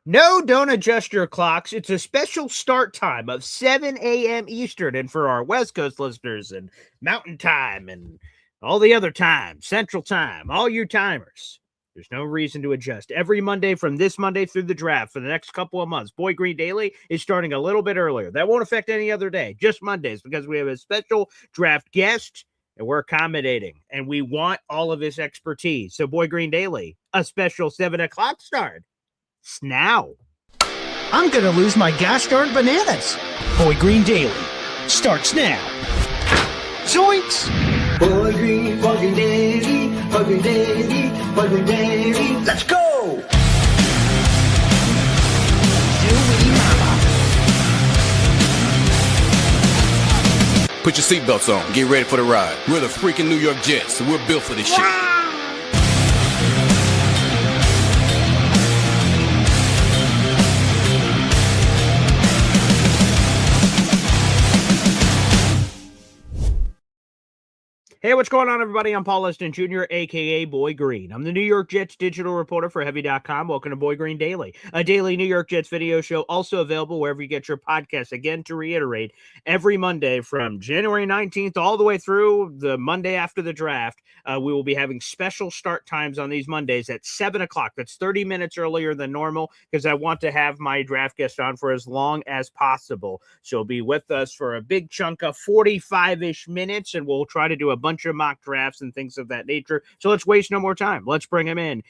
No, don't adjust your clocks. It's a special start time of 7 a.m. Eastern. And for our West Coast listeners and Mountain Time and all the other times, Central Time, all you timers, there's no reason to adjust. Every Monday from this Monday through the draft for the next couple of months, Boy Green Daily is starting a little bit earlier. That won't affect any other day, just Mondays, because we have a special draft guest and we're accommodating and we want all of his expertise. So, Boy Green Daily, a special 7 o'clock start. Now. I'm gonna lose my gosh darn bananas. Boy Green Daily starts now. Zoinks! Boy Green Daily, Boy Green Daily, Boy Green Daily. Let's go! Put your seatbelts on. Get ready for the ride. We're the freaking New York Jets, so we're built for this shit. Hey, what's going on, everybody? I'm Paul Liston Jr., a.k.a. Boy Green. I'm the New York Jets digital reporter for Heavy.com. Welcome to Boy Green Daily, a daily New York Jets video show, also available wherever you get your podcasts. Again, to reiterate, every Monday from January 19th all the way through the Monday after the draft, we will be having special start times on these Mondays at 7 o'clock. That's 30 minutes earlier than normal because I want to have my draft guest on for as long as possible. So be with us for a big chunk of 45-ish minutes, and we'll try to do a bunch of mock drafts and things of that nature. So let's waste no more time. Let's bring him in.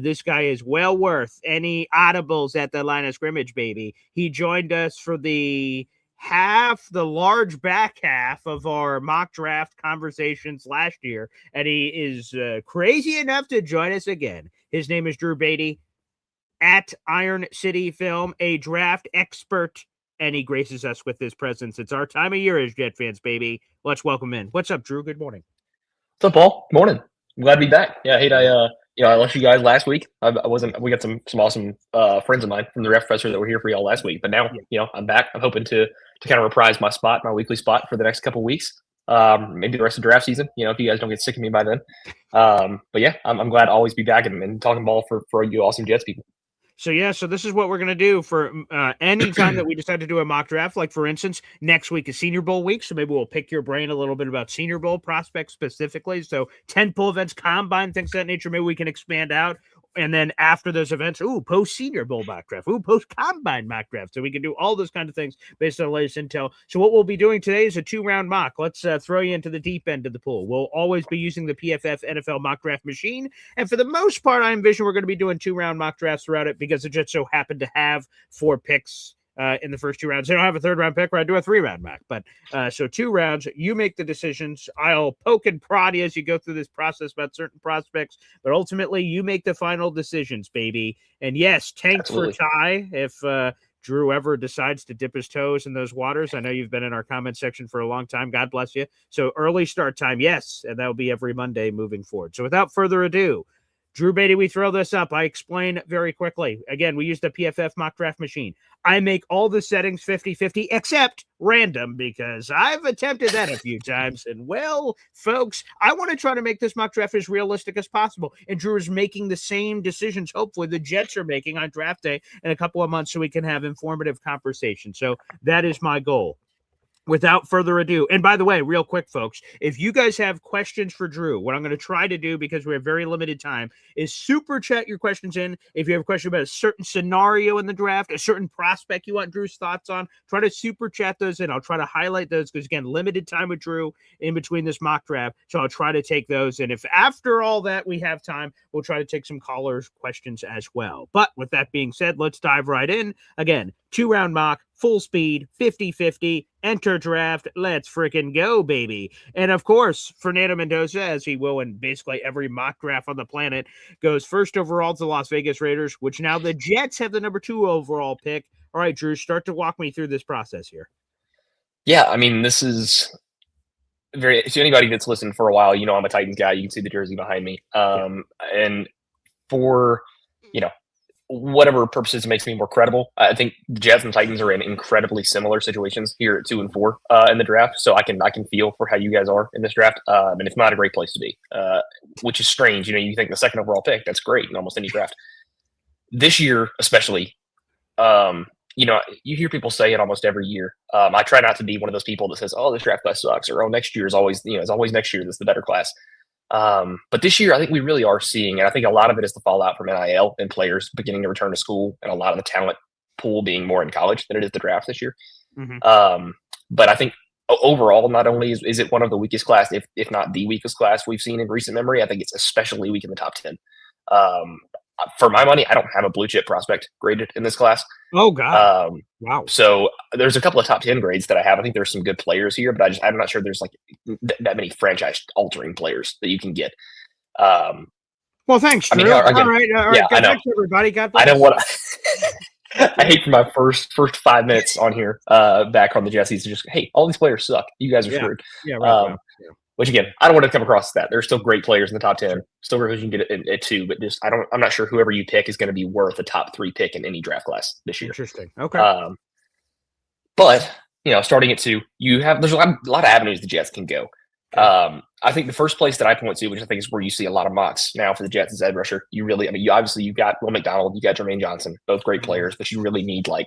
This guy is well worth any audibles at the line of scrimmage, baby. He joined us for the large back half of our mock draft conversations last year, and he is crazy enough to join us again. His name is Drew Beatty at Iron City Film, a draft expert, and he graces us with his presence. It's our time of year as Jet fans, baby. Let's welcome in. What's up, Drew? Good morning. What's up, Paul? Morning. I'm glad to be back. Yeah, I left you guys last week. I wasn't. We got some awesome friends of mine from the Ref Professor that were here for y'all last week. But now, I'm back. I'm hoping to kind of reprise my weekly spot for the next couple of weeks. Maybe the rest of the draft season. If you guys don't get sick of me by then. But yeah, I'm glad to always be back and talking ball for you awesome Jets people. So this is what we're going to do for any time that we decide to do a mock draft. Like, for instance, next week is Senior Bowl week, so maybe we'll pick your brain a little bit about Senior Bowl prospects specifically. So 10-pull events, combine, things of that nature, maybe we can expand out. And then after those events, post-Senior Bowl mock draft, post-combine mock draft. So we can do all those kind of things based on the latest intel. So what we'll be doing today is a 2-round mock. Let's throw you into the deep end of the pool. We'll always be using the PFF NFL mock draft machine. And for the most part, I envision we're going to be doing 2-round mock drafts throughout it because it just so happened to have 4 picks in the first 2 rounds. They don't have a 3rd round pick where I do a 3-round mock. But so 2 rounds, you make the decisions. I'll poke and prod you as you go through this process about certain prospects, but ultimately you make the final decisions, baby. And yes, tank for Ty if Drew ever decides to dip his toes in those waters. I know you've been in our comment section for a long time. God bless you. So early start time, yes, and that will be every Monday moving forward. So without further ado, Drew Beatty, we throw this up. I explain very quickly. Again, we use the PFF mock draft machine. I make all the settings 50-50 except random because I've attempted that a few times. And, well, folks, I want to try to make this mock draft as realistic as possible. And Drew is making the same decisions, hopefully, the Jets are making on draft day in a couple of months so we can have informative conversation. So that is my goal. Without further ado, and by the way, real quick, folks, if you guys have questions for Drew, what I'm going to try to do, because we have very limited time, is super chat your questions in. If you have a question about a certain scenario in the draft, a certain prospect you want Drew's thoughts on, try to super chat those in. I'll try to highlight those because, again, limited time with Drew in between this mock draft, so I'll try to take those. And if after all that we have time, we'll try to take some callers' questions as well. But with that being said, let's dive right in. Again, 2-round mock, full speed, 50-50, enter draft. Let's freaking go, baby. And of course, Fernando Mendoza, as he will in basically every mock draft on the planet, goes first overall to the Las Vegas Raiders, which now the Jets have the number 2 overall pick. All right, Drew, start to walk me through this process here. Yeah, I mean, this is very, so anybody that's listened for a while, I'm a Titans guy. You can see the jersey behind me. And for, whatever purposes it makes me more credible, I think the Jets and Titans are in incredibly similar situations here at 2 and 4 in the draft. So I can feel for how you guys are in this draft. And it's not a great place to be, which is strange. You think the 2nd overall pick, that's great in almost any draft. This year, especially, You hear people say it almost every year. I try not to be one of those people that says, "Oh, this draft class sucks," or "Oh, next year is always, it's always next year that's the better class." But this year, I think we really are seeing, and I think a lot of it is the fallout from NIL and players beginning to return to school, and a lot of the talent pool being more in college than it is the draft this year. Mhm. But I think overall, not only is it one of the weakest class, if not the weakest class we've seen in recent memory, I think it's especially weak in the top 10. Um, for my money, I don't have a blue chip prospect graded in this class. Oh God! Um, Wow. so there's a couple of top 10 grades that I have. I think there's some good players here, but I'm not sure there's like that many franchise altering players that you can get. Well, thanks, I mean, Drew. again, All right. yeah, I know. Thanks, everybody. God I bless. don't want to. I hate for my first 5 minutes on here, back on the Jessies to just, hey, all these players suck. You guys are screwed. Yeah, right. Yeah. Which again, I don't want to come across as that. There's still great players in the top 10. Still who you can get at 2, but just I'm not sure whoever you pick is going to be worth a top 3 pick in any draft class this year. Interesting. Okay. But starting at 2, there's a lot of avenues the Jets can go. I think the first place that I point to, which I think is where you see a lot of mocks now for the Jets, is edge rusher. You've got Will McDonald, you got Jermaine Johnson, both great players, but you really need a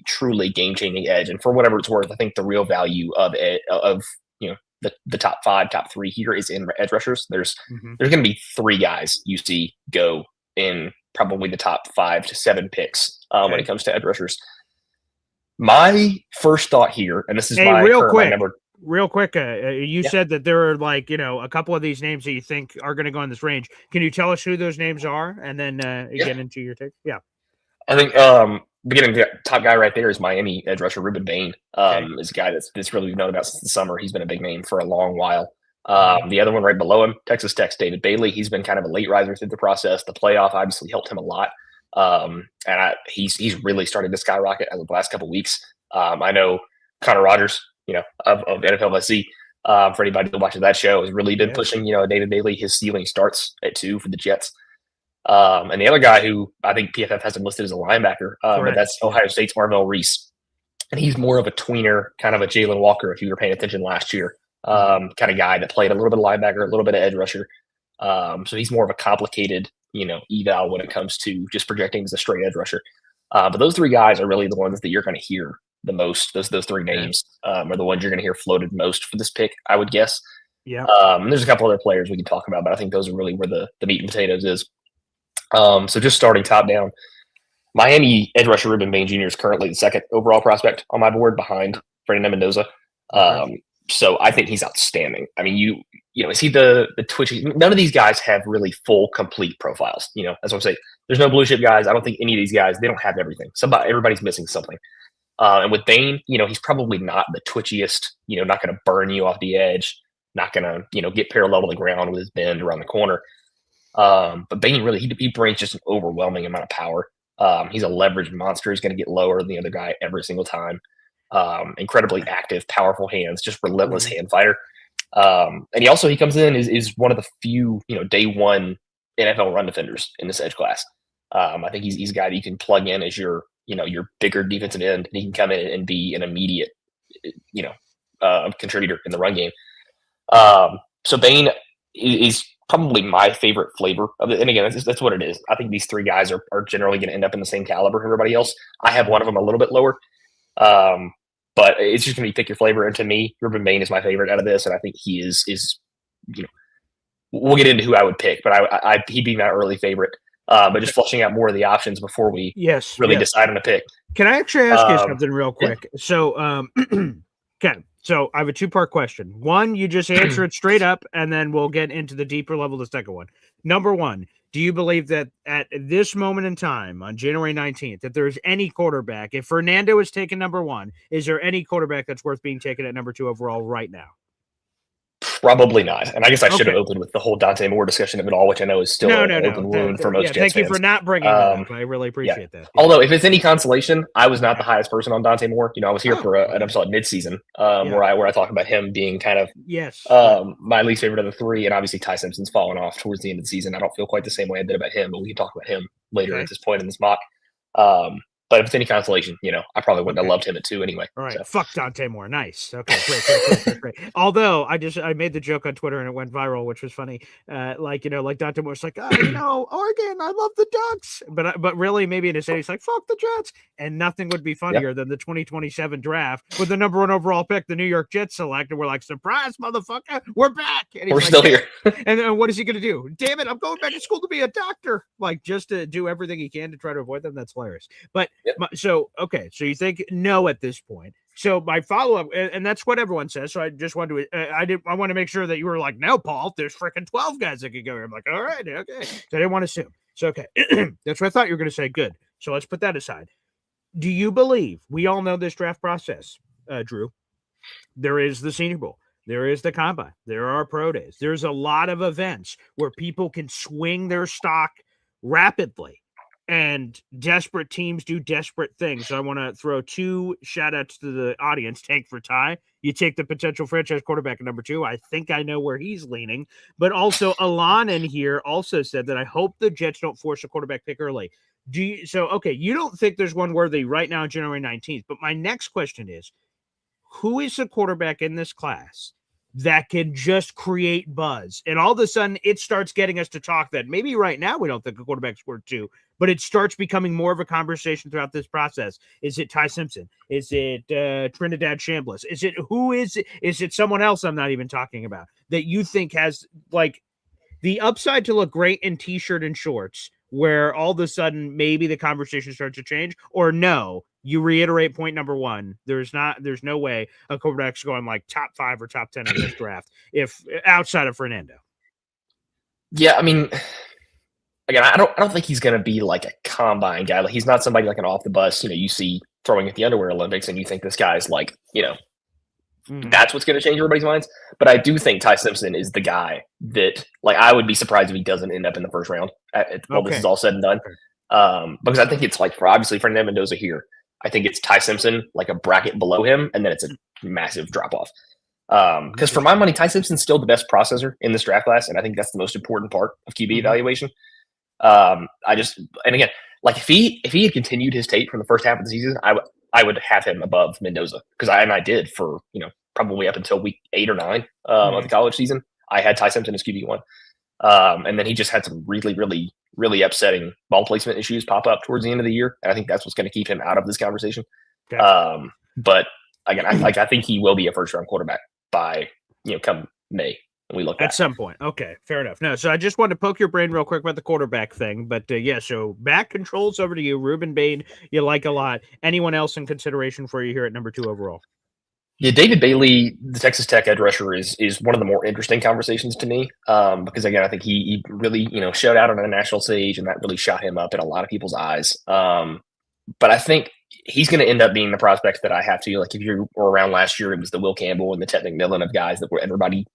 truly game changing edge. And for whatever it's worth, I think the real value of the top 5, top 3 here is in edge rushers. There's going to be 3 guys you see go in probably the top 5 to 7 picks when it comes to edge rushers. My first thought here, and this is real quick, you said that there are a couple of these names that you think are going to go in this range. Can you tell us who those names are, and then get into your take? Yeah, I think beginning the top guy right there is Miami edge rusher Ruben Bain. Is a guy that's really known about since the summer. He's been a big name for a long while. The other one right below him, Texas Tech's David Bailey. He's been kind of a late riser through the process. The playoff obviously helped him a lot. He's really started to skyrocket over the last couple of weeks. I know Connor Rogers, of NFL for anybody that watches that show, has really been pushing, David Bailey. His ceiling starts at 2 for the Jets. And the other guy who I think PFF has him listed as a linebacker, but that's Ohio State's Marvell Reese. And he's more of a tweener, kind of a Jalen Walker, if you were paying attention last year, kind of guy that played a little bit of linebacker, a little bit of edge rusher. So he's more of a complicated, eval when it comes to just projecting as a straight edge rusher. But those 3 guys are really the ones that you're going to hear the most. Those 3 names are the ones you're going to hear floated most for this pick, I would guess. Yeah. There's a couple other players we can talk about, but I think those are really where the meat and potatoes is. So just starting top down, Miami edge rusher Ruben Bain Jr. is currently the 2nd overall prospect on my board behind Ferdinand Mendoza. So I think he's outstanding. I mean, is he the twitchy? None of these guys have really full, complete profiles. That's what I'm saying. There's no blue chip guys. I don't think any of these guys, they don't have everything. Everybody's missing something. And with Bain, he's probably not the twitchiest, not going to burn you off the edge, not going to, get parallel to the ground with his bend around the corner. But Bain really, he brings just an overwhelming amount of power. He's a leverage monster. He's going to get lower than the other guy every single time. Incredibly active, powerful hands, just relentless hand fighter. And he comes in is one of the few, day 1 NFL run defenders in this edge class. I think he's a guy that you can plug in as your bigger defensive end, and he can come in and be an immediate, contributor in the run game. So Bain is probably my favorite flavor of it. And again, that's what it is. I think these 3 guys are generally going to end up in the same caliber as everybody else. I have one of them a little bit lower. But it's just going to be pick your flavor. And to me, Ruben Bain is my favorite out of this. And I think he is, we'll get into who I would pick, but he'd be my early favorite. But just fleshing out more of the options before we really decide on a pick. Can I actually ask you something real quick? Yeah. So, okay. So I have a 2-part question. One, you just answer it straight up, and then we'll get into the deeper level of the second one. Number 1, do you believe that at this moment in time, on January 19th, that there's any quarterback, if Fernando is taken number 1, is there any quarterback that's worth being taken at number 2 overall right now? Probably not. And I guess I should have opened with the whole Dante Moore discussion of it all, which I know is still an open wound for most Jets fans. Thank you for not bringing that up. I really appreciate that. Yeah. Although, if it's any consolation, I was not the highest person on Dante Moore. I was here for an episode midseason where I talk about him being kind of my least favorite of the 3, and obviously Ty Simpson's fallen off towards the end of the season. I don't feel quite the same way I did about him, but we can talk about him later at this point in this mock. But if it's any consolation, I probably wouldn't have Okay. loved him at 2 anyway. All right. So. Fuck Dante Moore. Nice. Okay. Great. Although I made the joke on Twitter and it went viral, which was funny. Like Dante Moore's like, Oregon, I love the Ducks. But really, maybe in his head, he's like, fuck the Jets. And nothing would be funnier than the 2027 draft with the number 1 overall pick, the New York Jets select. And we're like, surprise, motherfucker. We're back. And We're still here. And what is he going to do? Damn it. I'm going back to school to be a doctor. Like, just to do everything he can to try to avoid them. That's hilarious. But so you think no at this point. So my follow-up, and that's what everyone says. So I just wanted to, I want to make sure that you were like, no, Paul, there's freaking 12 guys that could go here. I'm like, all right, okay. So I didn't want to assume. So, okay. That's what I thought you were going to say. Good. So let's put that aside. Do you believe, we all know this draft process, Drew, there is the Senior Bowl. There is the Combine. There are pro days. There's a lot of events where people can swing their stock rapidly. And desperate teams do desperate things. So I want to throw 2 shout outs to the audience. Take for Ty. You take the potential franchise quarterback at number 2. I think I know where he's leaning. But also Alon in here also said that I hope the Jets don't force a quarterback pick early. You don't think there's one worthy right now, January 19th. But my next question is, who is the quarterback in this class that can just create buzz? And all of a sudden it starts getting us to talk that maybe right now we don't think a quarterback's worth 2, but it starts becoming more of a conversation throughout this process. Is it Ty Simpson? Is it Trinidad Chambliss? Is it someone else I'm not even talking about that you think has like the upside to look great in t-shirt and shorts, where all of a sudden maybe the conversation starts to change? Or no, you reiterate point number 1. There's no way a quarterback's going like top 5 or top 10 in this draft if outside of Fernando. Yeah, I mean, again, I don't think he's going to be like a combine guy. Like, he's not somebody like an off the bus, you see throwing at the underwear Olympics, and you think this guy's like, that's what's going to change everybody's minds. But I do think Ty Simpson is the guy that, like, I would be surprised if he doesn't end up in the first round. This is all said and done. Because I think it's like, for Fernando Mendoza here, I think it's Ty Simpson, like a bracket below him, and then it's a massive drop off. Because for my money, Ty Simpson's still the best processor in this draft class, and I think that's the most important part of QB evaluation. And again, like if he had continued his tape from the first half of the season, I would have him above Mendoza, because I did for probably up until week 8 or 9 of the college season. I had Ty Simpson as QB1, and then he just had some really, really, really upsetting ball placement issues pop up towards the end of the year, and I think that's what's going to keep him out of this conversation. Okay. But again, I think he will be a first round quarterback by come May. We look at some point. Okay, fair enough. No, so I just wanted to poke your brain real quick about the quarterback thing. But so back controls over to you. Ruben Bain, you like a lot. Anyone else in consideration for you here at number 2 overall? Yeah, David Bailey, the Texas Tech edge rusher, is one of the more interesting conversations to me, because again, I think he really showed out on a national stage, and that really shot him up in a lot of people's eyes. But I think he's going to end up being the prospect that I have to, like, if you were around last year, it was the Will Campbell and the Ted McMillan of guys that were everybody's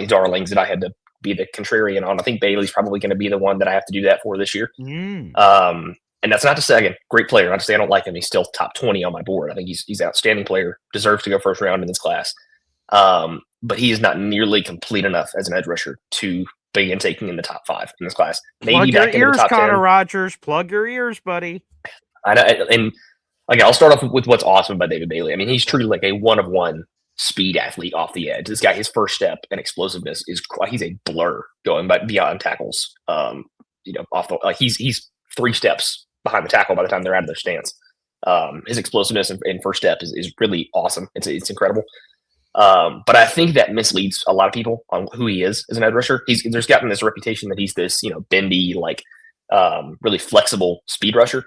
darlings that I had to be the contrarian on. I think Bailey's probably going to be the one that I have to do that for this year. And that's not to say, again, great player, not to say I don't like him. He's still top 20 on my board. I think he's an outstanding player, deserves to go first round in this class. But he is not nearly complete enough as an edge rusher to begin taking in the top 5 in this class. Maybe plug your ears, Connor Rogers. Plug your ears, buddy. I know, and again, I'll start off with what's awesome about David Bailey. I mean, he's truly like a one-of-one speed athlete off the edge. This guy, his first step and explosiveness he's a blur going beyond tackles. Off the he's 3 steps behind the tackle by the time they're out of their stance. His explosiveness in first step is really awesome. It's incredible. But I think that misleads a lot of people on who he is as an edge rusher. There's gotten this reputation that he's this bendy, like really flexible speed rusher.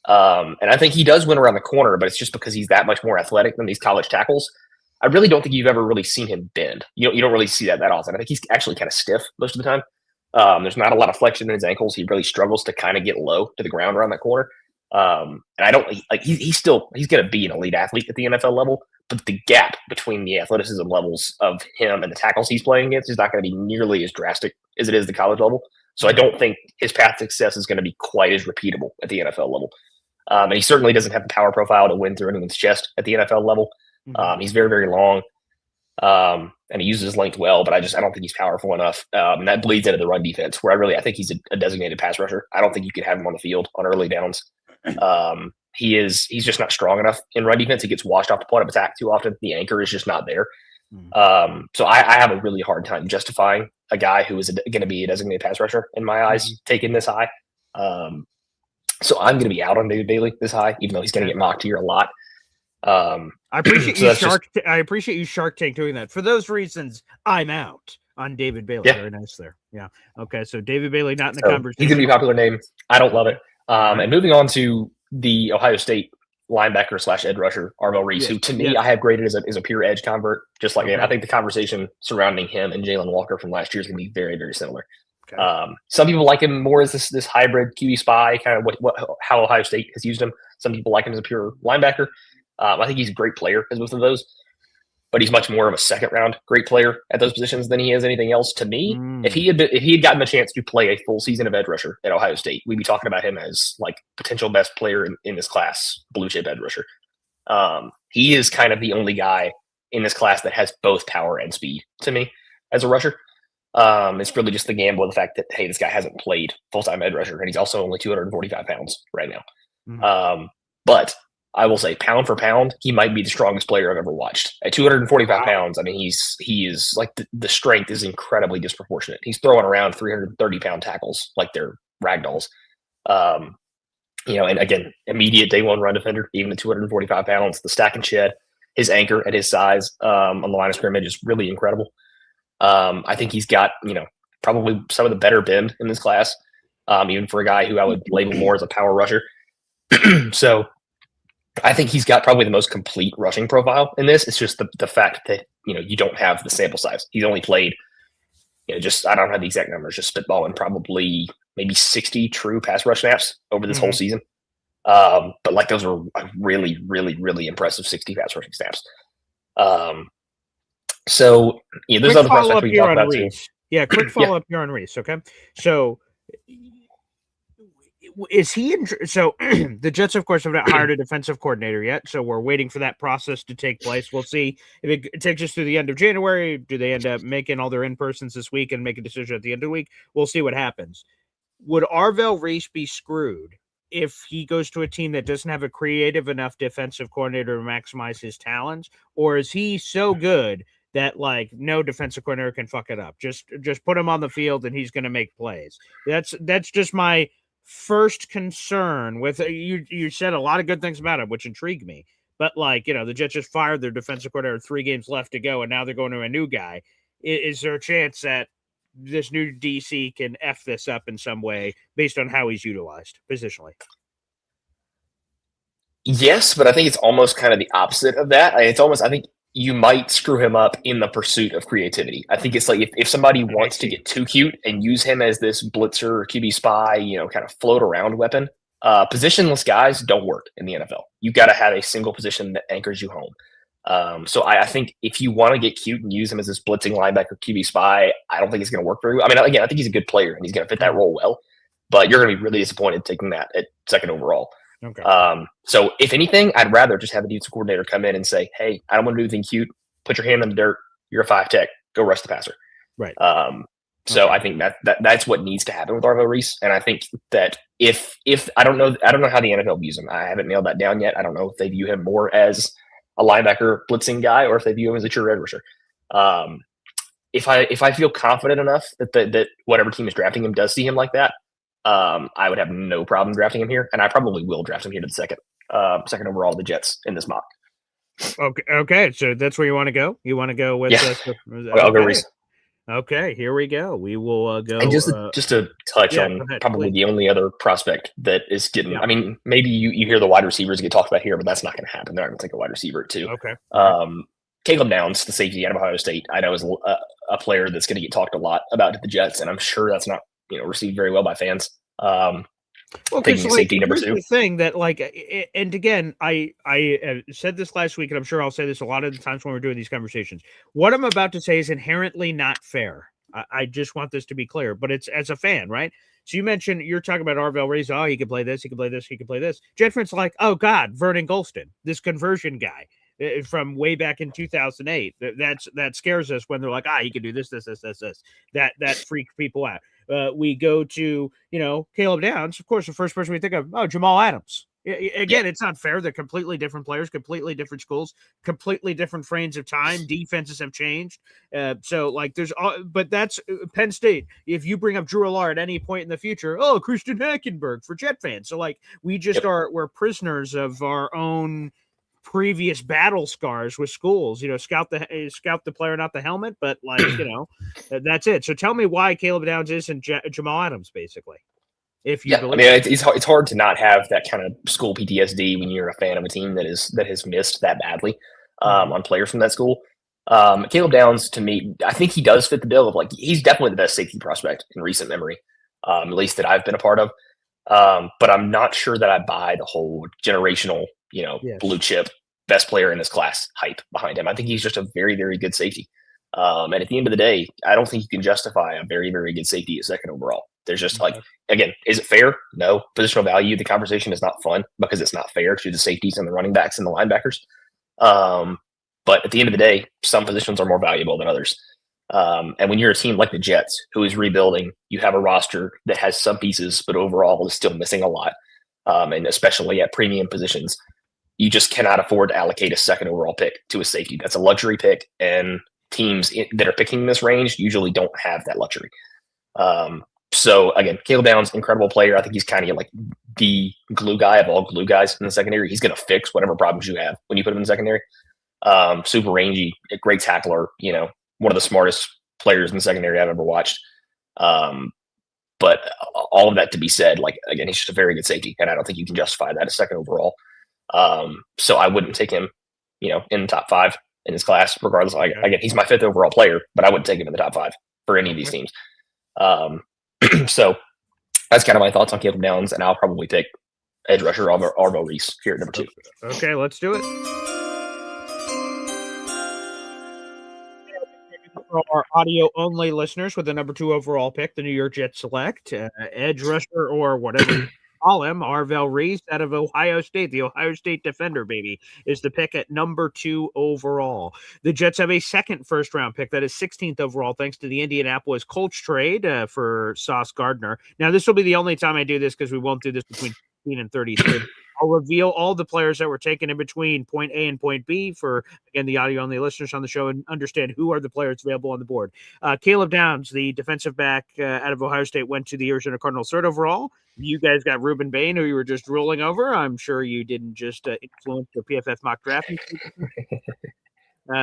And I think he does win around the corner, but it's just because he's that much more athletic than these college tackles. I really don't think you've ever really seen him bend. You don't really see that often. I think he's actually kind of stiff most of the time. There's not a lot of flexion in his ankles. He really struggles to kind of get low to the ground around that corner. And I don't like he's going to be an elite athlete at the NFL level, but the gap between the athleticism levels of him and the tackles he's playing against is not going to be nearly as drastic as it is the college level. So I don't think his path to success is going to be quite as repeatable at the NFL level. And he certainly doesn't have the power profile to win through anyone's chest at the NFL level. He's very, very long. And he uses his length well, but I don't think he's powerful enough. And that bleeds into the run defense, where I think he's a designated pass rusher. I don't think you can have him on the field on early downs. he's just not strong enough in run defense. He gets washed off the point of attack too often. The anchor is just not there. So I have a really hard time justifying a guy who is going to be a designated pass rusher in my eyes taking this high. So I'm going to be out on David Bailey this high, even though he's going to get mocked here a lot. I appreciate I appreciate you Shark Tank doing that. For those reasons, I'm out on David Bailey. Very nice there. Yeah. Okay. So David Bailey not in the conversation. He's going to be a popular name. I don't love it. And moving on to the Ohio State linebacker / edge rusher, Arvell Reese, who to me I have graded as a pure edge convert. Just like I think the conversation surrounding him and Jalen Walker from last year is going to be very, very similar. Okay. Some people like him more as this hybrid QB spy, kind of how Ohio State has used him. Some people like him as a pure linebacker. I think he's a great player as both of those, but he's much more of a second round great player at those positions than he is anything else. To me, if he had gotten the chance to play a full season of edge rusher at Ohio State, we'd be talking about him as like potential best player in this class, blue chip edge rusher. He is kind of the only guy in this class that has both power and speed to me as a rusher. It's really just the gamble of the fact that, hey, this guy hasn't played full-time edge rusher, and he's also only 245 pounds right now. But I will say, pound for pound, he might be the strongest player I've ever watched. At 245 pounds, I mean, he is like the strength is incredibly disproportionate. He's throwing around 330-pound tackles like they're ragdolls. And again, immediate day one run defender, even at 245 pounds. The stack and shed, his anchor at his size on the line of scrimmage is really incredible. I think he's got, probably some of the better bend in this class, even for a guy who I would label more as a power rusher. So I think he's got probably the most complete rushing profile in this. It's just the fact that, you don't have the sample size. He's only played, I don't have the exact numbers, just spitballing probably maybe 60 true pass rush snaps over this whole season. But like those were really, really, really impressive 60 pass rushing snaps. So there's other prospects we can talk about too. Yeah, quick follow up here on Reese. Okay, so is he? So the Jets, of course, have not hired a defensive coordinator yet. So we're waiting for that process to take place. We'll see if it takes us through the end of January. Do they end up making all their in-persons this week and make a decision at the end of the week? We'll see what happens. Would Arvell Reese be screwed if he goes to a team that doesn't have a creative enough defensive coordinator to maximize his talents, or is he so good that like no defensive coordinator can fuck it up? Just put him on the field and he's going to make plays. That's just my first concern with you said a lot of good things about him, which intrigued me. But the Jets just fired their defensive coordinator, 3 games left to go, and now they're going to a new guy. Is there a chance that this new DC can F this up in some way based on how he's utilized positionally? Yes, but I think it's almost kind of the opposite of that. I think you might screw him up in the pursuit of creativity. I think it's like if somebody wants to get too cute and use him as this blitzer or QB spy, kind of float around weapon, positionless guys don't work in the NFL. You got to have a single position that anchors you home. So I think if you want to get cute and use him as this blitzing linebacker QB spy, I don't think it's going to work very well. I mean, again, I think he's a good player and he's going to fit that role well, but you're going to be really disappointed taking that at second overall. Okay. So if anything, I'd rather just have a defensive coordinator come in and say, hey, I don't want to do anything cute. Put your hand in the dirt. You're a 5 tech. Go rush the passer. Right. So I think that's what needs to happen with Arvell Reese. And I think that if I don't know how the NFL views him. I haven't nailed that down yet. I don't know if they view him more as a linebacker blitzing guy or if they view him as a true edge rusher. If I feel confident enough that whatever team is drafting him does see him like that, I would have no problem drafting him here, and I probably will draft him here to the second overall, the Jets in this mock. Okay. So that's where you want to go. You want to go with? I'll go Reese. Okay, here we go. We will go. And just to touch on probably the only other prospect that is getting. Yeah. I mean, maybe you hear the wide receivers get talked about here, but that's not going to happen. They're not going to take a wide receiver too. Okay. Caleb Downs, the safety out of Ohio State, I know is a player that's going to get talked a lot about at the Jets, and I'm sure that's not received very well by fans. Taking safety number 2. The thing that and again, I said this last week, and I'm sure I'll say this a lot of the times when we're doing these conversations. What I'm about to say is inherently not fair. I just want this to be clear, but it's as a fan, right? So you're talking about Arvell Reese. Oh, he could play this, he could play this, he could play this. Jets like, oh God, Vernon Golston, this conversion guy from way back in 2008. That scares us when they're like, he can do this. That freaks people out. We go to, Caleb Downs. Of course, the first person we think of, Jamal Adams. Again, it's not fair. They're completely different players, completely different schools, completely different frames of time. Defenses have changed. So, like, but that's Penn State. If you bring up Drew Allard at any point in the future, oh, Christian Hackenberg for Jet fans. So, like, we're prisoners of our own previous battle scars with schools. Scout the player, not the helmet. But, like, that's it. So, tell me why Caleb Downs isn't Jamal Adams, basically. If you I mean, it's hard to not have that kind of school PTSD when you're a fan of a team that has missed that badly on players from that school. Caleb Downs, to me, I think he does fit the bill of, like, he's definitely the best safety prospect in recent memory, at least that I've been a part of. But I'm not sure that I buy the whole generational, blue chip best player in this class hype behind him. I think he's just a very, very good safety. And at the end of the day, I don't think you can justify a very, very good safety at second overall. There's just again, is it fair? No. Positional value, the conversation is not fun because it's not fair to the safeties and the running backs and the linebackers. But at the end of the day, some positions are more valuable than others. And when you're a team like the Jets, who is rebuilding, you have a roster that has some pieces, but overall is still missing a lot. And especially at premium positions, you just cannot afford to allocate a second overall pick to a safety. That's a luxury pick, and teams that are picking this range usually don't have that luxury. So again, Caleb Downs, incredible player. I think he's kind of like the glue guy of all glue guys in the secondary. He's going to fix whatever problems you have when you put him in the secondary. Super rangy, a great tackler, one of the smartest players in the secondary I've ever watched. But all of that to be said, like, again, he's just a very good safety, and I don't think you can justify that as second overall. So I wouldn't take him, in the top 5 in his class, regardless. Again, he's my 5th overall player, but I wouldn't take him in the top 5 for any of these teams. So that's kind of my thoughts on Caleb Downs, and I'll probably take edge rusher Arvo Reese here at number 2. Okay, let's do it. For our audio-only listeners, with the number 2 overall pick, the New York Jets select edge rusher, or whatever you call him, Arvell Reese out of Ohio State. The Ohio State defender, baby, is the pick at number 2 overall. The Jets have a second first-round pick that is 16th overall, thanks to the Indianapolis Colts trade for Sauce Gardner. Now, this will be the only time I do this because we won't do this between 15 and 33. I'll reveal all the players that were taken in between point A and point B for, again, the audio-only listeners on the show, and understand who are the players available on the board. Caleb Downs, the defensive back out of Ohio State, went to the Arizona Cardinals 3rd overall. You guys got Ruben Bain, who you were just rolling over. I'm sure you didn't just influence the PFF mock draft.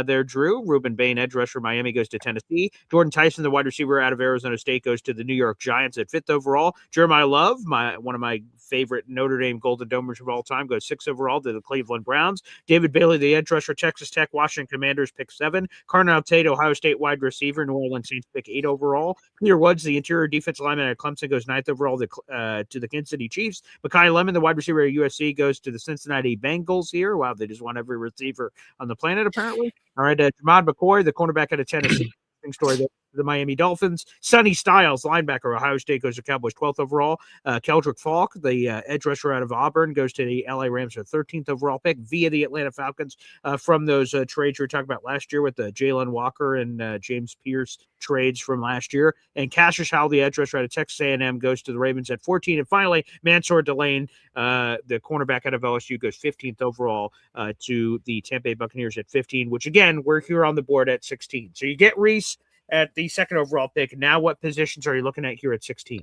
There, Drew. Ruben Bain, edge rusher, Miami, goes to Tennessee. Jordan Tyson, the wide receiver out of Arizona State, goes to the New York Giants at 5th overall. Jeremiah Love, one of my favorite Notre Dame Golden Domers of all time, goes 6th overall to the Cleveland Browns. David Bailey, the edge rusher, Texas Tech, Washington Commanders, pick 7. Carnell Tate, Ohio State wide receiver, New Orleans Saints, pick 8 overall. Peter Woods, the interior defensive lineman at Clemson, goes 9th overall to the Kansas City Chiefs. Mekhi Lemon, the wide receiver at USC, goes to the Cincinnati Bengals here. Wow, they just want every receiver on the planet, apparently. All right, Jamad McCoy, the cornerback out of Tennessee, story there. The Miami Dolphins. Sonny Styles, linebacker, Ohio State, goes to Cowboys 12th overall. Keldrick Falk, the edge rusher out of Auburn, goes to the LA Rams, their 13th overall pick via the Atlanta Falcons from those trades we were talking about last year with the Jalen Walker and James Pierce trades from last year. And Cassius Howell, the edge rusher out of Texas A&M, goes to the Ravens at 14. And finally, Mansour Delane, the cornerback out of LSU, goes 15th overall to the Tampa Bay Buccaneers at 15, which, again, we're here on the board at 16. So you get Reese at the 2nd overall pick. Now, what positions are you looking at here at 16?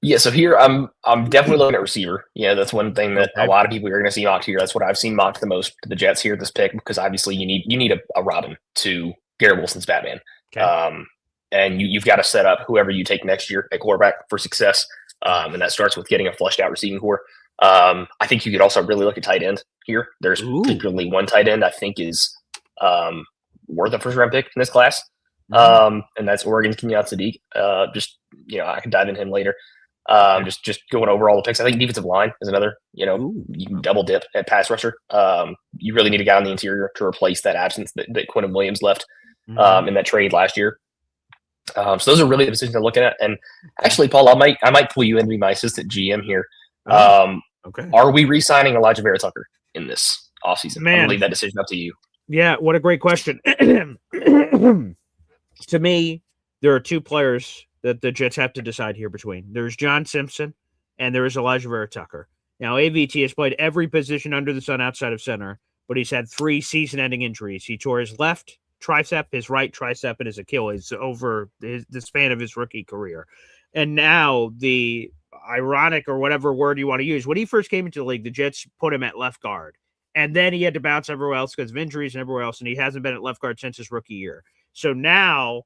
Yeah, so here I'm definitely looking at receiver. Yeah, that's one thing that a lot of people are going to see mocked here. That's what I've seen mocked the most to the Jets here at this pick, because obviously you need a Robin to Garrett Wilson's Batman. Okay. And you've got to set up whoever you take next year at quarterback for success. And that starts with getting a fleshed out receiving core. I think you could also really look at tight end here. There's particularly one tight end I think is worth a first round pick in this class. And that's Oregon's Kenyatta Sadiq. I can dive into him later. Just going over all the picks. I think defensive line is another, you can double dip at pass rusher. You really need a guy on the interior to replace that absence that Quinnen Williams left in that trade last year. So those are really the positions I'm looking at. And actually, Paul, I might pull you in to be my assistant GM here. Okay. Are we re-signing Elijah Vera Tucker in this offseason? I'm gonna leave that decision up to you. Yeah, what a great question. To me, there are 2 players that the Jets have to decide here between. There's John Simpson and there is Elijah Vera Tucker. Now, AVT has played every position under the sun outside of center, but he's had 3 season-ending injuries. He tore his left tricep, his right tricep, and his Achilles over the span of his rookie career. And now the ironic, or whatever word you want to use, when he first came into the league, the Jets put him at left guard. And then he had to bounce everywhere else because of injuries and everywhere else, and he hasn't been at left guard since his rookie year. So now,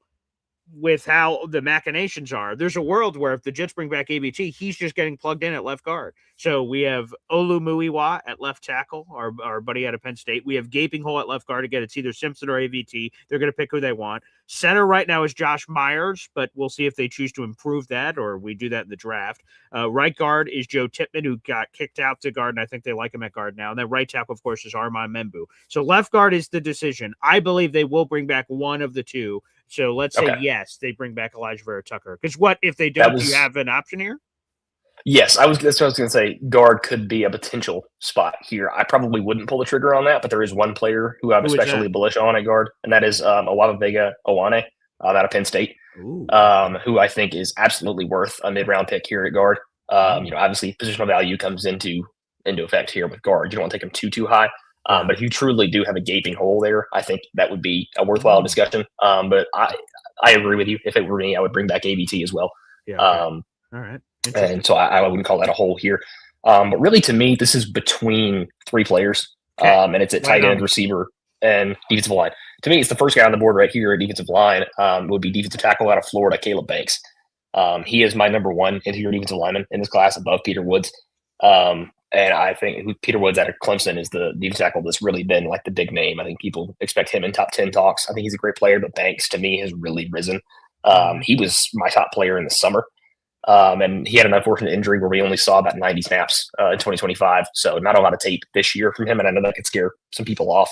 with how the machinations are, there's a world where if the Jets bring back ABT, he's just getting plugged in at left guard. So we have Olumuyiwa at left tackle, our buddy out of Penn State. We have gaping hole at left guard. Again, it's either Simpson or AVT. They're going to pick who they want. Center right now is Josh Myers, but we'll see if they choose to improve that or we do that in the draft. Right guard is Joe Tippmann, who got kicked out to guard, and I think they like him at guard now. And then right tackle, of course, is Armand Membu. So left guard is the decision. I believe they will bring back one of the two. So let's say yes, they bring back Elijah Vera Tucker. Because what if they don't? Do you have an option here? Yes, that's what I was going to say. Guard could be a potential spot here. I probably wouldn't pull the trigger on that, but there is one player who I'm especially bullish on at guard, and that is Owava Vega Owane out of Penn State, who I think is absolutely worth a mid-round pick here at guard. Obviously, positional value comes into effect here with guard. You don't want to take him too high. But if you truly do have a gaping hole there, I think that would be a worthwhile discussion. But I agree with you. If it were me, I would bring back ABT as well. Yeah. Okay. All right. And so I wouldn't call that a hole here. But really, to me, this is between 3 players, and it's at tight end, receiver, and defensive line. To me, it's the first guy on the board right here at defensive line. Would be defensive tackle out of Florida, Caleb Banks. He is my number 1 interior defensive lineman in this class, above Peter Woods. And I think Peter Woods out of Clemson is the defensive tackle that's really been like the big name. I think people expect him in top 10 talks. I think he's a great player, but Banks to me has really risen. He was my top player in the summer. And he had an unfortunate injury where we only saw about 90 snaps in 2025. So not a lot of tape this year from him. And I know that could scare some people off.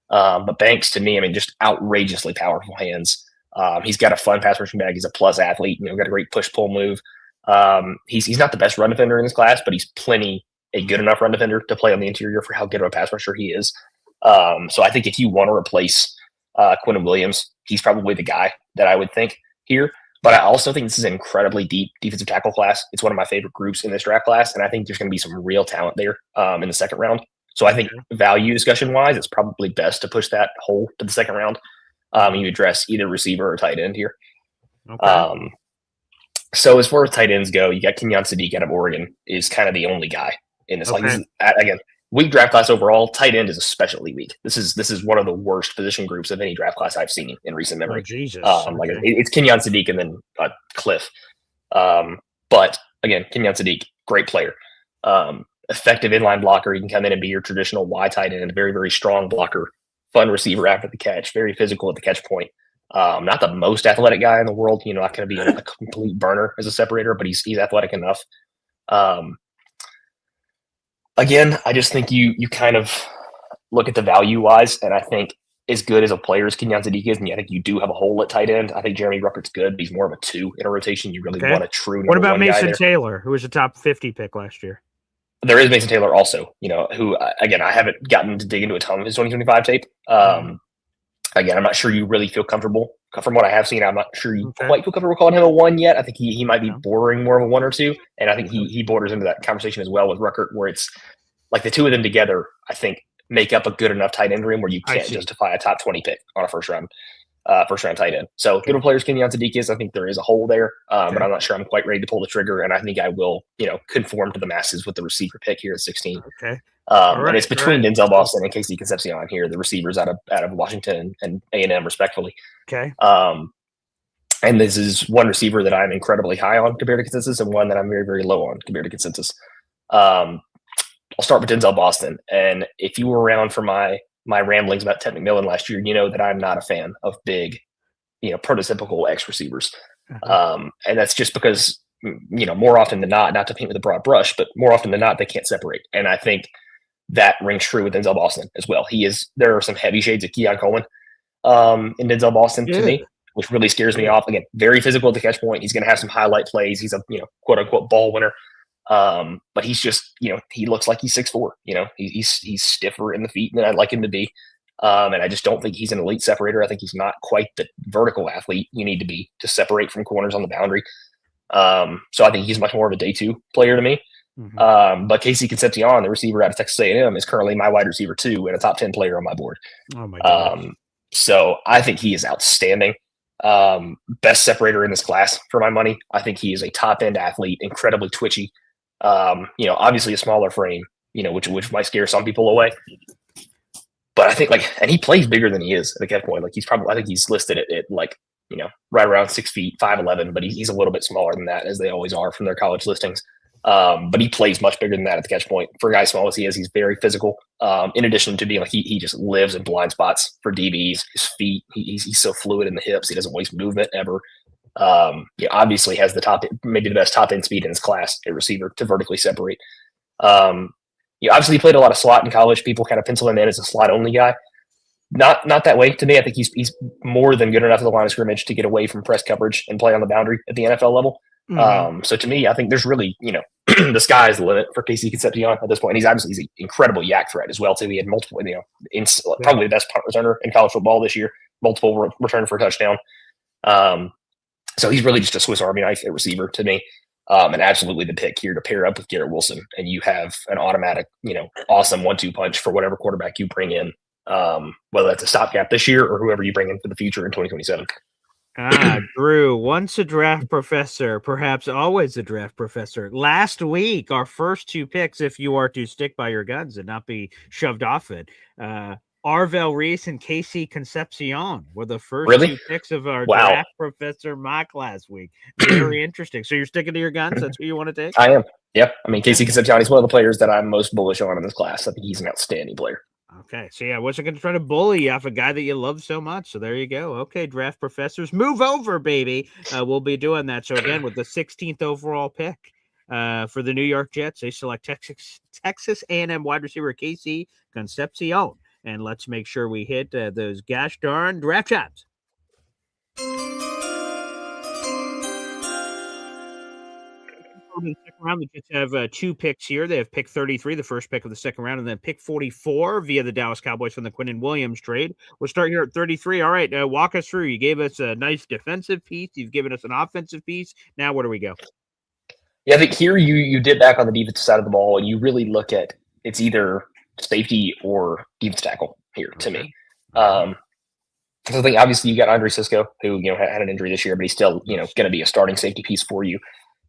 But Banks to me, I mean, just outrageously powerful hands. He's got a fun pass rushing bag. He's a plus athlete, got a great push-pull move. He's not the best run defender in this class, but he's a good enough run defender to play on the interior for how good of a pass rusher he is. So I think if you want to replace Quentin Williams, he's probably the guy that I would think here. But I also think this is an incredibly deep defensive tackle class. It's one of my favorite groups in this draft class, and I think there's going to be some real talent there in the second round. So I think value discussion-wise, it's probably best to push that hole to the second round. You address either receiver or tight end here. Okay. So as far as tight ends go, you got Kenyon Sadiq out of Oregon is kind of the only guy in this. Like, this is, again, weak draft class overall. Tight end is especially weak. This is one of the worst position groups of any draft class I've seen in recent memory. Oh, Jesus. It's Kenyon Sadiq and then Cliff. But again, Kenyon Sadiq, great player, effective inline blocker. He can come in and be your traditional wide tight end, a very, very strong blocker, fun receiver after the catch, very physical at the catch point. Not the most athletic guy in the world, not going to be a complete burner as a separator, but he's athletic enough. Again, I just think you kind of look at the value wise, and I think as good as a player as Kenyon Sadiq is, and I think you do have a hole at tight end. I think Jeremy Ruckert's good, but he's more of a 2 in a rotation. You really want a true. What about Mason Taylor, who was a top 50 pick last year? There is Mason Taylor also, who, again, I haven't gotten to dig into a ton of his 2025 tape. Again, I'm not sure you really feel comfortable. From what I have seen, I'm not sure you quite feel comfortable calling him a 1 yet. I think he might be bordering more of a 1 or 2. And I think he borders into that conversation as well with Ruckert, where it's like the two of them together, I think, make up a good enough tight end room where you can't justify a top 20 pick on a first round tight end. So good of players Kenyon Sadiq is, I think there is a hole there, but I'm not sure I'm quite ready to pull the trigger. And I think I will, conform to the masses with the receiver pick here at 16. Okay. And it's between Denzel Boston and Casey Concepcion here, the receivers out of Washington and A&M respectfully. Okay. And this is one receiver that I'm incredibly high on compared to consensus, and one that I'm very, very low on compared to consensus. I'll start with Denzel Boston. And if you were around for my ramblings about Ted McMillan last year, you know that I'm not a fan of big, prototypical X receivers. And that's just because, more often than not to paint with a broad brush, but more often than not, they can't separate. And I think that rings true with Denzel Boston as well. There are some heavy shades of Keon Coleman in Denzel Boston to me, which really scares me off. Again, very physical at the catch point. He's going to have some highlight plays. He's a, quote unquote ball winner. But he's just, he looks like he's 6'4", he's stiffer in the feet than I'd like him to be. And I just don't think he's an elite separator. I think he's not quite the vertical athlete you need to be to separate from corners on the boundary. So I think he's much more of a day 2 player to me. But Casey Concepcion, the receiver out of Texas A&M, is currently my wide receiver 2 and a top 10 player on my board. Oh my God. So I think he is outstanding. Best separator in this class for my money. I think he is a top end athlete, incredibly twitchy. Obviously a smaller frame, which might scare some people away. But I think and he plays bigger than he is at the catch point. I think he's listed at right around 6 feet, 5'11", but he's a little bit smaller than that, as they always are from their college listings. But he plays much bigger than that at the catch point. For a guy as small as he is, he's very physical. In addition to being he just lives in blind spots for DBs. His feet, he's so fluid in the hips. He doesn't waste movement ever. He obviously has maybe the best top end speed in his class, a receiver to vertically separate. Obviously he played a lot of slot in college. People kind of pencil him in as a slot only guy. Not that way to me. I think he's more than good enough at the line of scrimmage to get away from press coverage and play on the boundary at the NFL level. So to me, I think there's really, the sky is the limit for Casey Concepcion at this point. And he's an incredible yak threat as well too. He had multiple, probably the best punt returner in college football this year, multiple return for a touchdown. So he's really just a Swiss Army knife at receiver to me. And absolutely the pick here to pair up with Garrett Wilson, and you have an automatic, awesome 1-2 punch for whatever quarterback you bring in, whether that's a stopgap this year or whoever you bring in for the future in 2027. Drew, once a draft professor, perhaps always a draft professor. Last week, our first 2 picks, if you are to stick by your guns and not be shoved off it, Arvell Reese and Casey Concepcion were the first 2 picks of our draft professor mock last week. Very interesting. So you're sticking to your guns? That's who you want to take? I am. Yep. I mean, Casey Concepcion is one of the players that I'm most bullish on in this class. I think he's an outstanding player. Okay, so I wasn't going to try to bully you off a guy that you love so much. So there you go. Okay, draft professors, move over, baby. We'll be doing that. So again, with the 16th overall pick for the New York Jets, they select Texas A&M wide receiver Casey Concepcion. And let's make sure we hit those gosh darn draft shots. In the second round, the Jets have 2 picks here. They have pick 33, the first pick of the second round, and then pick 44 via the Dallas Cowboys from the Quinnen Williams trade. We'll start here at 33. All right, walk us through. You gave us a nice defensive piece. You've given us an offensive piece. Now where do we go? Yeah, I think here you did back on the defensive side of the ball, and you really look at it's either safety or defensive tackle here to me. So I think obviously you got Andre Sisco, who had an injury this year, but he's still going to be a starting safety piece for you.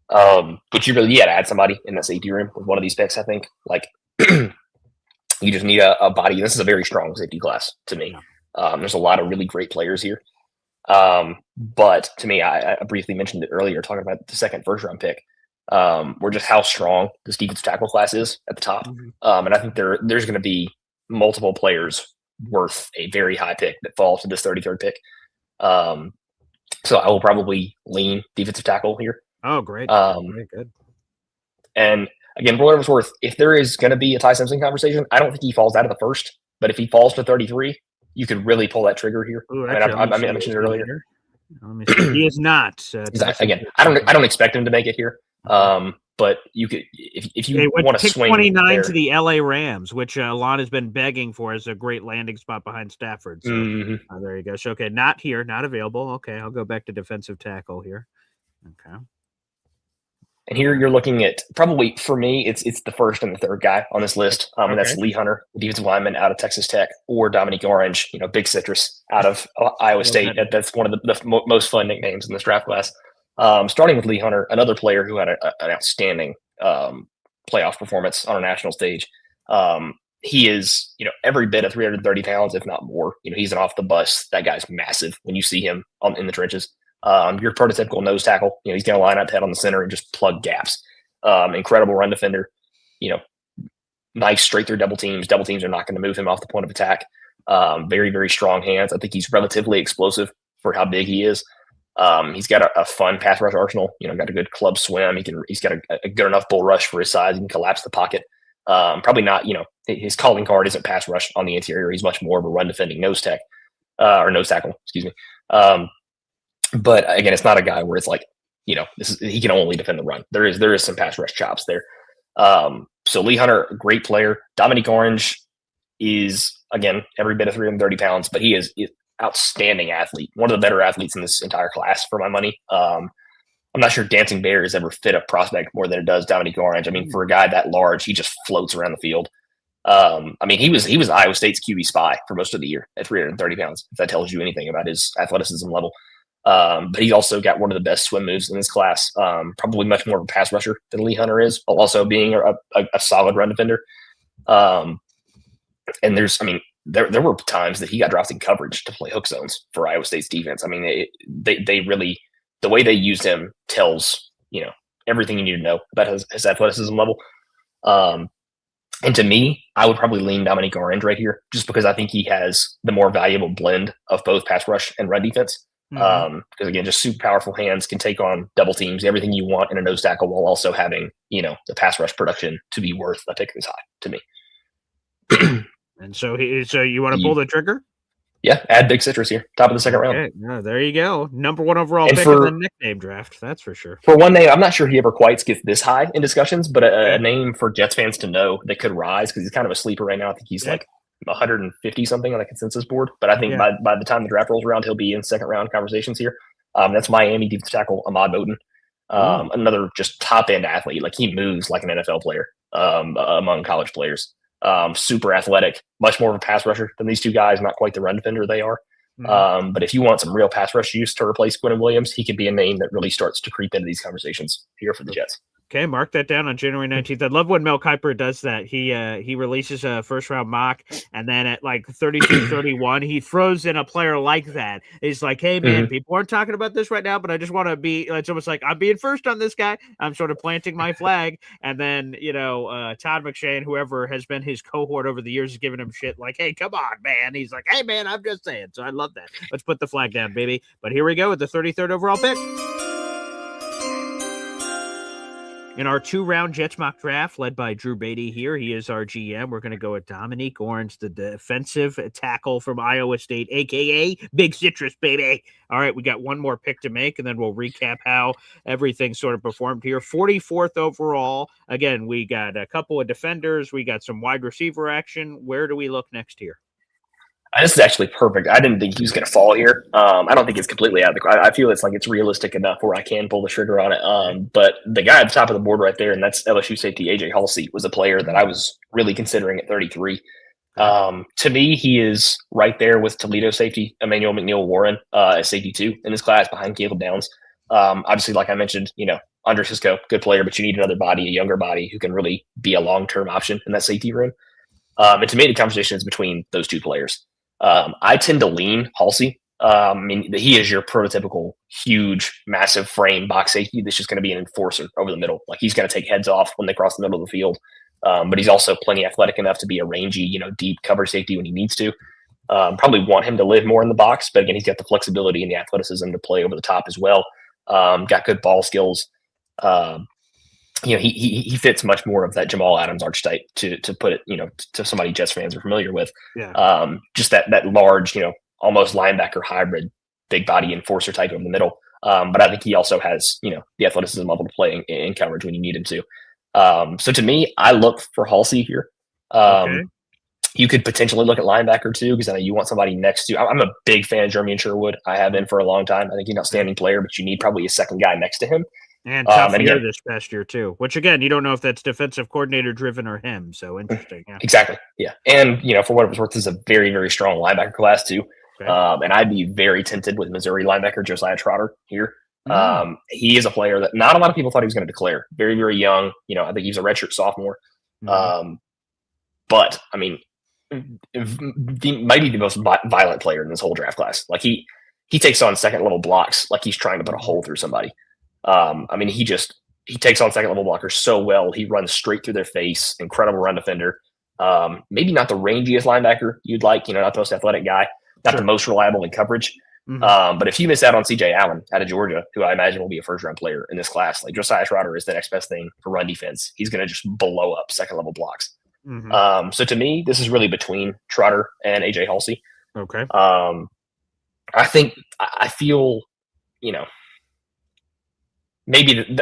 But you really got to add somebody in the safety room with one of these picks. I think you just need a body. This is a very strong safety class to me. There's a lot of really great players here. But to me, I briefly mentioned it earlier, talking about the second first round pick. Or just how strong this defensive tackle class is at the top. And I think there's going to be multiple players worth a very high pick that fall to this 33rd pick. So I will probably lean defensive tackle here. Oh, great. Very good. And again, for whatever it's worth, if there is going to be a Ty Simpson conversation, I don't think he falls out of the first. But if he falls to 33, you could really pull that trigger here. Ooh, I mentioned it earlier. He is not. Again, I don't expect him to make it here. But you could, if you want to swing 29 there, to the LA Rams, which Alon has been begging for as a great landing spot behind Stafford. So there you go. So, okay, not here, not available. Okay, I'll go back to defensive tackle here. Okay. And here you're looking at probably, for me, it's the first and the third guy on this list, and that's Lee Hunter, defensive lineman out of Texas Tech, or Dominique Orange, Big Citrus out of Iowa State. That's one of the most fun nicknames in this draft class. Starting with Lee Hunter, another player who had an outstanding playoff performance on a national stage. He is, every bit of 330 pounds, if not more. He's an off the bus. That guy's massive when you see him in the trenches. Your prototypical nose tackle. He's going to line up head on the center and just plug gaps. Incredible run defender. Nice straight through double teams. Double teams are not going to move him off the point of attack. Very, very strong hands. I think he's relatively explosive for how big he is. He's got a fun pass rush arsenal. Got a good club swim. He's got a good enough bull rush for his size. He can collapse the pocket. Probably not. His calling card isn't pass rush on the interior. He's much more of a run defending nose tackle. Excuse me. But again, it's not a guy where it's like, he can only defend the run. There is some pass rush chops there. So Lee Hunter, great player. Dominique Orange is, again, every bit of 330 pounds, but he is outstanding athlete. One of the better athletes in this entire class for my money. I'm not sure Dancing Bear has ever fit a prospect more than it does Dominique Orange. I mean, for a guy that large, he just floats around the field. I mean, he was Iowa State's QB spy for most of the year at 330 pounds, if that tells you anything about his athleticism level. But he's also got one of the best swim moves in this class. Probably much more of a pass rusher than Lee Hunter is, while also being a solid run defender. And there were times that he got dropped in coverage to play hook zones for Iowa State's defense. I mean, they really, the way they used him tells, everything you need to know about his athleticism level. And to me, I would probably lean Dominique Orange right here, just because I think he has the more valuable blend of both pass rush and run defense. Because again, just super powerful hands, can take on double teams, everything you want in a nose tackle, while also having, the pass rush production to be worth a pick this high to me. And so you want to pull the trigger? Yeah, add Big Citrus here, top of the second round. No, there you go. Number 1 overall pick in the nickname draft. That's for sure. For one name, I'm not sure he ever quite gets this high in discussions, but a name for Jets fans to know that could rise, because he's kind of a sleeper right now. I think he's like 150 something on the consensus board. But I think by the time the draft rolls around, he'll be in second round conversations here. That's Miami defensive tackle Ahmad Bowden. Another just top end athlete. Like, he moves like an NFL player among college players. Super athletic, much more of a pass rusher than these two guys, not quite the run defender they are. But if you want some real pass rush use to replace Quentin Williams, he could be a name that really starts to creep into these conversations here for the Jets. Okay, mark that down on January 19th. I love when Mel Kiper does that. He releases a first-round mock, and then at like 32-31, he throws in a player like that. He's like, hey, man, people aren't talking about this right now, but I just want to be – it's almost like I'm being first on this guy. I'm sort of planting my flag. And then, Todd McShay, whoever has been his cohort over the years, is giving him shit like, hey, come on, man. He's like, hey, man, I'm just saying. So I love that. Let's put the flag down, baby. But here we go with the 33rd overall pick. In our 2-round Jets mock draft, led by Drew Beatty here, he is our GM. We're going to go with Dominique Orange, the defensive tackle from Iowa State, a.k.a. Big Citrus, baby. All right, we got one more pick to make, and then we'll recap how everything sort of performed here. 44th overall. Again, we got a couple of defenders. We got some wide receiver action. Where do we look next here? This is actually perfect. I didn't think he was going to fall here. I don't think it's completely out of the. I feel it's realistic enough where I can pull the trigger on it. But the guy at the top of the board right there, and that's LSU safety AJ Halsey, was a player that I was really considering at 33. To me, he is right there with Toledo safety Emmanuel McNeil-Warren as safety 2 in this class, behind Caleb Downs. Obviously, like I mentioned, Andre Cisco, good player, but you need another body, a younger body, who can really be a long-term option in that safety room. And to me, the conversation is between those two players. I tend to lean Halsey. He is your prototypical huge, massive frame box safety that's just going to be an enforcer over the middle. Like, he's going to take heads off when they cross the middle of the field. But he's also plenty athletic enough to be a rangy, deep cover safety when he needs to. Probably want him to live more in the box, but again, he's got the flexibility and the athleticism to play over the top as well. Got good ball skills. He fits much more of that Jamal Adams archetype, to put it, to somebody Jets fans are familiar with. Yeah. Just that large, almost linebacker hybrid, big body enforcer type over the middle. But I think he also has, the athleticism level to play in coverage when you need him to. So to me, I look for Halsey here. Okay. You could potentially look at linebacker too, because I know you want somebody next to. I'm a big fan of Jeremy Sherwood. I have been for a long time. I think he's an outstanding player, but you need probably a second guy next to him. And tough year this past year too, which again, you don't know if that's defensive coordinator driven or him. So interesting. Yeah. Exactly. Yeah. And, for what it was worth, this is a very, very strong linebacker class too. Okay. And I'd be very tempted with Missouri linebacker Josiah Trotter here. He is a player that not a lot of people thought he was going to declare. Very, very young. I think he's a redshirt sophomore. But might be the most violent player in this whole draft class. Like, he takes on second level blocks like he's trying to put a hole through somebody. He takes on second level blockers so well. He runs straight through their face. Incredible run defender. Maybe not the rangiest linebacker you'd like, not the most athletic guy, not the most reliable in coverage. But if you miss out on CJ Allen out of Georgia, who I imagine will be a first round player in this class, like Josiah Trotter is the next best thing for run defense. He's going to just blow up second level blocks. So to me, this is really between Trotter and AJ Halsey. Okay. I feel, maybe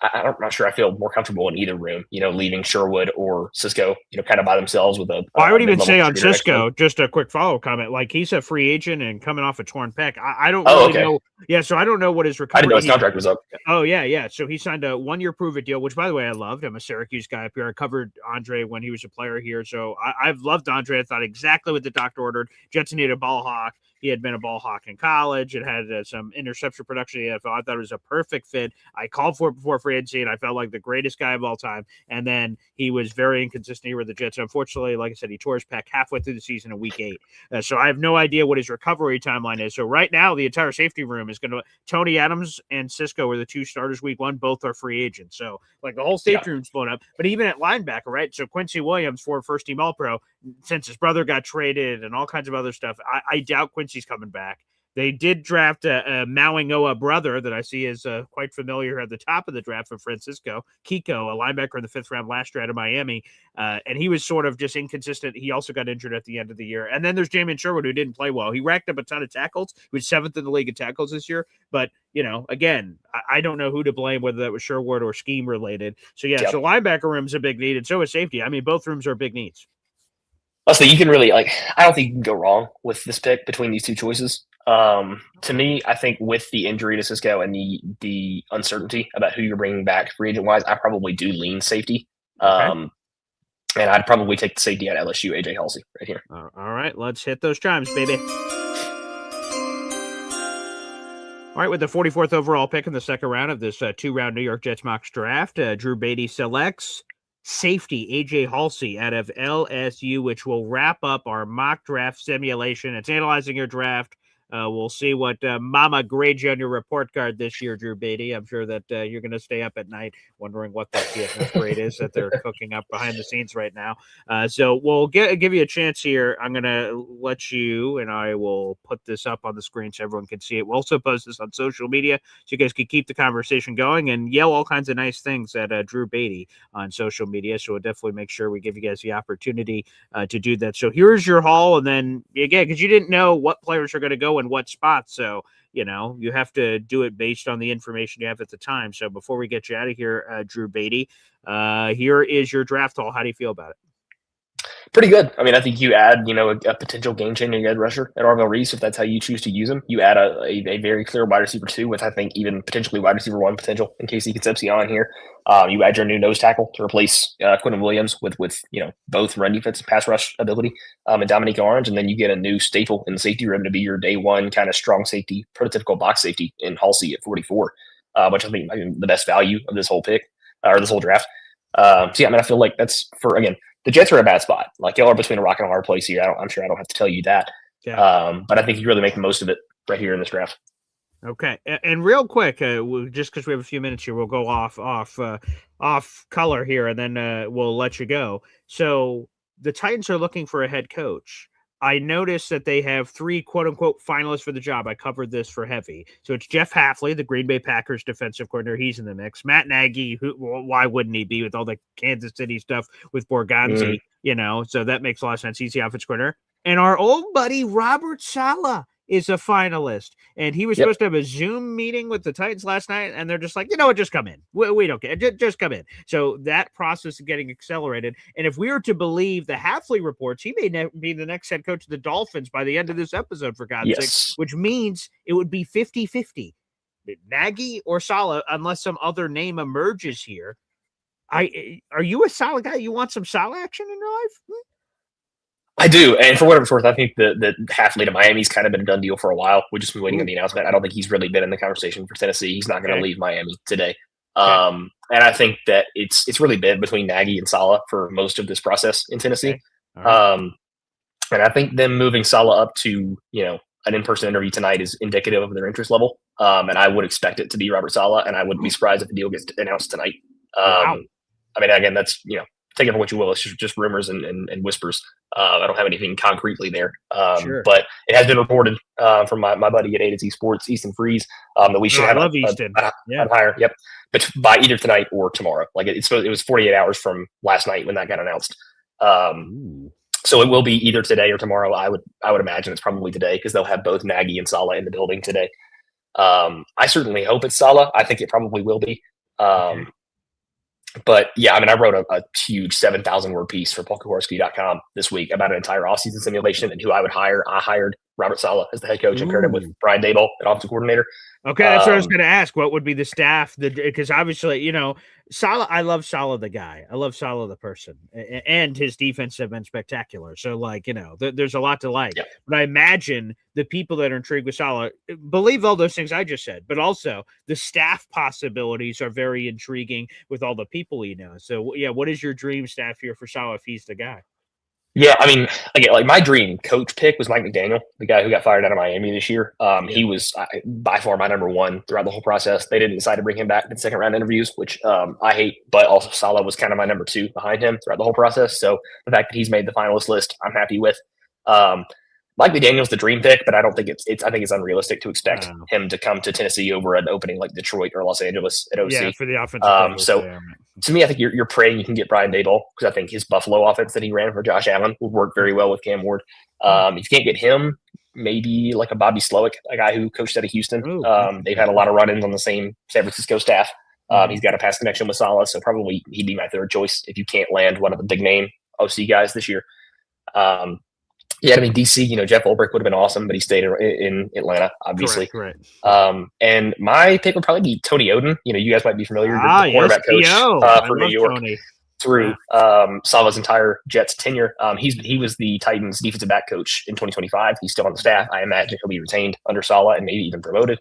I'm not sure I feel more comfortable in either room, leaving Sherwood or Cisco, kind of by themselves with a Well, I would even mid-level say on contributor next to them. Cisco, just a quick follow comment. Like he's a free agent and coming off a torn pec. I don't Oh, really okay. know. Yeah, so I don't know what his I recovery. didn't know his contract was up. Oh yeah. So he signed a 1-year prove-it deal, which by the way I loved. I'm a Syracuse guy up here. I covered Andre when he was a player here, so I've loved Andre. I thought exactly what the doctor ordered. Jets needed a ball hawk. He had been a ball hawk in college. It had some interception production in the NFL. I thought it was a perfect fit. I called for it before free agency, and I felt like the greatest guy of all time. And then he was very inconsistent here with the Jets. Unfortunately, like I said, he tore his pec halfway through the season in week 8. So I have no idea what his recovery timeline is. So right now, the entire safety room is going to – Tony Adams and Cisco are the 2 starters week 1. Both are free agents. So, like, the whole safety room's blown up. But even at linebacker, right? So Quincy Williams, for first-team All-Pro, since his brother got traded and all kinds of other stuff, I doubt Quincy's coming back. They did draft a Mauingoa brother that I see is quite familiar at the top of the draft from Francisco, Kiko, a linebacker in the 5th round last year out of Miami. And he was sort of just inconsistent. He also got injured at the end of the year. And then there's Jamin Sherwood, who didn't play well. He racked up a ton of tackles. He was 7th in the league in tackles this year. But, again, I don't know who to blame, whether that was Sherwood or scheme related. So, yeah, so linebacker room's a big need, and so is safety. I mean, both rooms are big needs. So you can really I don't think you can go wrong with this pick between these 2 choices. To me, I think with the injury to Cisco and the uncertainty about who you're bringing back free agent wise, I probably do lean safety. And I'd probably take the safety at LSU, AJ Halsey, right here. All right, let's hit those chimes, baby. All right, with the 44th overall pick in the second round of this 2-round New York Jets mock draft, Drew Beatty selects safety AJ Halsey out of LSU, which will wrap up our mock draft simulation. It's analyzing your draft. We'll see what Mama grades you on your report card this year, Drew Beatty. I'm sure that you're going to stay up at night wondering what that PFF grade is that they're cooking up behind the scenes right now. So we'll give you a chance here. I'm going to let you, and I will put this up on the screen so everyone can see it. We'll also post this on social media so you guys can keep the conversation going and yell all kinds of nice things at Drew Beatty on social media. So we'll definitely make sure we give you guys the opportunity to do that. So here's your haul. And then, again, because you didn't know what players are going to go in what spot. So, you have to do it based on the information you have at the time. So before we get you out of here, Drew Beatty, here is your draft haul. How do you feel about it? Pretty good. I mean, I think you add, a potential game-changing edge rusher at Arvell Reese, if that's how you choose to use him. You add a very clear wide receiver 2, with I think even potentially wide receiver 1 potential in Casey Concepcion here. You add your new nose tackle to replace Quentin Williams with both run defense and pass rush ability, and Dominique Orange, and then you get a new staple in the safety room to be your day 1 kind of strong safety, prototypical box safety in Halsey at 44, which I think the best value of this whole pick or this whole draft. I feel like that's the Jets are in a bad spot. Like, y'all are between a rock and a hard place here. I'm sure I don't have to tell you that. Yeah. But I think you really make the most of it right here in this draft. Okay, and real quick, just because we have a few minutes here, we'll go off color here, and then we'll let you go. So the Titans are looking for a head coach. I noticed that they have 3 quote-unquote finalists for the job. I covered this for Heavy. So it's Jeff Hafley, the Green Bay Packers defensive coordinator. He's in the mix. Matt Nagy, why wouldn't he be with all the Kansas City stuff with Borgonzi, So that makes a lot of sense. He's the offensive coordinator. And our old buddy Robert Saleh is a finalist. And he was supposed to have a Zoom meeting with the Titans last night, and they're just like, you know what, just come in. We don't care. Just come in. So that process is getting accelerated. And if we are to believe the Hafley reports, he may be the next head coach of the Dolphins by the end of this episode, for God's sake, which means it would be 50-50. Nagy or Saleh, unless some other name emerges here. Are you a Saleh guy? You want some Saleh action in your life? I do, and for whatever it's worth, I think the Hafley to Miami's kind of been a done deal for a while. We've just been waiting on the announcement. I don't think he's really been in the conversation for Tennessee. He's not going to leave Miami today. And I think that it's really been between Nagy and Saleh for most of this process in Tennessee. And I think them moving Saleh up to an in-person interview tonight is indicative of their interest level. And I would expect it to be Robert Saleh, and I wouldn't be surprised if the deal gets announced tonight. I mean, again, that's take it for what you will. It's just rumors and whispers. I don't have anything concretely there. But it has been reported from my buddy at A to Z Sports, Easton Freeze, that we should have Easton. Higher. Yep. But by either tonight or tomorrow. Like it was 48 hours from last night when that got announced. So it will be either today or tomorrow. I would imagine it's probably today because they'll have both Nagy and Saleh in the building today. I certainly hope it's Saleh. I think it probably will be. Um, But yeah, I mean, I wrote a huge 7,000 word piece for polkahorsky.com this week about an entire offseason simulation and who I would hire. I hired Robert Saleh as the head coach and paired him with Brian Daboll, an offensive coordinator. Okay, that's what I was going to ask. What would be the staff? Because obviously, Saleh. I love Saleh the guy. I love Saleh the person, and his defense have been spectacular. So, there's a lot to like. Yeah. But I imagine the people that are intrigued with Saleh believe all those things I just said, but also the staff possibilities are very intriguing with all the people he knows. So, yeah, what is your dream staff here for Saleh if he's the guy? Yeah, I mean, again, like my dream coach pick was Mike McDaniel, the guy who got fired out of Miami this year. He was by far my number one throughout the whole process. They didn't decide to bring him back in second round interviews, which I hate, but also Saleh was kind of my number two behind him throughout the whole process. So the fact that he's made the finalist list, I'm happy with. Mike McDaniel's the dream pick, but I don't think I think it's unrealistic to expect him to come to Tennessee over an opening like Detroit or Los Angeles at OC. Yeah, for the offensive. So to me, I think you're praying you can get Brian Daboll because I think his Buffalo offense that he ran for Josh Allen would work very well with Cam Ward. If you can't get him, maybe like a Bobby Slowick, a guy who coached out of Houston. They've had a lot of run-ins on the same San Francisco staff. He's got a pass connection with Saleh, so probably he'd be my third choice if you can't land one of the big name OC guys this year. Yeah, I mean, DC, Jeff Ulbrich would have been awesome, but he stayed in Atlanta, obviously. Correct. And my pick would probably be Tony Oden. You guys might be familiar. The quarterback coach for New York Tony. Through Saleh's entire Jets tenure. He was the Titans defensive back coach in 2025. He's still on the staff. I imagine he'll be retained under Saleh and maybe even promoted.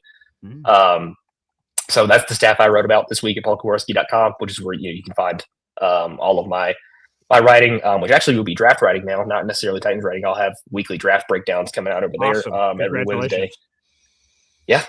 So that's the staff I wrote about this week at polkahorsky.com, which is where you can find all of my writing, which actually will be draft writing now, not necessarily Titans writing. I'll have weekly draft breakdowns coming out over there every Wednesday. Yeah,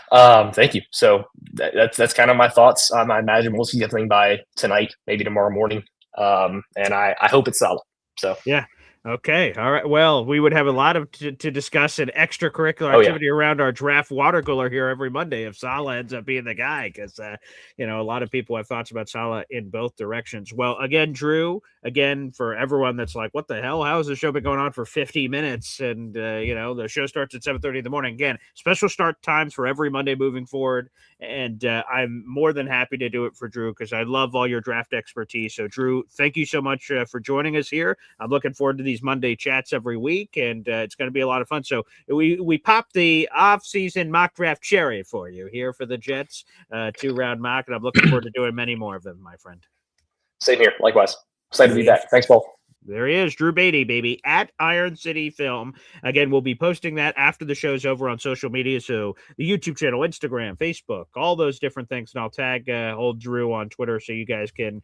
thank you. So that's kind of my thoughts. I imagine we'll see something by tonight, maybe tomorrow morning, and I hope it's solid. So yeah. Okay. All right. Well, we would have a lot to discuss an extracurricular activity around our draft water cooler here every Monday if Saleh ends up being the guy, because, a lot of people have thoughts about Saleh in both directions. Well, again, Drew, for everyone that's like, what the hell? How has the show been going on for 50 minutes? And, the show starts at 7:30 in the morning. Again, special start times for every Monday moving forward. And I'm more than happy to do it for Drew because I love all your draft expertise. So, Drew, thank you so much for joining us here. I'm looking forward to these Monday chats every week, and it's going to be a lot of fun. So we popped the off-season mock draft cherry for you here for the Jets, 2-round mock, and I'm looking forward to doing many more of them, my friend. Same here. Likewise. Excited to be back. Thanks, Paul. There he is, Drew Beatty, baby, at Iron City Film. Again, we'll be posting that after the show's over on social media, so the YouTube channel, Instagram, Facebook, all those different things, and I'll tag old Drew on Twitter so you guys can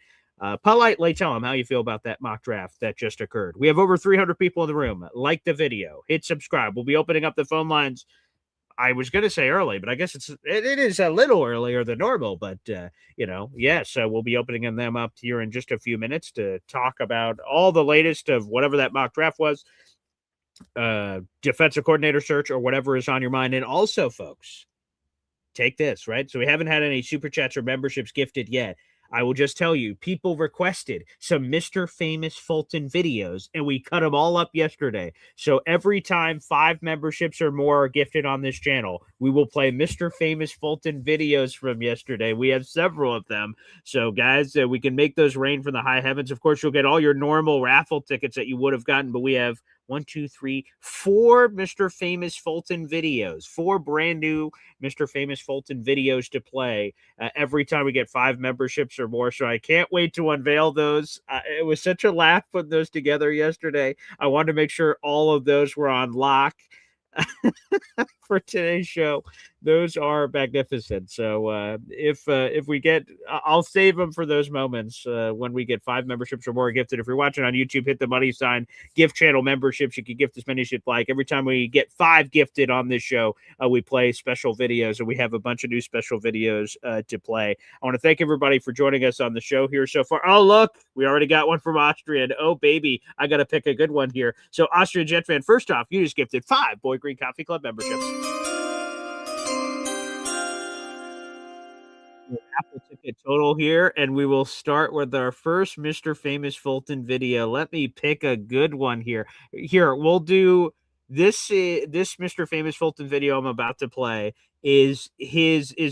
politely tell him how you feel about that mock draft that just occurred. We have over 300 people in the room. Like the video. Hit subscribe. We'll be opening up the phone lines. I was going to say early, but I guess it is a little earlier than normal. But, yes, we'll be opening them up here in just a few minutes to talk about all the latest of whatever that mock draft was, defensive coordinator search, or whatever is on your mind. And also, folks, take this, right? So we haven't had any super chats or memberships gifted yet. I will just tell you, people requested some Mr. Famous Fulton videos, and we cut them all up yesterday. So every time 5 memberships or more are gifted on this channel, we will play Mr. Famous Fulton videos from yesterday. We have several of them. So, guys, we can make those rain from the high heavens. Of course, you'll get all your normal raffle tickets that you would have gotten, but we have 1, 2, 3, 4 Mr. Famous Fulton videos, 4 brand new Mr. Famous Fulton videos to play every time we get 5 memberships or more. So I can't wait to unveil those. It was such a laugh putting those together yesterday. I wanted to make sure all of those were on lock for today's show. Those are magnificent. So if we get, I'll save them for those moments when we get 5 memberships or more gifted. If you're watching on YouTube, hit the money sign, gift channel memberships. You can gift as many as you'd like. Every time we get 5 gifted on this show, we play special videos, and we have a bunch of new special videos to play. I want to thank everybody for joining us on the show here so far. Oh, look, we already got one from Austria. And oh, baby, I got to pick a good one here. So Austria Jet fan, first off, you just gifted 5 Boy Green Coffee Club memberships. Apple ticket total here, and we will start with our first Mr. Famous Fulton video. Let me pick a good one here. Here, we'll do this Mr. Famous Fulton video I'm about to play is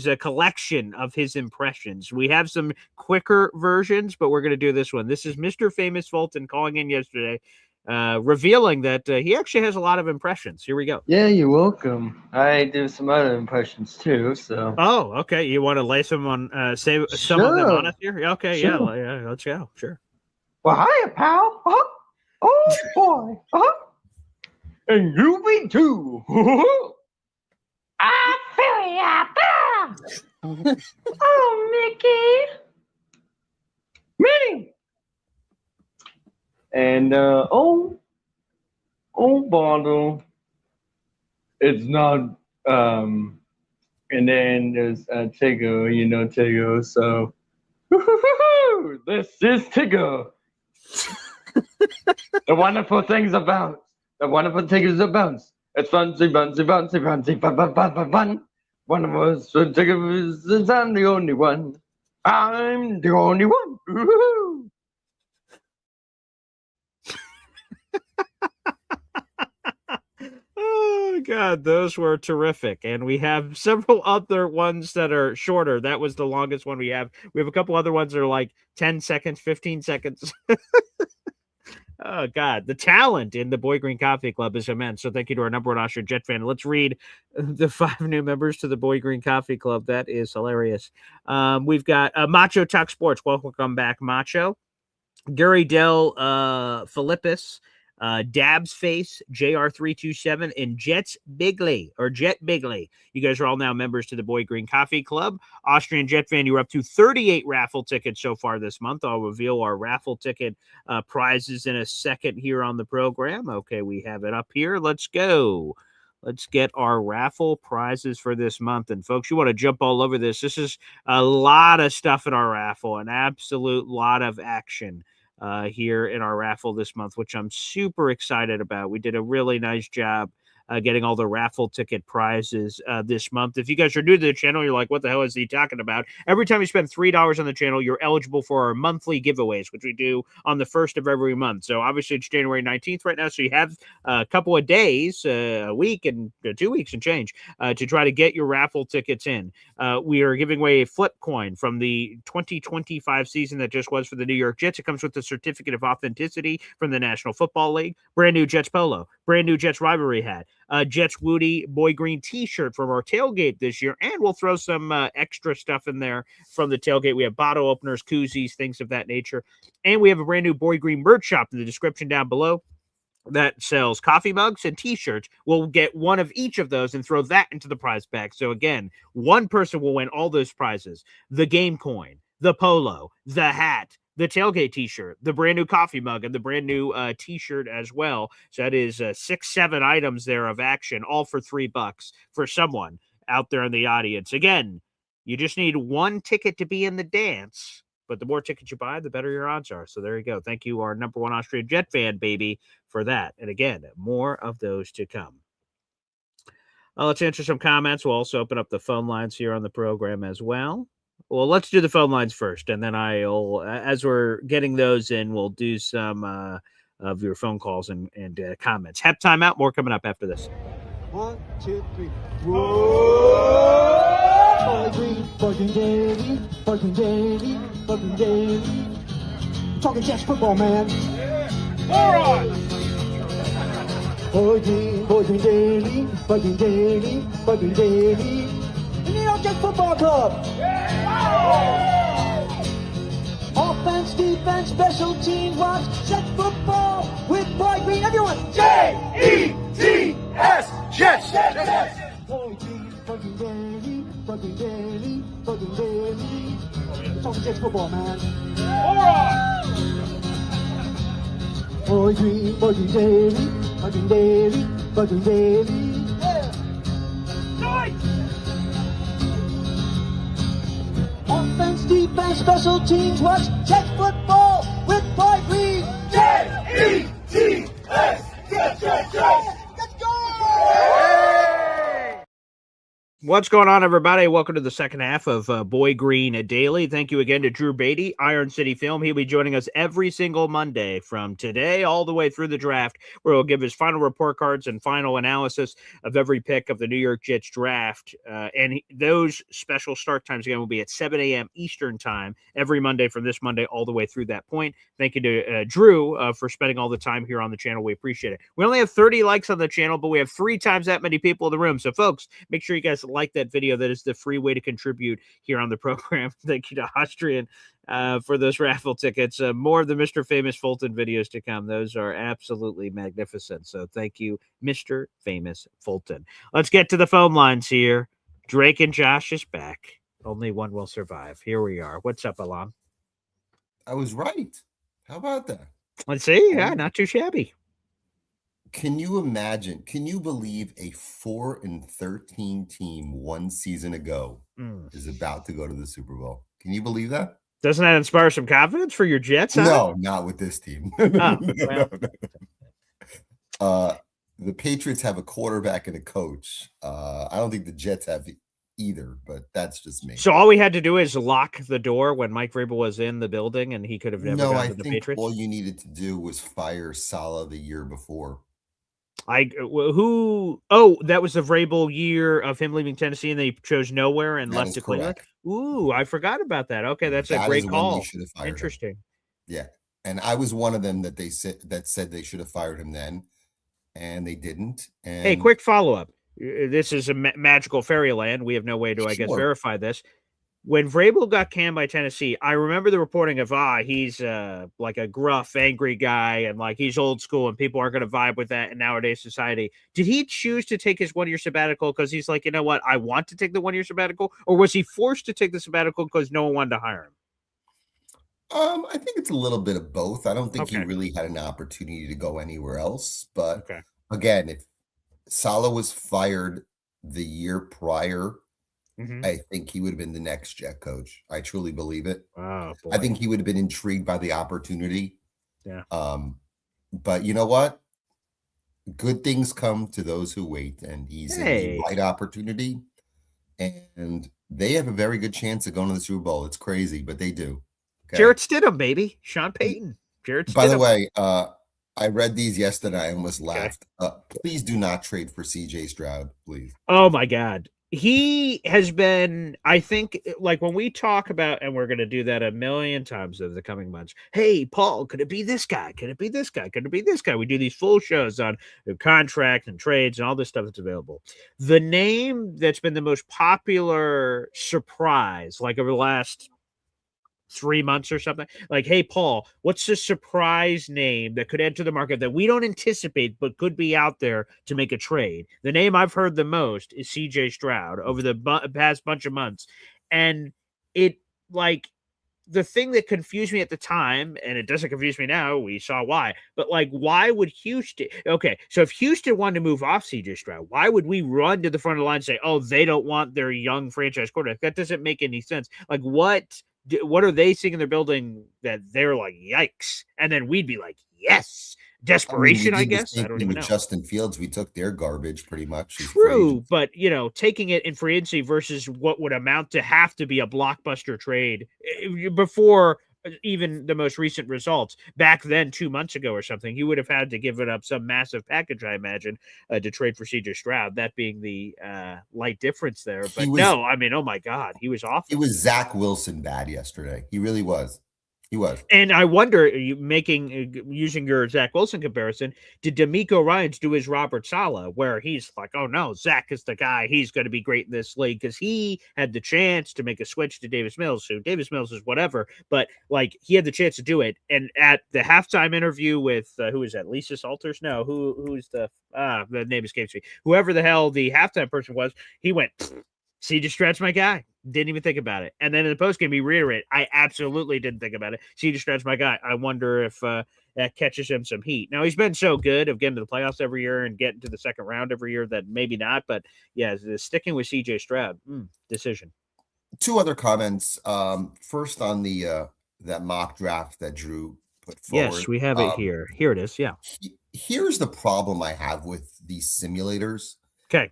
a collection of his impressions. We have some quicker versions, but we're going to do this one. This is Mr. Famous Fulton calling in yesterday, revealing that he actually has a lot of impressions. Here we go. Yeah, you're welcome. I do some other impressions too, so. Oh, okay. You want to lay some on, say some of them on us here? Okay, Sure. yeah, let's go. Sure. Well, hiya, pal. Oh, boy. And you be too. I feel ya. Oh, Mickey. Minnie. And, bottle. It's not, and then there's Tigger, you know Tigger, so. This is Tigger. The wonderful things about. The wonderful Tigger's about. It's bouncy, bouncy, bouncy, bouncy, fun, fun, fun, fun, fun. One of us, Tigger is I'm the only one. I'm the only one. Woo-hoo. Oh God, those were terrific. And we have several other ones that are shorter. That was the longest one we have. We have a couple other ones that are like 10 seconds, 15 seconds. Oh God, the talent in the Boy Green Coffee Club is immense. So thank you to our number one Austrian Jet fan. Let's read the 5 new members to the Boy Green Coffee Club. That is hilarious. We've got Macho Talk Sports. Welcome back, Macho. Gary Del Philippus, Dabs Face, JR327, and Jet Bigley. You guys are all now members to the Boy Green Coffee Club. Austrian Jet fan, you're up to 38 raffle tickets so far this month. I'll reveal our raffle ticket prizes in a second here on the program. Okay, we have it up here. Let's go. Let's get our raffle prizes for this month. And folks, you want to jump all over this. This is a lot of stuff in our raffle, an absolute lot of action here in our raffle this month, which I'm super excited about. We did a really nice job getting all the raffle ticket prizes this month. If you guys are new to the channel, you're like, what the hell is he talking about? Every time you spend $3 on the channel, you're eligible for our monthly giveaways, which we do on the 1st of every month. So obviously it's January 19th right now. So you have a couple of days, a week and 2 weeks and change to try to get your raffle tickets in. We are giving away a flip coin from the 2025 season that just was for the New York Jets. It comes with a certificate of authenticity from the National Football League, brand new Jets polo, brand new Jets rivalry hat, Jets Woody Boy Green t-shirt from our tailgate this year, and we'll throw some extra stuff in there from the tailgate. We have bottle openers, koozies, things of that nature, and we have a brand new Boy Green merch shop in the description down below that sells coffee mugs and t-shirts. We'll get one of each of those and throw that into the prize bag. So again, one person will win all those prizes: the game coin, the polo, the hat, the tailgate t-shirt, the brand new coffee mug, and the brand new t-shirt as well. So that is 6-7 items there of action, all for $3 for someone out there in the audience. Again, you just need one ticket to be in the dance, but the more tickets you buy, the better your odds are. So there you go. Thank you, our number one Austrian Jet fan, baby, for that. And again, more of those to come. Let's answer some comments. We'll also open up the phone lines here on the program as well. Well, let's do the phone lines first, and then I'll, as we're getting those in, we'll do some of your phone calls and comments. Have time out. More coming up after this. 1, 2, 3. Whoa! Boy Green, fucking daily, fucking daily, fucking daily. Talking Jets football, man. All right. Boy Green daily, fucking daily, fucking daily. The New York Jets football club. Offense, defense, special teams, watch Jets football with Boy Green. Everyone, J-E-T-S, Jets, Jets. Boy Green, fucking daily, fucking daily, fucking daily. Talking Jets football, man. All right. Boy Green, fucking daily, fucking daily, fucking daily. Yeah. Nice. Offense, defense, special teams, watch Jets football with Boy Green. J-E-T-S, Jets, Jets, Jets. Let's go! What's going on, everybody? Welcome to the second half of Boy Green Daily. Thank you again to Drew Beatty, Iron City Film. He'll be joining us every single Monday from today all the way through the draft, where he'll give his final report cards and final analysis of every pick of the New York Jets draft. Those special start times, again, will be at 7 a.m. Eastern time every Monday from this Monday all the way through that point. Thank you to Drew for spending all the time here on the channel. We appreciate it. We only have 30 likes on the channel, but we have 3 times that many people in the room. So, folks, make sure you guys like that video. That is the free way to contribute here on the program. Thank you to Austrian for those raffle tickets. More of the Mr. Famous Fulton videos to come. Those are absolutely magnificent. So thank you, Mr. Famous Fulton. Let's get to the phone lines here. Drake and Josh is back. Only one will survive. Here we are. What's up, Alon? I was right. How about that? Let's see. Yeah, not too shabby. Can you imagine? Can you believe a 4-13 team 1 season ago is about to go to the Super Bowl? Can you believe that? Doesn't that inspire some confidence for your Jets? Huh? No, not with this team. The Patriots have a quarterback and a coach. I don't think the Jets have either, but that's just me. So all we had to do is lock the door when Mike Vrabel was in the building, and he could have never gone to the Patriots? All you needed to do was fire Saleh the year before. That was the Vrabel year of him leaving Tennessee, and they chose nowhere and left to Cleveland. Ooh, I forgot about that. Okay, that's a great call. Interesting. Yeah, and I was one of them that said they should have fired him then, and they didn't. And hey, quick follow up. This is a magical fairyland. We have no way to, I guess, verify this. When Vrabel got canned by Tennessee, I remember the reporting of, he's like a gruff, angry guy, and like he's old school, and people aren't going to vibe with that in nowadays society. Did he choose to take his 1-year sabbatical because he's like, you know what, I want to take the 1-year sabbatical? Or was he forced to take the sabbatical because no one wanted to hire him? I think it's a little bit of both. I don't think he really had an opportunity to go anywhere else. But again, if Saleh was fired the year prior, I think he would have been the next Jet coach. I truly believe it. Oh, boy. I think he would have been intrigued by the opportunity. Yeah. But you know what? Good things come to those who wait, and he's in the right opportunity. And they have a very good chance of going to the Super Bowl. It's crazy, but they do. Okay? Jarrett Stidham, baby. Sean Payton. Jarrett Stidham. By the way, I read these yesterday and almost laughed. Please do not trade for CJ Stroud, please. Oh, my God. He has been, I think, like when we talk about, and we're going to do that a million times over the coming months. Hey, Paul, could it be this guy? Could it be this guy? Could it be this guy? We do these full shows on the contract and trades and all this stuff that's available. The name that's been the most popular surprise, like over the last 3 months or something, like, hey, Paul, what's the surprise name that could enter the market that we don't anticipate but could be out there to make a trade? The name I've heard the most is CJ Stroud over the past bunch of months. And it, like, the thing that confused me at the time, and it doesn't confuse me now, we saw why, but like, why would Houston? Okay, so if Houston wanted to move off CJ Stroud, why would we run to the front of the line and say, oh, they don't want their young franchise quarterback? That doesn't make any sense. Like, what are they seeing in their building that they're like, yikes? And then we'd be like, yes. Desperation, I guess. I don't even know. Justin Fields, we took their garbage pretty much. True, but taking it in free agency versus what would amount to have to be a blockbuster trade before even the most recent results back then 2 months ago or something, you would have had to give it up some massive package, I imagine, to trade for CJ Stroud. That being the light difference there. But no, I mean, oh my God, he was awful. It was Zach Wilson bad yesterday. He really was. He was. And I wonder, using your Zach Wilson comparison, did D'Amico Ryans do his Robert Saleh, where he's like, oh no, Zach is the guy. He's going to be great in this league, because he had the chance to make a switch to Davis Mills. So Davis Mills is whatever, but like he had the chance to do it. And at the halftime interview with who is that? Lisa Salters? No, who's the name escapes me. Whoever the hell the halftime person was, he went, CJ Stroud's my guy. Didn't even think about it. And then in the postgame, he reiterated, I absolutely didn't think about it. CJ Stroud's my guy. I wonder if that catches him some heat. Now, he's been so good of getting to the playoffs every year and getting to the second round every year that maybe not. But yeah, sticking with CJ Stroud, decision. Two other comments. First on the that mock draft that Drew put forward. Yes, we have it here. Here it is. Yeah. Here's the problem I have with these simulators. Okay.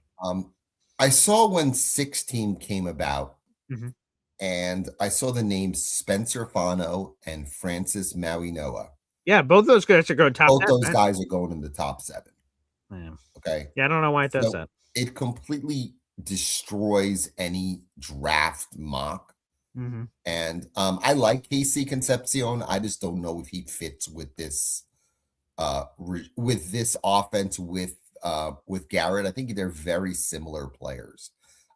I saw when 16 came about, Mhm. and I saw the names Spencer Fano and Francis Mawinoa. Yeah, both those guys are going top Both 10, those man. guys are going in the top 7. Yeah. Okay. Yeah, I don't know why it does So that. it completely destroys any draft mock. Mhm. And I like Casey Concepcion. I just don't know if he fits with this with this offense with Garrett. I think they're very similar players.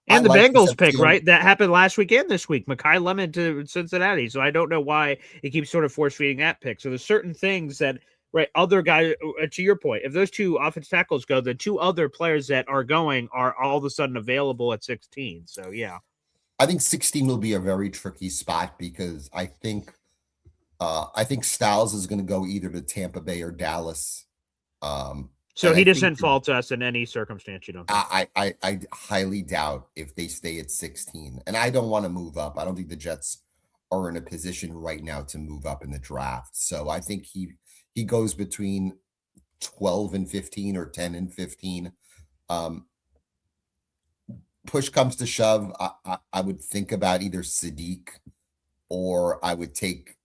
I And the like Bengals pick, Concepcion. right? That happened last week and this week. Mekhi Lemon to Cincinnati. So I don't know why it keeps sort of force feeding that pick. So there's certain things that, right, other guys, to your point, if those two offensive tackles go, the two other players that are going are all of a sudden available at 16. So yeah. I think 16 will be a very tricky spot because I think Styles is going to go either to Tampa Bay or Dallas. So And he I think doesn't fall to us in any circumstance, you don't think? I highly doubt if they stay at 16. And I don't want to move up. I don't think the Jets are in a position right now to move up in the draft. So I think he goes between 12 and 15 or 10 and 15. Push comes to shove, I would think about either Sadiq or I would take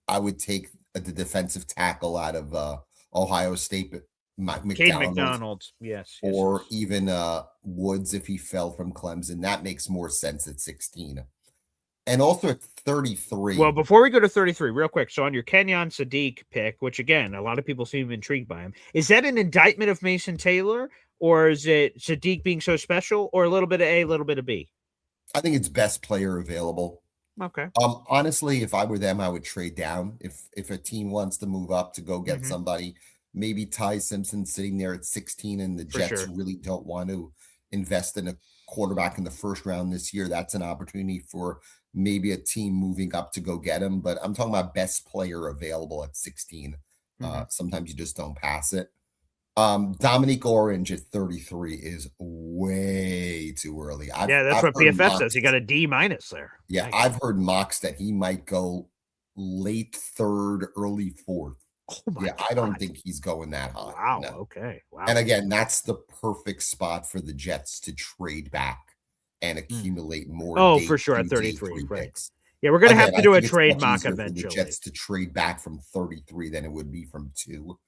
the defensive tackle out of Ohio State, Cade McDonald, McDonald. Yes. or even Woods if he fell from Clemson. That makes more sense at 16. And also at 33. Well, before we go to 33, real quick. So on your Kenyon Sadiq pick, which again, a lot of people seem intrigued by him, is that an indictment of Mason Taylor, or is it Sadiq being so special, or a little bit of A, a little bit of B? I think it's best player available. Okay. Honestly, if I were them, I would trade down. If a team wants to move up to go get somebody, maybe Ty Simpson sitting there at 16 and the Jets really don't want to invest in a quarterback in the first round this year, that's an opportunity for maybe a team moving up to go get him. But I'm talking about best player available at 16. Sometimes you just don't pass it. Dominique Orange at 33 is way too early. That's what PFF says. He got a D- there. Yeah, I've heard mocks that he might go late 3rd, early 4th. I don't think he's going that high. Wow. No. Okay. Wow. And again, that's the perfect spot for the Jets to trade back and accumulate more. Oh, for sure, at 33 picks. Yeah, we're going to have to do a trade mock eventually. For the Jets to trade back from 33 than it would be from 2.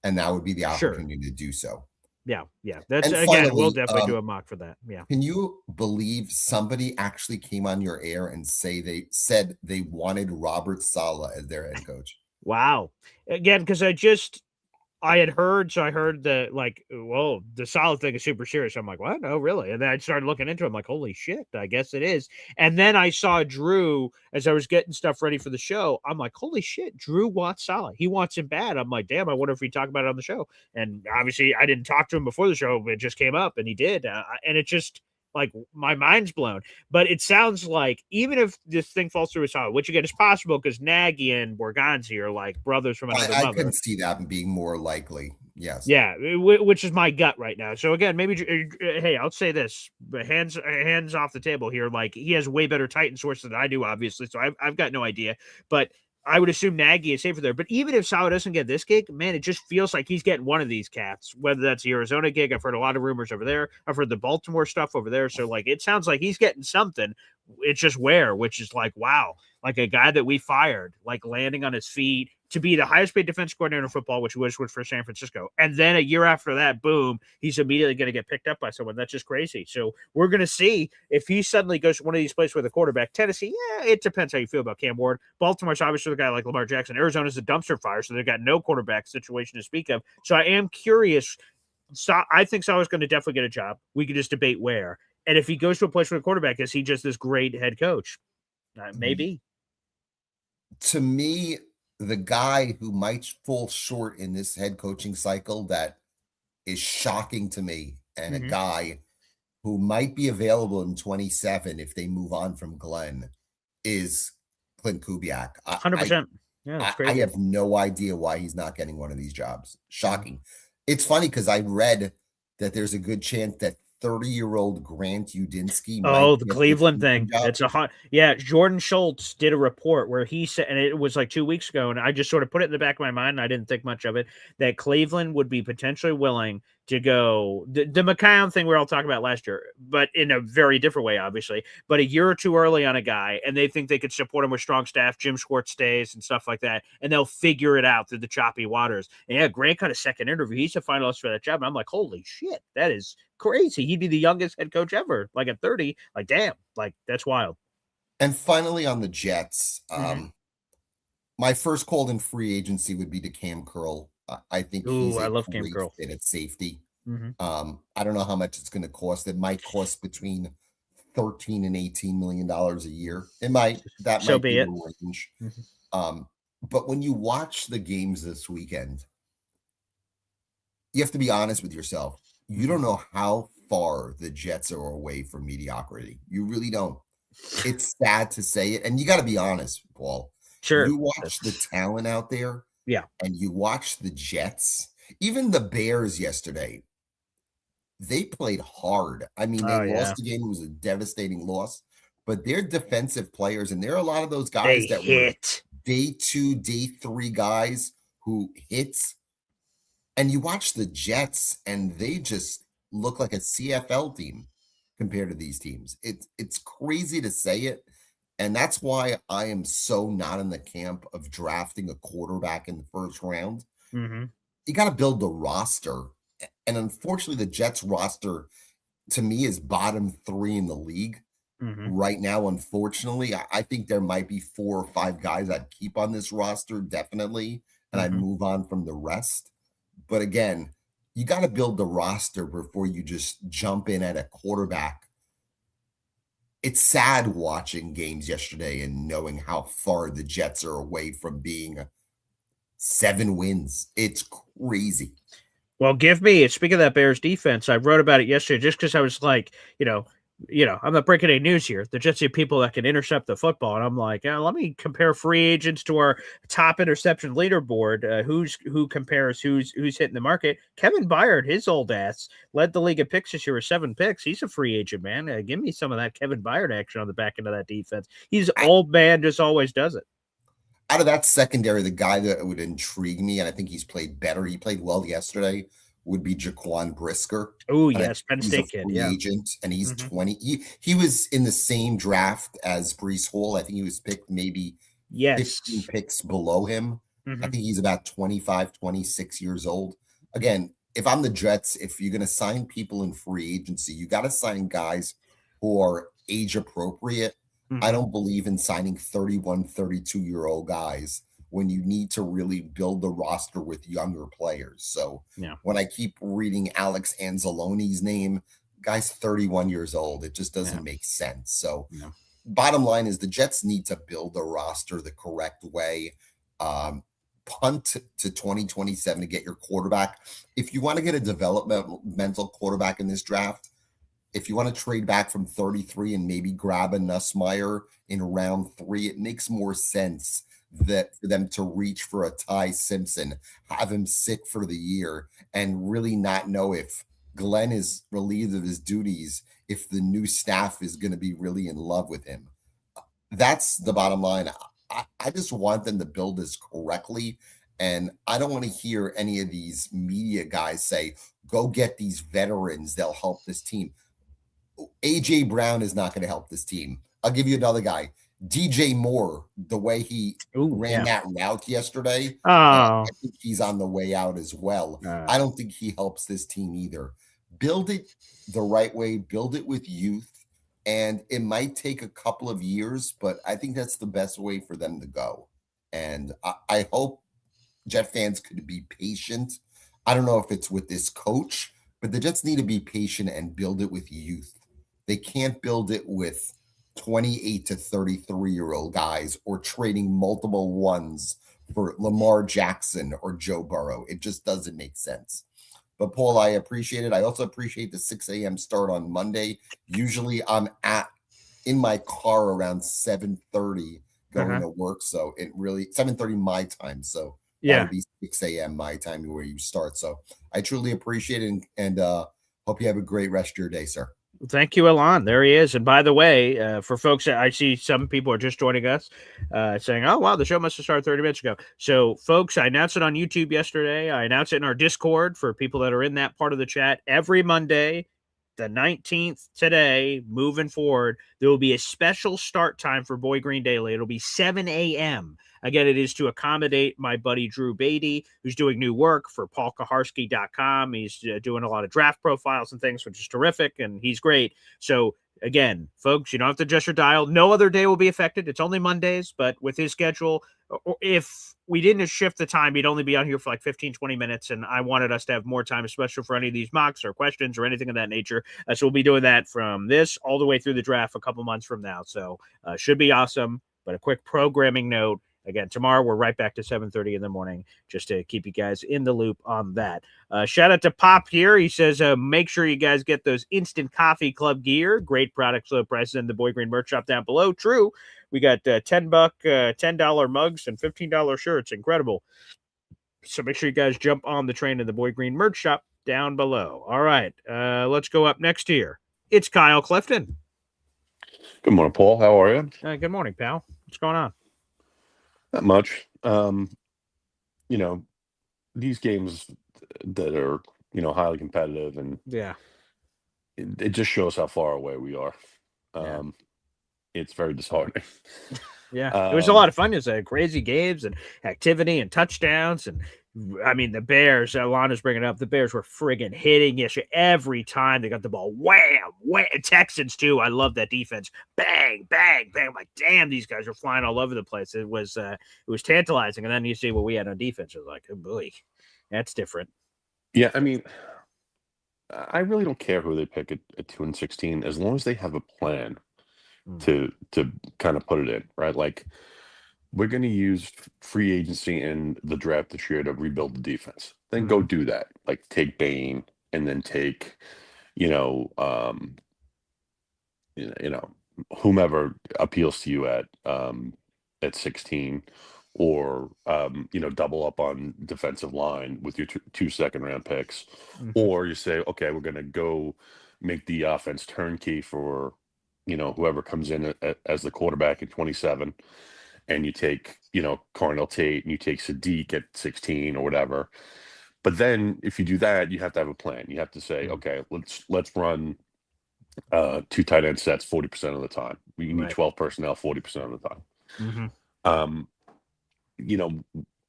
And that would be the opportunity to do so. Yeah. That's finally, we'll definitely do a mock for that. Yeah. Can you believe somebody actually came on your air and said they wanted Robert Saleh as their head coach? Wow. Again, because I heard that, like, well, the Saleh thing is super serious. I'm like, what? No, really? And then I started looking into it. I'm like, holy shit, I guess it is. And then I saw Drew as I was getting stuff ready for the show. I'm like, holy shit, Drew wants Saleh. He wants him bad. I'm like, damn, I wonder if we talk about it on the show. And obviously, I didn't talk to him before the show, but it just came up, and he did. And it just, like, my mind's blown. But it sounds like even if this thing falls through with Saleh, which again is possible because Nagy and Borgonzi are like brothers from another mother. I can see that being more likely. Yes. Yeah, which is my gut right now. So again, maybe hey, I'll say this: hands off the table here. Like, he has way better Titan sources than I do, obviously. So I've got no idea, but I would assume Nagy is safer there. But even if Saleh doesn't get this gig, man, it just feels like he's getting one of these cats, whether that's the Arizona gig. I've heard a lot of rumors over there. I've heard the Baltimore stuff over there. So, like, it sounds like he's getting something. It's just where, which is like, wow, like a guy that we fired, like landing on his feet to be the highest paid defense coordinator in football, which was for San Francisco. And then a year after that, boom, he's immediately going to get picked up by someone. That's just crazy. So we're going to see if he suddenly goes to one of these places with a quarterback. Tennessee, yeah, it depends how you feel about Cam Ward. Baltimore's obviously a guy like Lamar Jackson. Arizona's a dumpster fire, so they've got no quarterback situation to speak of. So I am curious. So I think Saleh's going to definitely get a job. We could just debate where. And if he goes to a place with a quarterback, is he just this great head coach? Maybe. To me, the guy who might fall short in this head coaching cycle that is shocking to me, and a guy who might be available in 27 if they move on from Glenn, is Clint Kubiak. 100%. Yeah, I have no idea why he's not getting one of these jobs. Shocking. It's funny because I read that there's a good chance that 30-year-old Grant Udinsky. Oh, the Cleveland thing. It's a hot. Yeah, Jordan Schultz did a report where he said, and it was like 2 weeks ago, and I just sort of put it in the back of my mind, and I didn't think much of it, that Cleveland would be potentially willing to go the McCown thing we're all talking about last year, but in a very different way, obviously, but a year or two early on a guy, and they think they could support him with strong staff, Jim Schwartz stays and stuff like that, and they'll figure it out through the choppy waters. And yeah, Grant got a second interview. He's a finalist for that job. And I'm like, holy shit, that is crazy. He'd be the youngest head coach ever, like at 30. Like, damn, like that's wild. And finally on the Jets, my first call in free agency would be to Cam Curl. I think he's I a love Cam great Curl. fit at safety. Mm-hmm. I don't know how much it's going to cost. It might cost between $13 and $18 million a year. That might be the range. Mm-hmm. But when you watch the games this weekend, you have to be honest with yourself. You don't know how far the Jets are away from mediocrity. You really don't. It's sad to say it, and you got to be honest, Paul. Sure. You watch the talent out there, and you watch the Jets. Even the Bears yesterday, they played hard. I mean, they lost the game. It was a devastating loss. But they're defensive players, and there are a lot of those guys that were day 2, day 3 guys who hits. And you watch the Jets, and they just look like a CFL team compared to these teams. It's crazy to say it. And that's why I am so not in the camp of drafting a quarterback in the first round. Mm-hmm. You got to build the roster. And unfortunately, the Jets roster, to me, is bottom 3 in the league right now. Unfortunately, I think there might be 4 or 5 guys I'd keep on this roster, definitely. And I'd move on from the rest. But again, you got to build the roster before you just jump in at a quarterback. It's sad watching games yesterday and knowing how far the Jets are away from being 7 wins. It's crazy. Well, speaking of that Bears defense, I wrote about it yesterday just because I was like, I'm not breaking any news here. The Jets are people that can intercept the football. And I'm like, let me compare free agents to our top interception leaderboard. Who compares who's hitting the market. Kevin Byard, his old ass, led the league of picks this year with 7 picks. He's a free agent, man. Give me some of that Kevin Byard action on the back end of that defense. He's old man, just always does it. Out of that secondary, the guy that would intrigue me, and I think he's played better, he played well yesterday, would be Jaquan Brisker. Oh, yes, Penn State kid, agent, and he's 20. He was in the same draft as Breece Hall. I think he was picked maybe 15 picks below him. I think he's about 25, 26 years old. Again, if I'm the Jets, if you're going to sign people in free agency, you got to sign guys who are age appropriate. I don't believe in signing 31, 32-year-old guys when you need to really build the roster with younger players. So when I keep reading Alex Anzalone's name, guy's 31 years old. It just doesn't make sense. So bottom line is the Jets need to build the roster the correct way. Punt to 2027 to get your quarterback. If you want to get a developmental quarterback in this draft, if you want to trade back from 33 and maybe grab a Nussmeier in round 3, it makes more sense that for them to reach for a Ty Simpson, have him sick for the year, and really not know if Glenn is relieved of his duties, if the new staff is going to be really in love with him. That's the bottom line. I just want them to build this correctly. And I don't want to hear any of these media guys say, go get these veterans. They'll help this team. AJ Brown is not going to help this team. I'll give you another guy. DJ Moore, the way he ran that route yesterday, I think he's on the way out as well. I don't think he helps this team either. Build it the right way, build it with youth, and it might take a couple of years, but I think that's the best way for them to go. And I hope Jet fans could be patient. I don't know if it's with this coach, but the Jets need to be patient and build it with youth. They can't build it with 28 to 33-year-old guys or trading multiple ones for Lamar Jackson or Joe Burrow. It just doesn't make sense. But Paul, I appreciate it. I also appreciate the 6 a.m. start on Monday. Usually I'm in my car around 7:30 going to work. So it really 7:30 my time. So that would be 6 a.m. my time where you start. So I truly appreciate it and hope you have a great rest of your day, sir. Thank you, Alon. There he is. And by the way, for folks, I see some people are just joining us saying, oh, wow, the show must have started 30 minutes ago. So, folks, I announced it on YouTube yesterday. I announced it in our Discord for people that are in that part of the chat. Every Monday, the 19th today, moving forward, there will be a special start time for Boy Green Daily. It'll be 7 a.m. Again, it is to accommodate my buddy Drew Beatty, who's doing new work for paulkaharski.com. He's doing a lot of draft profiles and things, which is terrific, and he's great. So, again, folks, you don't have to adjust your dial. No other day will be affected. It's only Mondays, but with his schedule, if we didn't shift the time, he'd only be on here for like 15, 20 minutes, and I wanted us to have more time, especially for any of these mocks or questions or anything of that nature. So we'll be doing that from this all the way through the draft a couple months from now. So should be awesome. But a quick programming note. Again, tomorrow we're right back to 7:30 in the morning just to keep you guys in the loop on that. Shout out to Pop here. He says, make sure you guys get those Instant Coffee Club gear. Great products, low prices in the Boy Green merch shop down below. True. We got $10 mugs and $15 shirts. Incredible. So make sure you guys jump on the train in the Boy Green merch shop down below. All right. Let's go up next here. It's Kyle Clifton. Good morning, Paul. How are you? Good morning, pal. What's going on? Not much. These games that are, highly competitive, and it just shows how far away we are. It's very disheartening. Yeah, it was a lot of fun. It was crazy games and activity and touchdowns. And I mean, the Bears, Alana's bringing up, the Bears were friggin' hitting yesterday every time they got the ball. Wham, wham. Texans, too. I love that defense. Bang, bang, bang. I'm like, damn, these guys are flying all over the place. It was tantalizing. And then you see what we had on defense. It was like, oh, boy, that's different. Yeah, I mean, I really don't care who they pick at 2-16 as long as they have a plan to kind of put it in, right? Like, we're going to use free agency and the draft this year to rebuild the defense. Then go do that. Like, take Bain and then take, whomever appeals to you at 16, or double up on defensive line with your two second-round picks, or you say, okay, we're going to go make the offense turnkey for whoever comes in as the quarterback at 27, and you take Carnell Tate and you take Sadiq at 16 or whatever. But then if you do that, you have to have a plan. You have to say, okay, let's run 2 tight end sets 40% of the time. We need 12 personnel 40% of the time.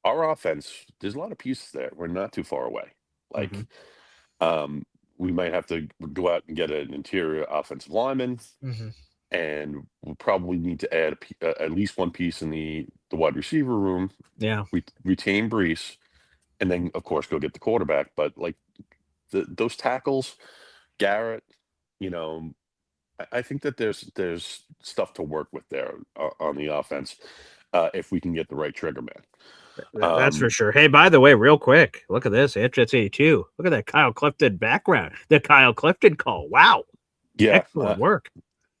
Our offense, there's a lot of pieces there. We're not too far away. Like, we might have to go out and get an interior offensive lineman, and we'll probably need to add at least one piece in the wide receiver room. Yeah, we retain Brees, and then of course go get the quarterback. But like those tackles, Garrett, I think that there's stuff to work with there on the offense if we can get the right trigger man. That's for sure. Hey, by the way, real quick, look at this. It's 82. Look at that Kyle Clifton background. The Kyle Clifton call. Wow. Yeah. Excellent work.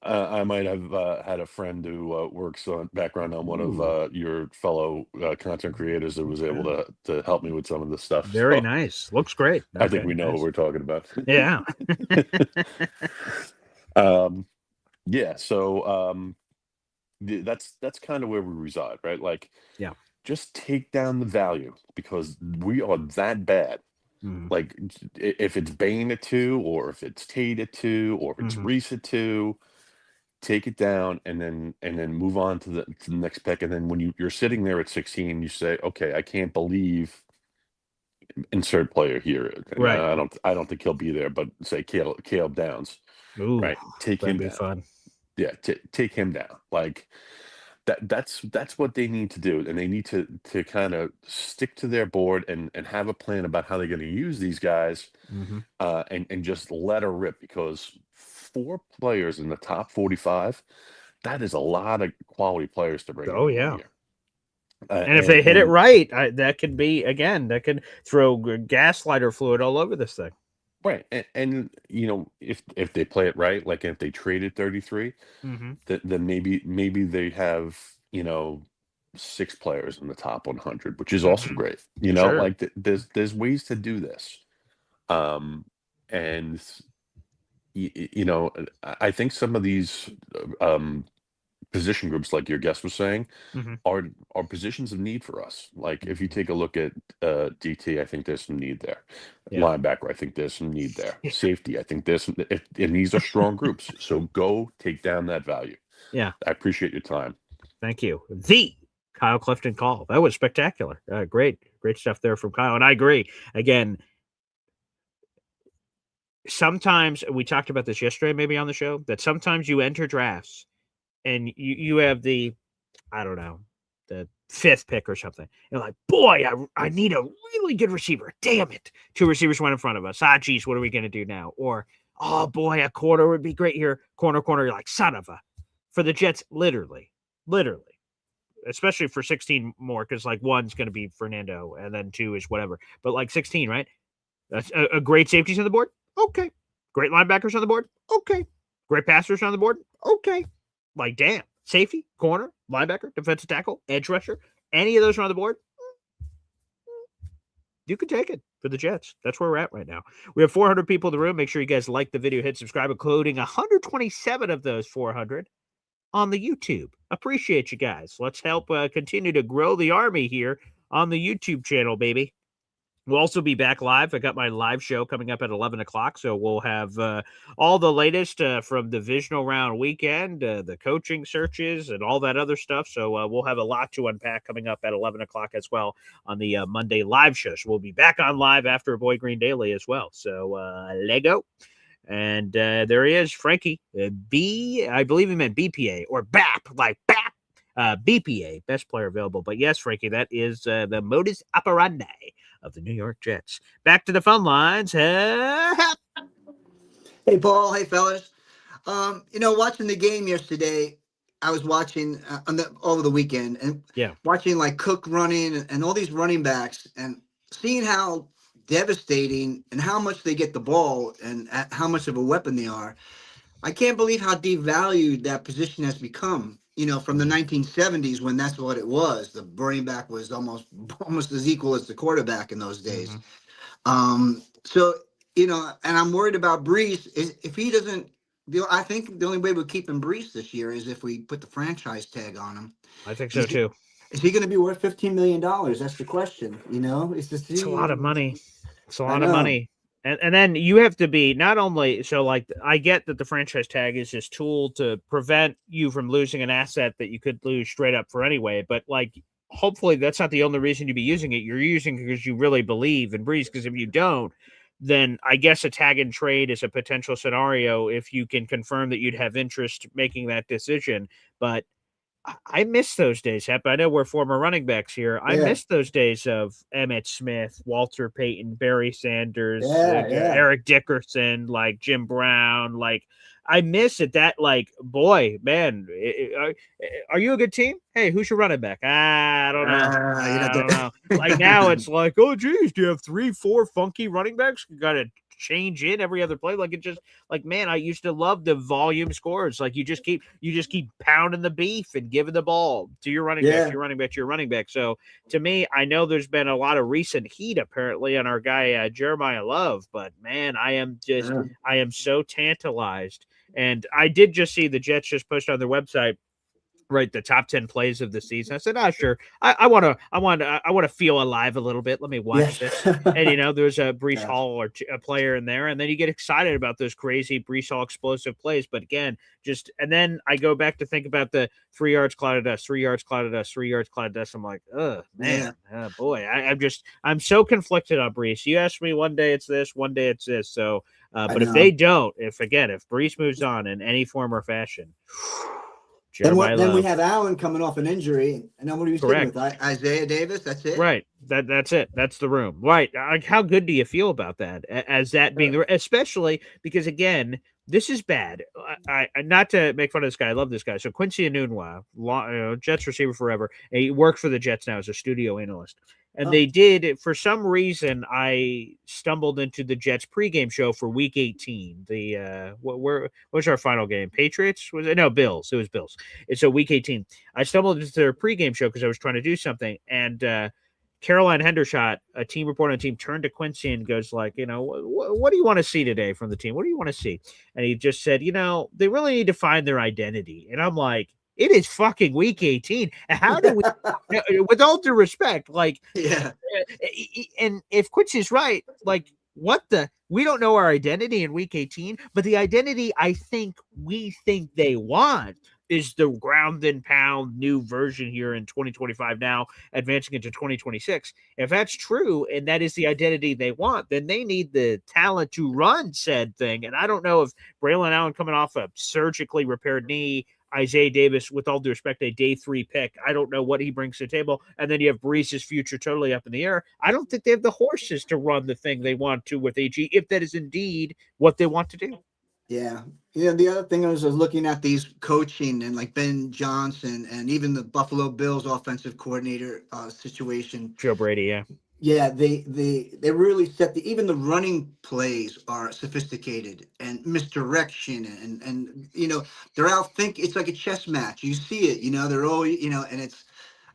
I might have had a friend who works on background on one of your fellow content creators that was able to help me with some of this stuff. Very nice. Looks great. I think we know what we're talking about. Yeah. Yeah. So that's kind of where we reside, right? Like, just take down the value because we are that bad. Like, if it's Bain at 2, or if it's Tate at 2, or if it's Reese at 2, take it down and then move on to the next pick. And then when you're sitting there at 16, you say, okay, I can't believe insert player here. Right. I don't think he'll be there, but say Caleb Downs. Ooh, right. Take him down. Fun. Yeah, take him down. Like, that's what they need to do, and they need to kind of stick to their board and have a plan about how they're going to use these guys, and just let her rip, because 4 players in the top 45, that is a lot of quality players to bring in. Oh yeah. And if they hit it right, that could be, again, that could throw gaslighter fluid all over this thing. Right. And if they play it right, like if they traded 33, then maybe they have, 6 players in the top 100, which is also great. Sure. Like there's ways to do this. And you know, I think some of these position groups, like your guest was saying, Mhm. are positions of need for us. Like if you take a look at DT, I think there's some need there. Yeah. Linebacker, I think there's some need there. Safety, I think and these are strong groups. So go take down that value. Yeah. I appreciate your time. Thank you. The Kyle Clifton call. That was spectacular. Great stuff there from Kyle. And I agree. Again, sometimes we talked about this yesterday, maybe on the show, that sometimes you enter drafts and you have the, I don't know, the 5th pick or something. You're like, boy, I need a really good receiver. Damn it. 2 receivers went in front of us. Geez, what are we going to do now? Or, oh boy, a corner would be great here. Corner. You're like, son of a. For the Jets, literally, especially for 16 more, because like 1's going to be Fernando and then 2 is whatever. But like 16, right? That's a great safeties on the board. Okay. Great linebackers on the board. Okay. Great passers on the board. Okay. Like, damn. Safety, corner, linebacker, defensive tackle, edge rusher, any of those are on the board, you can take it for the Jets. That's where we're at right now. We have 400 people in the room. Make sure you guys like the video, hit subscribe, including 127 of those 400 on the YouTube. Appreciate you guys. Let's help continue to grow the army here on the YouTube channel, baby. We'll also be back live. I got my live show coming up at 11 o'clock, so we'll have all the latest from divisional round weekend, the coaching searches, and all that other stuff. So we'll have a lot to unpack coming up at 11 o'clock as well on the Monday live show. So we'll be back on live after Boy Green Daily as well. So Lego. And there he is, Frankie. I believe he meant BPA or BAP, like BAP. BPA, best player available. But yes, Frankie, that is the modus operandi of the New York Jets. Back to the phone lines. Hey, Paul. Hey, fellas. Watching the game yesterday, I was watching over the weekend and watching like Cook running and all these running backs and seeing how devastating and how much they get the ball and how much of a weapon they are. I can't believe how devalued that position has become. From the 1970s when that's what it was. The running back was almost as equal as the quarterback in those days. So, and I'm worried about Brees. If he doesn't, I think the only way we're keeping Brees this year is if we put the franchise tag on him. I think so too. Is he going to be worth $15 million? That's the question. It's a lot of money. It's a lot of money. And then you have to be not only so like I get that the franchise tag is this tool to prevent you from losing an asset that you could lose straight up for anyway, but like hopefully that's not the only reason you'd be using it. You're using it because you really believe in Brees. Because if you don't, then I guess a tag and trade is a potential scenario if you can confirm that you'd have interest making that decision. But I miss those days, Hep. I know we're former running backs here. I miss those days of Emmitt Smith, Walter Payton, Barry Sanders, Eric Dickerson, like Jim Brown. Like I miss it. That like, boy, man, are you a good team? Hey, who's your running back? I don't know. I don't know. Like now it's like, oh, geez, do you have 3-4 funky running backs? You got to change in every other play. Like it just like, man, I used to love the volume scores. Like you just keep pounding the beef and giving the ball to your running back, your running back. So to me, I know there's been a lot of recent heat apparently on our guy Jeremiah Love, but man, I am so tantalized. And I did just see the Jets just posted on their website, right, the top 10 plays of the season. I said, sure. I want to feel alive a little bit. Let me watch this. And there's a Brees Hall or a player in there, and then you get excited about those crazy Brees Hall explosive plays. But again, and then I go back to think about the 3 yards clouded dust, 3 yards clouded dust, 3 yards clouded dust. I'm like, oh man, boy, I'm so conflicted on Brees. You ask me one day it's this, one day it's this. So, but if they don't, if Brees moves on in any form or fashion. Then we have Allen coming off an injury, and then what are you sitting with? Isaiah Davis, that's it? Right. That's it. That's the room. Right. Like, how good do you feel about that? As that being the, especially because again, this is bad. I not to make fun of this guy. I love this guy. So Quincy Enunwa, Jets receiver forever. And he works for the Jets now as a studio analyst. And they did, for some reason, I stumbled into the Jets pregame show for Week 18. What was our final game? Patriots? Was it? No, Bills. It was Bills. It's a Week 18. I stumbled into their pregame show because I was trying to do something, and Caroline Hendershot, a team reporter on the team, turned to Quincy and goes like, what do you want to see today from the team? What do you want to see? And he just said, they really need to find their identity. And I'm like, it is fucking week 18. How do we, with all due respect, like, yeah. And if Quincy's right, like, we don't know our identity in week 18, but the identity we think they want is the ground and pound new version here in 2025 now, advancing into 2026. If that's true, and that is the identity they want, then they need the talent to run said thing. And I don't know if Braylon Allen coming off a surgically repaired knee, Isaiah Davis, with all due respect, a day 3 pick. I don't know what he brings to the table. And then you have Brees's future totally up in the air. I don't think they have the horses to run the thing they want to with AG, if that is indeed what they want to do. Yeah. The other thing I was looking at these coaching and like Ben Johnson and even the Buffalo Bills offensive coordinator situation. Joe Brady, yeah. Yeah, they really set even the running plays are sophisticated and misdirection and they're out it's like a chess match. You see it, they're all and it's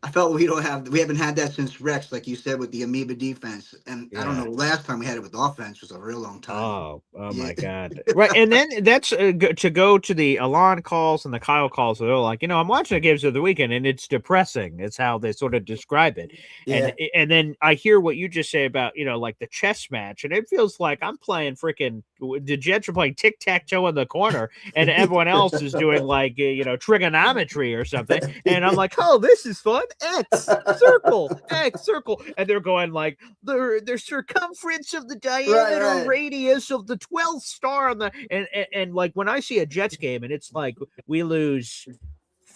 I felt we haven't had that since Rex, like you said, with the amoeba defense. And I don't know, last time we had it with offense was a real long time. Oh my God. Right. And then that's to go to the Alon calls and the Kyle calls. They're like, I'm watching the games of the weekend and it's depressing. It's how they sort of describe it. Yeah. And then I hear what you just say about, like the chess match. And it feels like I'm playing the Jets are playing tic-tac-toe in the corner and everyone else is doing like, trigonometry or something. And I'm like, oh, this is fun. X circle. And they're going like the circumference of the diameter radius of the 12th star on the and like when I see a Jets game and it's like we lose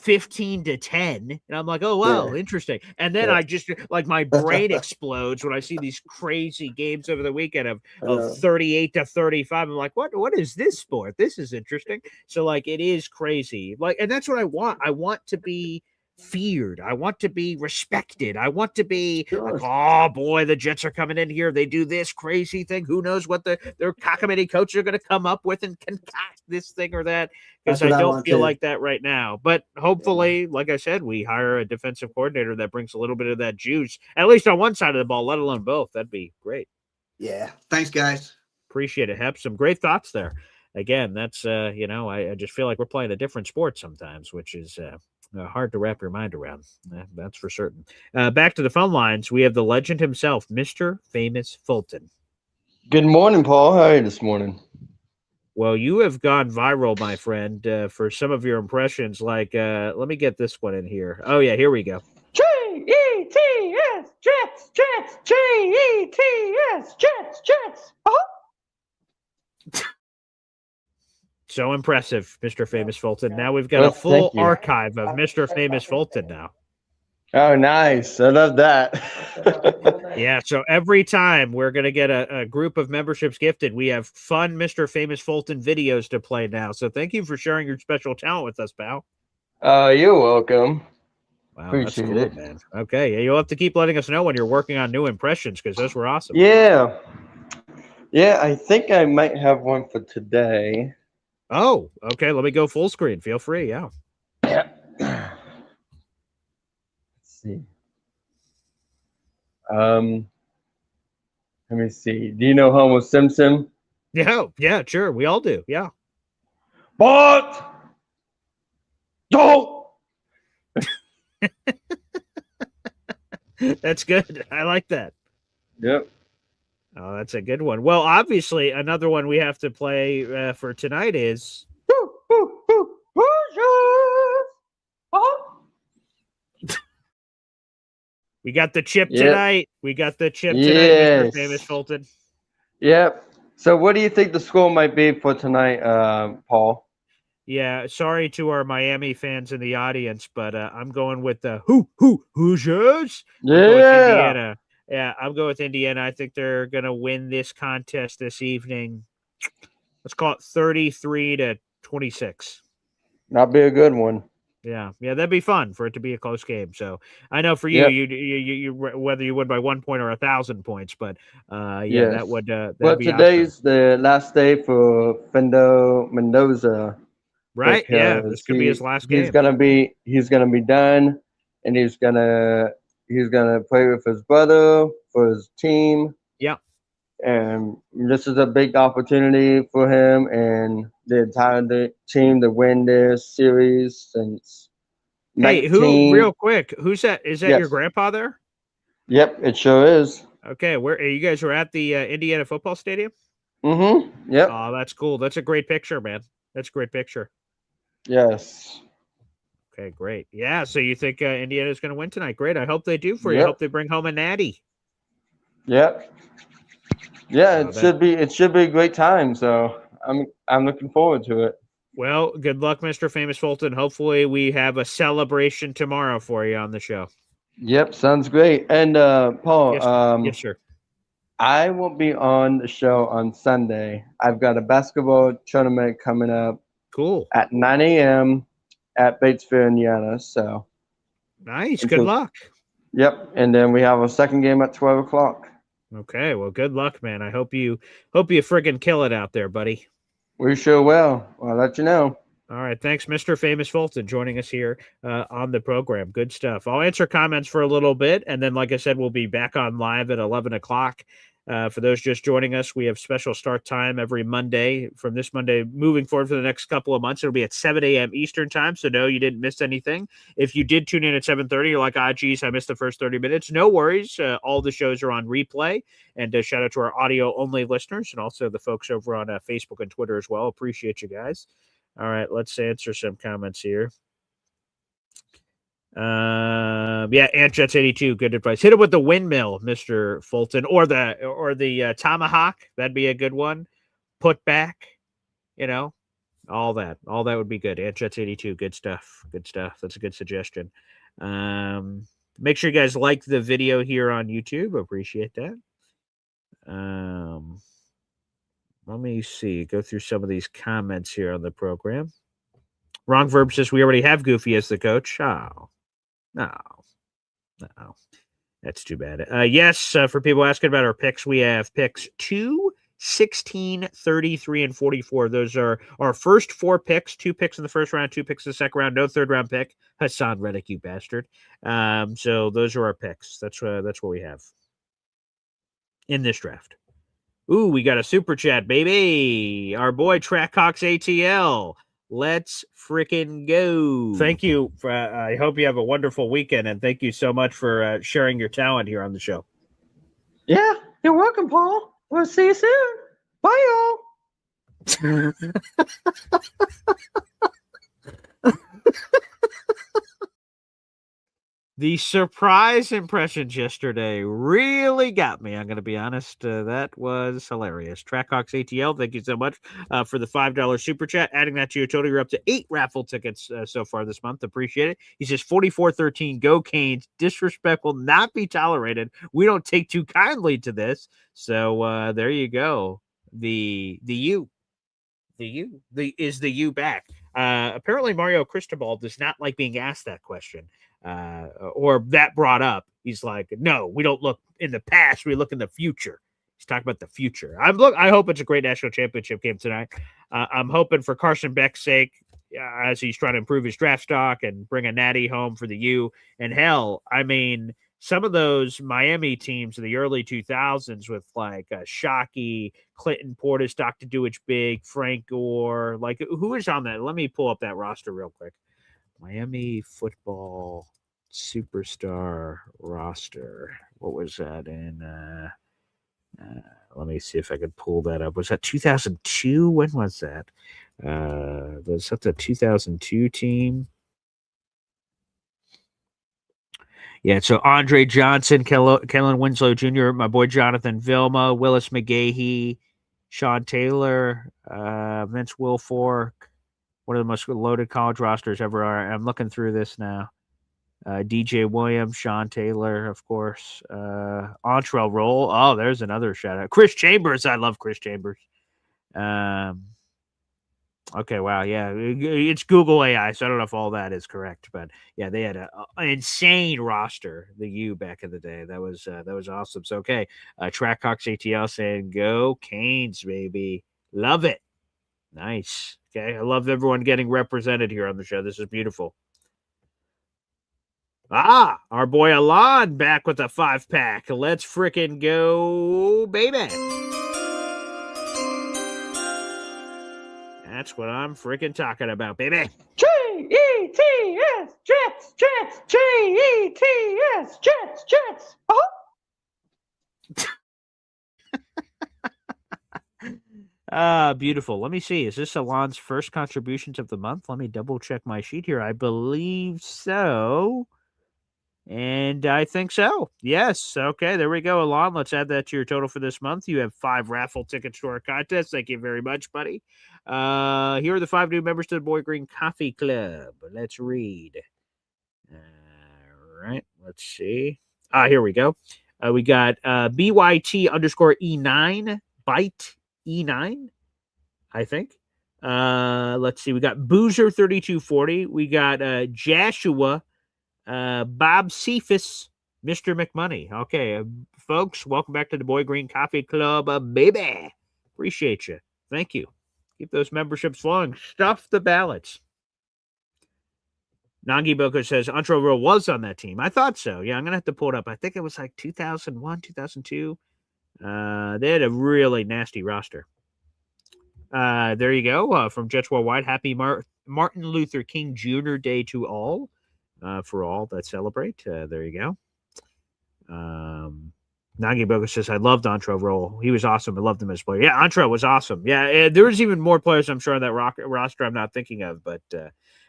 15-10 and I'm like, oh wow, interesting. And then I just like my brain explodes when I see these crazy games over the weekend of 38-35. I'm like, what is this sport? This is interesting. So like it is crazy. Like, and that's what I want. I want to be feared. I want to be respected. I want to be like, oh boy, the Jets are coming in here. They do this crazy thing. Who knows what their committee coaches are going to come up with and concoct this thing or that. Because I don't feel like that right now. But hopefully, like I said, we hire a defensive coordinator that brings a little bit of that juice, at least on one side of the ball, let alone both. That'd be great. Yeah. Thanks, guys. Appreciate it, Hep. Some great thoughts there. Again, that's, I just feel like we're playing a different sport sometimes, which is hard to wrap your mind around. That's for certain. Back to the phone lines. We have the legend himself, Mr. Famous Fulton. Good morning, Paul. How are you this morning? Well, you have gone viral, my friend, for some of your impressions. Like, let me get this one in here. Oh, yeah, here we go. Jets, Jets, Jets, Jets, Jets, Jets. So impressive, Mr. Famous Fulton. Now we've got a full archive of Mr. Famous Fulton now. Oh, nice. I love that. Yeah, so every time we're going to get a group of memberships gifted, we have fun Mr. Famous Fulton videos to play now. So thank you for sharing your special talent with us, pal. You're welcome. Wow, appreciate it, man. Okay, you'll have to keep letting us know when you're working on new impressions because those were awesome. Yeah. Yeah, I think I might have one for today. Oh, okay. Let me go full screen. Feel free. Yeah. Yeah. Let's see. Let me see. Do you know Homer Simpson? Yeah, sure. We all do. Yeah. But don't. That's good. I like that. Yep. Oh, that's a good one. Well, obviously, another one we have to play for tonight is. We got the chip tonight. We got the chip tonight, Mr. Famous Fulton. Yep. So, what do you think the score might be for tonight, Paul? Yeah, sorry to our Miami fans in the audience, but I'm going with the Hoosiers. Yeah. Yeah, I'm going with Indiana. I think they're going to win this contest this evening. Let's call it 33-26. That'd be a good one. Yeah, that'd be fun for it to be a close game. So I know for you, you whether you win by 1 point or 1,000 points, but that would. But be today's awesome. the last day for Fendo Mendoza. Right? Yeah, this could be his last game. He's gonna be done, and he's gonna He's gonna play with his brother for his team. Yeah. And this is a big opportunity for him and the entire team to win this series since Hey, 19. real quick, who's that? Is that your grandpa there? Yep, it sure is. Okay, where you guys were at the Indiana football stadium? Mm-hmm. Yep. Oh, that's cool. That's a great picture, man. That's a great picture. Yes. Okay, great. Yeah, so you think Indiana's going to win tonight? Great. I hope they do for you. I hope they bring home a natty. Yep. Yeah, it should be a great time. So I'm looking forward to it. Well, good luck, Mr. Famous Fulton. Hopefully we have a celebration tomorrow for you on the show. Yep, sounds great. And Paul, yes, sir. I won't be on the show on Sunday. I've got a basketball tournament coming up. Cool. At 9 a.m. at Batesville, Indiana. So nice. Good luck. Yep. And then we have a second game at 12 o'clock. Okay. Well, good luck, man. I hope you friggin' kill it out there, buddy. We sure will. I'll let you know. All right. Thanks, Mr. Famous Fulton, joining us here on the program. Good stuff. I'll answer comments for a little bit. And then, like I said, we'll be back on live at 11 o'clock. For those just joining us, we have special start time every Monday. From this Monday moving forward for the next couple of months, it'll be at 7 a.m. Eastern time. So no, you didn't miss anything. If you did tune in at 7:30, you're like, geez, I missed the first 30 minutes. No worries. All the shows are on replay. And shout out to our audio-only listeners and also the folks over on Facebook and Twitter as well. Appreciate you guys. All right, let's answer some comments here. Yeah, Ant Jets 82, good advice. Hit it with the windmill, Mr. Fulton, or the tomahawk. That'd be a good one. Put back, all that would be good. Ant Jets 82, good stuff. That's a good suggestion. Make sure you guys like the video here on YouTube. Appreciate that. Let me see. Go through some of these comments here on the program. Wrong Verb says we already have Goofy as the coach. Oh. No, that's too bad. Yes, for people asking about our picks, we have picks 2, 16, 33, and 44. Those are our first 4 picks. 2 picks in the first round, 2 picks in the second round. No third round pick. Hassan Reddick, you bastard. So those are our picks. That's what we have in this draft. Ooh, we got a super chat, baby. Our boy Trackhawks ATL. Let's freaking go. Thank you. I hope you have a wonderful weekend, and thank you so much for sharing your talent here on the show. Yeah, you're welcome, Paul. We'll see you soon. Bye, y'all. The surprise impressions yesterday really got me. I'm going to be honest. That was hilarious. Trackhawks ATL, thank you so much for the $5 super chat. Adding that to your total, you're up to 8 raffle tickets so far this month. Appreciate it. He says 44-13, go Canes. Disrespect will not be tolerated. We don't take too kindly to this. So there you go. The U is the U back. Apparently Mario Cristobal does not like being asked that question. Or that brought up. He's like, no, we don't look in the past, we look in the future. He's talking about the future. I hope it's a great national championship game tonight. I'm hoping for Carson Beck's sake, as he's trying to improve his draft stock and bring a natty home for the U. And hell, I mean, some of those Miami teams in the early 2000s with like Shockey, Clinton Portis, Dr. Dewich Big, Frank Gore, like who is on that? Let me pull up that roster real quick. Miami football superstar roster. What was that in? Let me see if I could pull that up. Was that 2002? When was that? Was that the 2002 team? Yeah, so Andre Johnson, Kellen Winslow Jr., my boy Jonathan Vilma, Willis McGahee, Sean Taylor, Vince Wilfork. One of the most loaded college rosters ever are. I'm looking through this now. DJ Williams, Sean Taylor, of course. Entrell Roll. Oh, there's another shout out. Chris Chambers. I love Chris Chambers. Okay, wow. Yeah, it's Google AI, so I don't know if all that is correct. But yeah, they had an insane roster, the U back in the day. That was awesome. So, okay, Trackhawks ATL saying, go Canes, baby. Love it. Nice. Okay, I love everyone getting represented here on the show. This is beautiful. Our boy Alon back with a 5-pack. Let's frickin' go, baby. That's what I'm freaking talking about, baby. Jets, Jets, Jets, Jets, Jets, Jets. Beautiful. Let me see. Is this Alon's first contributions of the month? Let me double check my sheet here. I believe so. And I think so. Yes. Okay, there we go, Alon. Let's add that to your total for this month. You have 5 raffle tickets to our contest. Thank you very much, buddy. Here are the 5 new members to the Boy Green Coffee Club. Let's read. All right. Let's see. Here we go. We got BYT_E9, Byte E9, I think. Let's see. We got Boozer3240. We got Joshua, Bob Cephas, Mr. McMoney. Okay, folks, welcome back to the Boy Green Coffee Club, baby. Appreciate you. Thank you. Keep those memberships flowing. Stuff the ballots. Nangi Boko says Antro was on that team. I thought so. Yeah, I'm going to have to pull it up. I think it was like 2001, 2002. They had a really nasty roster. There you go. From Jets Worldwide, happy Martin Luther King Jr. Day to all. For all that celebrate. There you go. Nagi Boga says, I loved Antro Roll. He was awesome. I loved him as a player. Yeah, Antro was awesome. Yeah, there was even more players, I'm sure, on that roster I'm not thinking of, but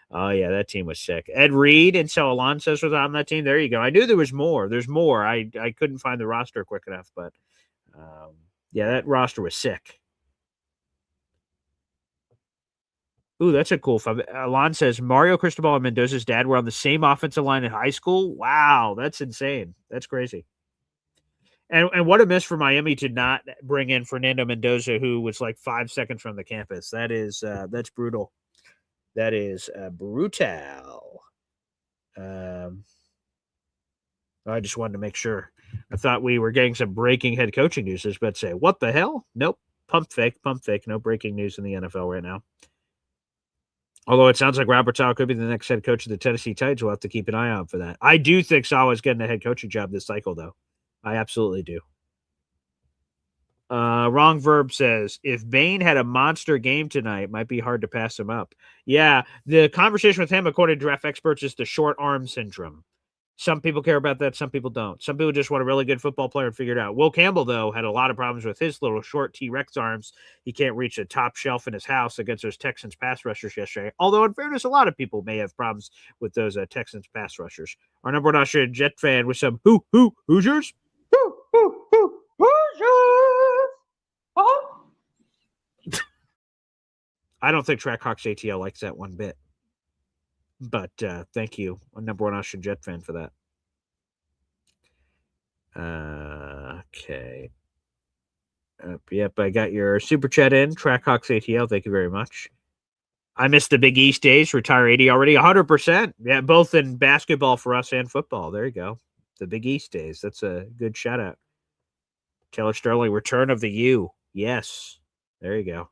oh, yeah, that team was sick. Ed Reed and so Alon says was on that team. There you go. I knew there was more. There's more. I couldn't find the roster quick enough, but yeah, that roster was sick. Ooh, that's a cool fun. Alon says Mario Cristobal and Mendoza's dad were on the same offensive line in high school. Wow, that's insane. That's crazy. And what a miss for Miami to not bring in Fernando Mendoza, who was like 5 seconds from the campus. That's brutal. That is brutal. I just wanted to make sure. I thought we were getting some breaking head coaching news. I was about to say, what the hell? Nope. Pump fake. No breaking news in the NFL right now. Although it sounds like Robert Saleh could be the next head coach of the Tennessee Titans. We'll have to keep an eye out for that. I do think Saleh is getting a head coaching job this cycle, though. I absolutely do. Wrong Verb says, if Bain had a monster game tonight, it might be hard to pass him up. Yeah, the conversation with him, according to draft experts, is the short arm syndrome. Some people care about that. Some people don't. Some people just want a really good football player and figure it out. Will Campbell, though, had a lot of problems with his little short T-Rex arms. He can't reach the top shelf in his house against those Texans pass rushers yesterday. Although, in fairness, a lot of people may have problems with those Texans pass rushers. Our number one Australian Jet fan with some Hoosiers. Hoosiers. Oh. I don't think Trackhawks ATL likes that one bit. But thank you, number one Australian Jet fan, for that. Okay. Yep, I got your super chat in. Trackhawks ATL, thank you very much. I missed the Big East days. Retire 80 already. 100%. Yeah, both in basketball for us and football. There you go. The Big East days. That's a good shout out. Taylor Sterling, return of the U. Yes. There you go.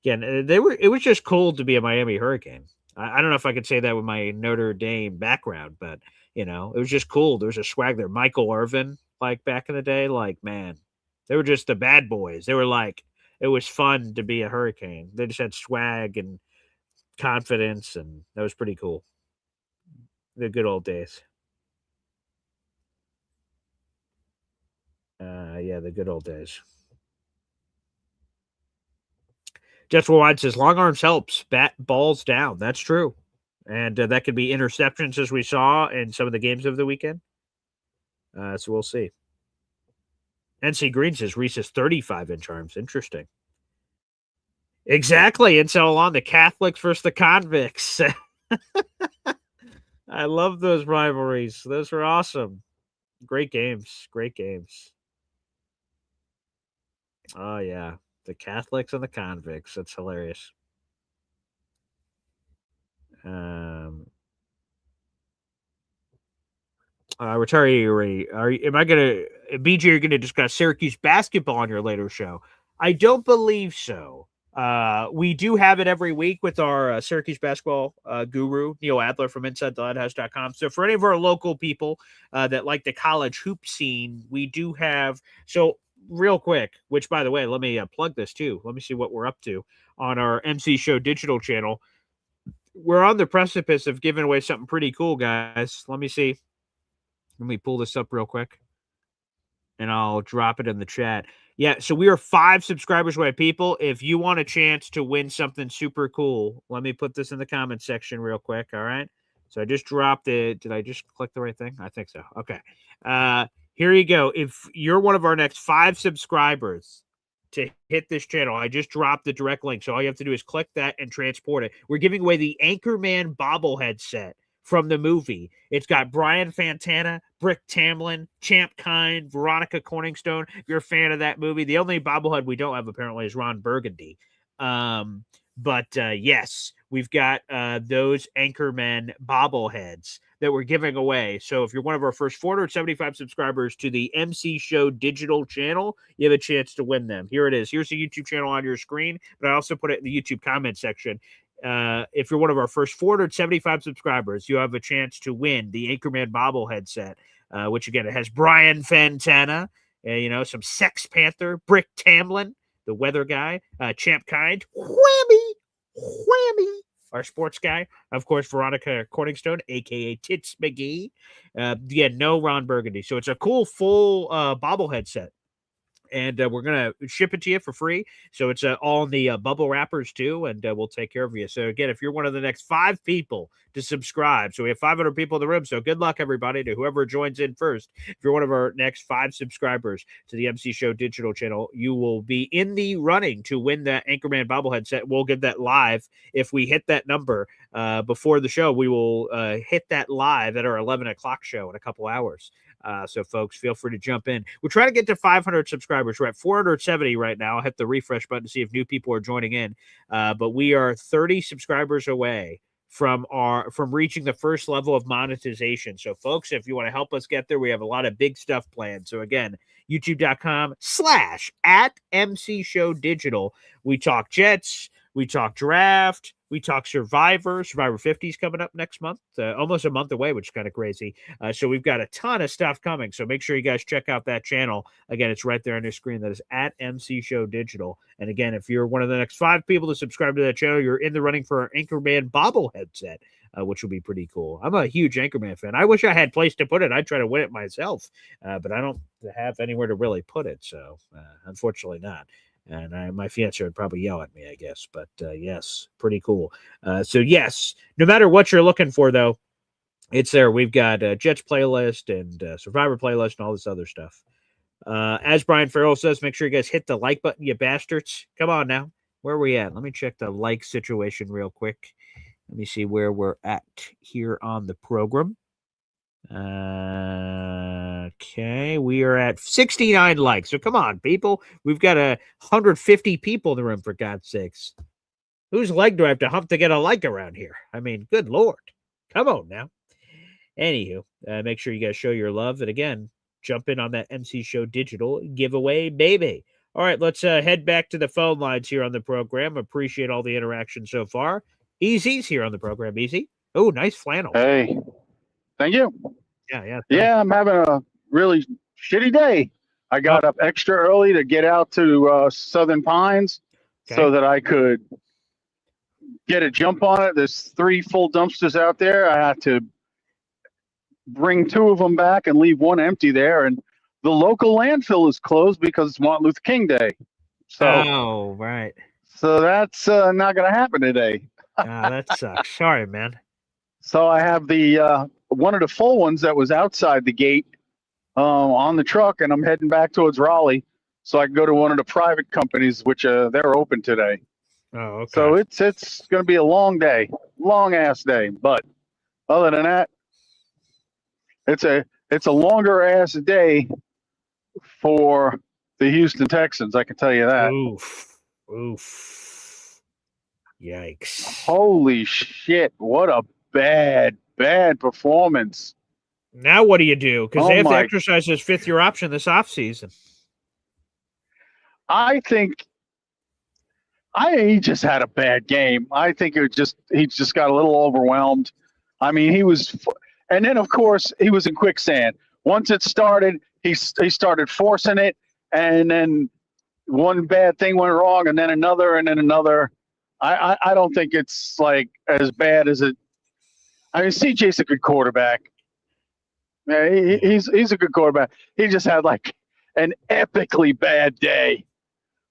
Again, it was just cool to be a Miami Hurricane. I don't know if I could say that with my Notre Dame background, but, it was just cool. There was a swag there. Michael Irvin, like back in the day, like, man, they were just the bad boys. They were like, it was fun to be a Hurricane. They just had swag and confidence, and that was pretty cool. The good old days. Yeah, the good old days. Jets Worldwide says long arms helps, bat balls down. That's true. And that could be interceptions, as we saw in some of the games of the weekend. So we'll see. NC Green says Reese's 35-inch arms. Interesting. Exactly. And so on, the Catholics versus the convicts. I love those rivalries. Those were awesome. Great games. Great games. Oh, yeah. The Catholics and the convicts. That's hilarious. Retiree, am I going to, BJ, you're going to discuss Syracuse basketball on your later show? I don't believe so. We do have it every week with our Syracuse basketball guru, Neil Adler from InsideTheLighthouse.com. So for any of our local people that like the college hoop scene, we do have. So real quick, which by the way, let me plug this too. Let me see what we're up to on our MC Show digital channel. We're on the precipice of giving away something pretty cool, guys. Let me see. Let me pull this up real quick, and I'll drop it in the chat. Yeah, so we are 5 subscribers away. People, if you want a chance to win something super cool, let me put this in the comment section real quick, all right? So I just dropped it. Did I just click the right thing? I think so. Okay. Here you go. If you're one of our next 5 subscribers to hit this channel, I just dropped the direct link. So all you have to do is click that and transport it. We're giving away the Anchorman bobblehead set from the movie. It's got Brian Fantana, Brick Tamlin, Champ Kind, Veronica Corningstone. If you're a fan of that movie, the only bobblehead we don't have apparently is Ron Burgundy. But yes, we've got those Anchorman bobbleheads that we're giving away. So if you're one of our first 475 subscribers to the MC Show digital channel, you have a chance to win them. Here it is. Here's the YouTube channel on your screen, but I also put it in the YouTube comment section. If you're one of our first 475 subscribers, you have a chance to win the Anchorman bobblehead set, which again, it has Brian Fantana, some Sex Panther, Brick Tamlin, the weather guy, Champ Kind, Whammy, our sports guy, of course, Veronica Corningstone, aka Tits McGee. No Ron Burgundy. So it's a cool full bobblehead set. And we're going to ship it to you for free. So it's all in the bubble wrappers too, and we'll take care of you. So again, if you're one of the next 5 people to subscribe, so we have 500 people in the room. So good luck, everybody, to whoever joins in first. If you're one of our next 5 subscribers to the MC Show digital channel, you will be in the running to win that Anchorman bobblehead set. We'll get that live. If we hit that number before the show, we will hit that live at our 11 o'clock show in a couple hours. So folks, feel free to jump in. We're trying to get to 500 subscribers. We're at 470 right now. I'll hit the refresh button to see if new people are joining in. But we are 30 subscribers away from reaching the first level of monetization. So folks, if you want to help us get there, we have a lot of big stuff planned. So again, youtube.com/@MC Show Digital. We talk Jets, we talk draft, we talk Survivor. Survivor 50 is coming up next month, almost a month away, which is kind of crazy. So we've got a ton of stuff coming. So make sure you guys check out that channel. Again, it's right there on your screen. That is @MC Show Digital. And again, if you're one of the next 5 people to subscribe to that channel, you're in the running for our Anchorman bobblehead set, which will be pretty cool. I'm a huge Anchorman fan. I wish I had place to put it. I'd try to win it myself, but I don't have anywhere to really put it. So unfortunately not. And my fiance would probably yell at me, I guess. But yes, pretty cool. So yes, no matter what you're looking for, though, it's there. We've got Jets playlist and Survivor playlist and all this other stuff. As Brian Farrell says, make sure you guys hit the like button, you bastards. Come on now. Where are we at? Let me check the like situation real quick. Let me see where we're at here on the program. Okay, we are at 69 likes. So come on, people. We've got 150 people in the room, for God's sakes. Whose leg do I have to hump to get a like around here? I mean, good Lord. Come on now. Anywho, make sure you guys show your love. And again, jump in on that MC Show Digital giveaway, baby. All right, let's head back to the phone lines here on the program. Appreciate all the interaction so far. Easy's here on the program. Easy. Oh, nice flannel. Hey. Thank you. Yeah. Yeah, I'm having a really shitty day. I got up extra early to get out to Southern Pines so that I could get a jump on it. There's 3 full dumpsters out there. I had to bring 2 of them back and leave 1 empty there. And the local landfill is closed because it's Martin Luther King Day. So, right. So that's not going to happen today. That sucks. Sorry, man. So I have the one of the full ones that was outside the gate on the truck, and I'm heading back towards Raleigh so I can go to one of the private companies, which they're open today. Oh, okay. So it's going to be a long day, long ass day. But other than that, it's a longer ass day for the Houston Texans. I can tell you that. Oof. Yikes. Holy shit. What a bad performance. Now what do you do? Because they have to exercise his 5th-year option this offseason. I think He just had a bad game. I think he just got a little overwhelmed. I mean, and then of course he was in quicksand. Once it started, he started forcing it, and then one bad thing went wrong, and then another, and then another. I don't think it's like as bad as it. I mean, CJ's a good quarterback. Yeah, he's a good quarterback. He just had like an epically bad day.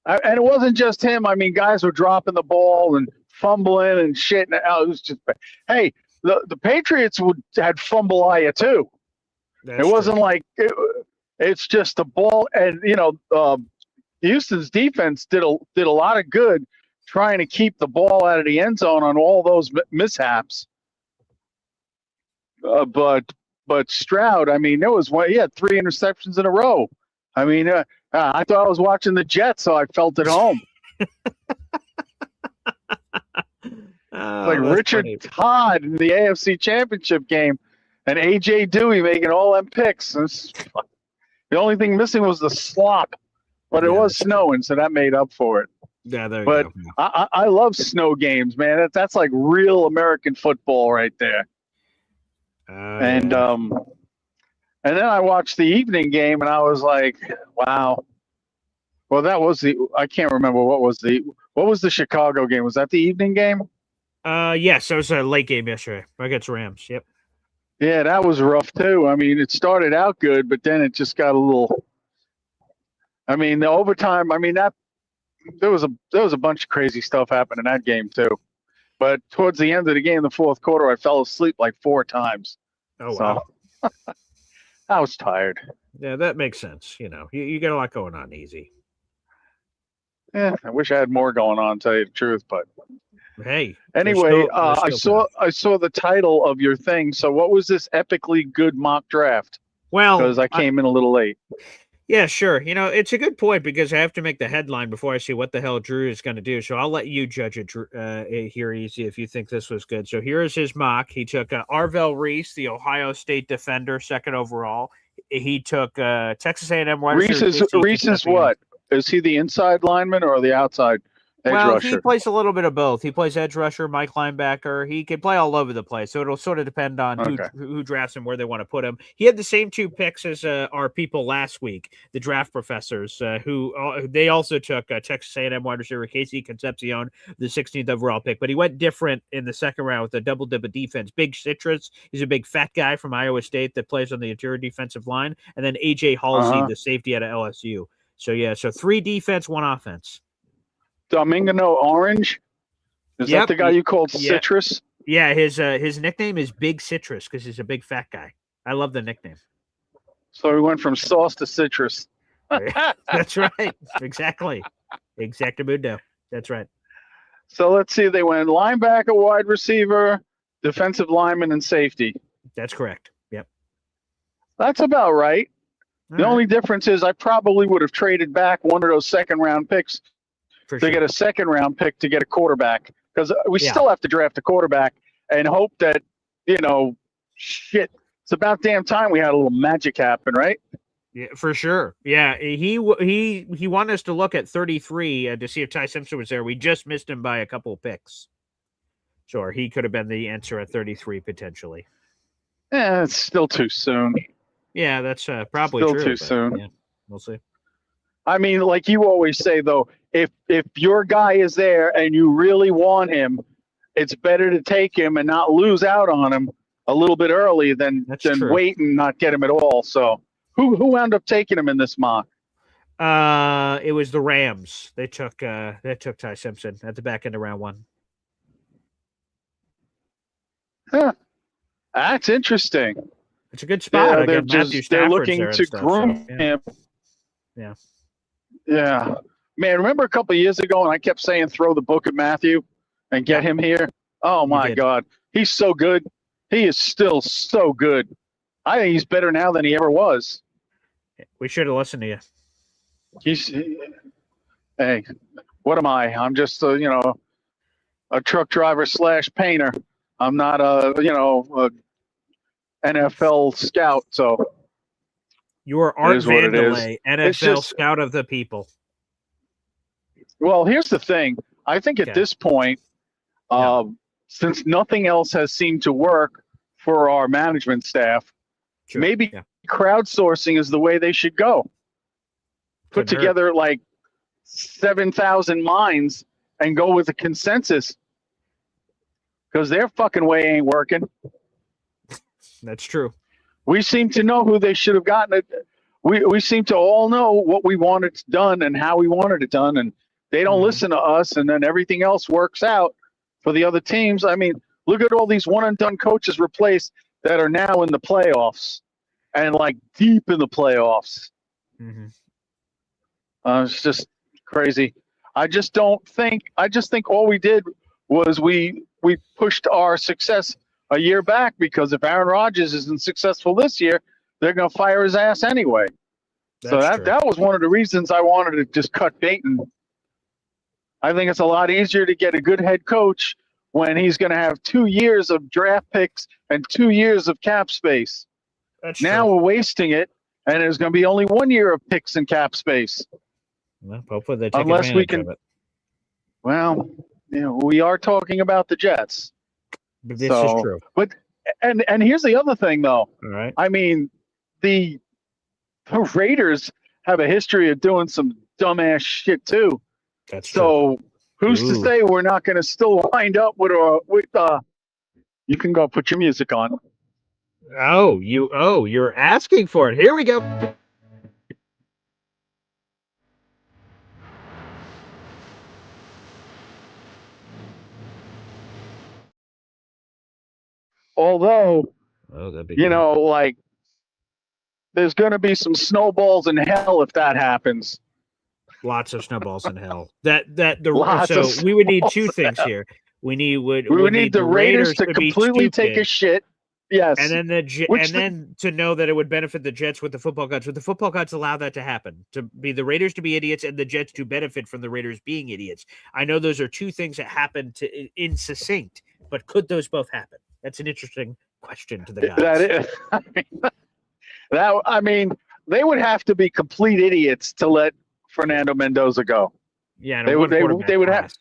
And it wasn't just him. I mean, guys were dropping the ball and fumbling and shit. And it was just, hey, the Patriots had fumbleia too. It wasn't like it's just the ball. And Houston's defense did a lot of good trying to keep the ball out of the end zone on all those mishaps. But Stroud, I mean, he had 3 interceptions in a row. I mean, I thought I was watching the Jets, so I felt at home. Like Richard Todd in the AFC Championship game, and AJ Dewey making all them picks. The only thing missing was the slop, but it was snowing, so that made up for it. Yeah, there you go. But I love snow games, man. That's like real American football right there. And then I watched the evening game, and I was like, wow. Well, that was I can't remember what was the Chicago game. Was that the evening game? Yes, it was a late game yesterday against Rams. Yep. Yeah, that was rough too. I mean, it started out good, but then it just got a little. I mean, the overtime. I mean, there was a bunch of crazy stuff happening in that game too. But towards the end of the game, the fourth quarter, I fell asleep like 4 times. Oh wow. So, I was tired. Yeah, that makes sense. You got a lot going on, easy. Yeah, I wish I had more going on, to tell you the truth, but hey. Anyway, I saw the title of your thing. So what was this epically good mock draft? Well, because I came in a little late. Yeah, sure. It's a good point because I have to make the headline before I see what the hell Drew is going to do. So I'll let you judge it here, Easy, if you think this was good. So here is his mock. He took Arvell Reese, the Ohio State defender, 2nd overall. He took Texas A&M wide receiver. Reese is what? Is he the inside lineman or the outside edge rusher? He plays a little bit of both. He plays edge rusher, Mike linebacker. He can play all over the place. So it'll sort of depend on who drafts him, where they want to put him. He had the same 2 picks as our people last week, the draft professors, who they also took Texas A&M wide receiver Casey Concepcion, the 16th overall pick. But he went different in the 2nd round with a double dip of defense. Big Citrus. He's a big fat guy from Iowa State that plays on the interior defensive line. And then A.J. Halsey, the safety out of LSU. So, 3 defense, 1 offense. Domingo Orange? Is that the guy you called Citrus? Yeah, his nickname is Big Citrus because he's a big fat guy. I love the nickname. So we went from sauce to citrus. That's right. Exactly. Exactamundo. That's right. So let's see. They went linebacker, wide receiver, defensive lineman, and safety. That's correct. Yep. That's about right. The only difference is I probably would have traded back one of those 2nd round picks to get a 2nd round pick to get a quarterback, because we still have to draft a quarterback and hope that, it's about damn time we had a little magic happen, right? Yeah, for sure. Yeah, he wanted us to look at 33 to see if Ty Simpson was there. We just missed him by a couple of picks. Sure, he could have been the answer at 33 potentially. Yeah, it's still too soon. Yeah, that's probably still true. Too soon. Yeah, we'll see. I mean, like you always say, though, if your guy is there and you really want him, it's better to take him and not lose out on him a little bit early than wait and not get him at all. So who wound up taking him in this mock? It was the Rams. They took Ty Simpson at the back end of round 1. Huh. That's interesting. It's a good spot. Yeah, they're looking to groom him. Yeah. Yeah. Man, remember a couple of years ago when I kept saying throw the book at Matthew and get him here? Oh, my God. He's so good. He is still so good. I think he's better now than he ever was. We should have listened to you. Hey, what am I? I'm just, a truck driver / painter. I'm not a NFL scout, so. You are Art Vandelay, NFL scout of the people. Well, here's the thing. I think at this point, since nothing else has seemed to work for our management staff, maybe crowdsourcing is the way they should go. Put together like 7,000 minds and go with a consensus, because their fucking way ain't working. That's true. We seem to know who they should have gotten it. We seem to all know what we wanted done and how we wanted it done, and they don't listen to us, and then everything else works out for the other teams. I mean, look at all these one-and-done coaches replaced that are now in the playoffs and like deep in the playoffs. It's just crazy. I just think all we did was we pushed our success a year back, because if Aaron Rodgers isn't successful this year, they're going to fire his ass anyway. So that was one of the reasons I wanted to just cut Dayton. I think it's a lot easier to get a good head coach when he's going to have 2 years of draft picks and 2 years of cap space. Now we're wasting it, and there's going to be only 1 year of picks and cap space. Well, hopefully they take advantage of it. Well, we are talking about the Jets. But this is true. But and here's the other thing, though. All right. I mean, the Raiders have a history of doing some dumbass shit too. That's true. So who's to say we're not going to still wind up with you can go put your music on. You're asking for it. Here we go. Although, that'd be like, there's going to be some snowballs in hell if that happens. Lots of snowballs in hell. We would need two things here. We would need the Raiders to completely take a shit. Yes, and then to know that it would benefit the Jets with the football gods. Would the football gods allow that to happen? To be the Raiders to be idiots and the Jets to benefit from the Raiders being idiots. I know those are two things that happen in succinct, but could those both happen? That's an interesting question to the guys. I mean, they would have to be complete idiots to let Fernando Mendoza go. Yeah, they would have.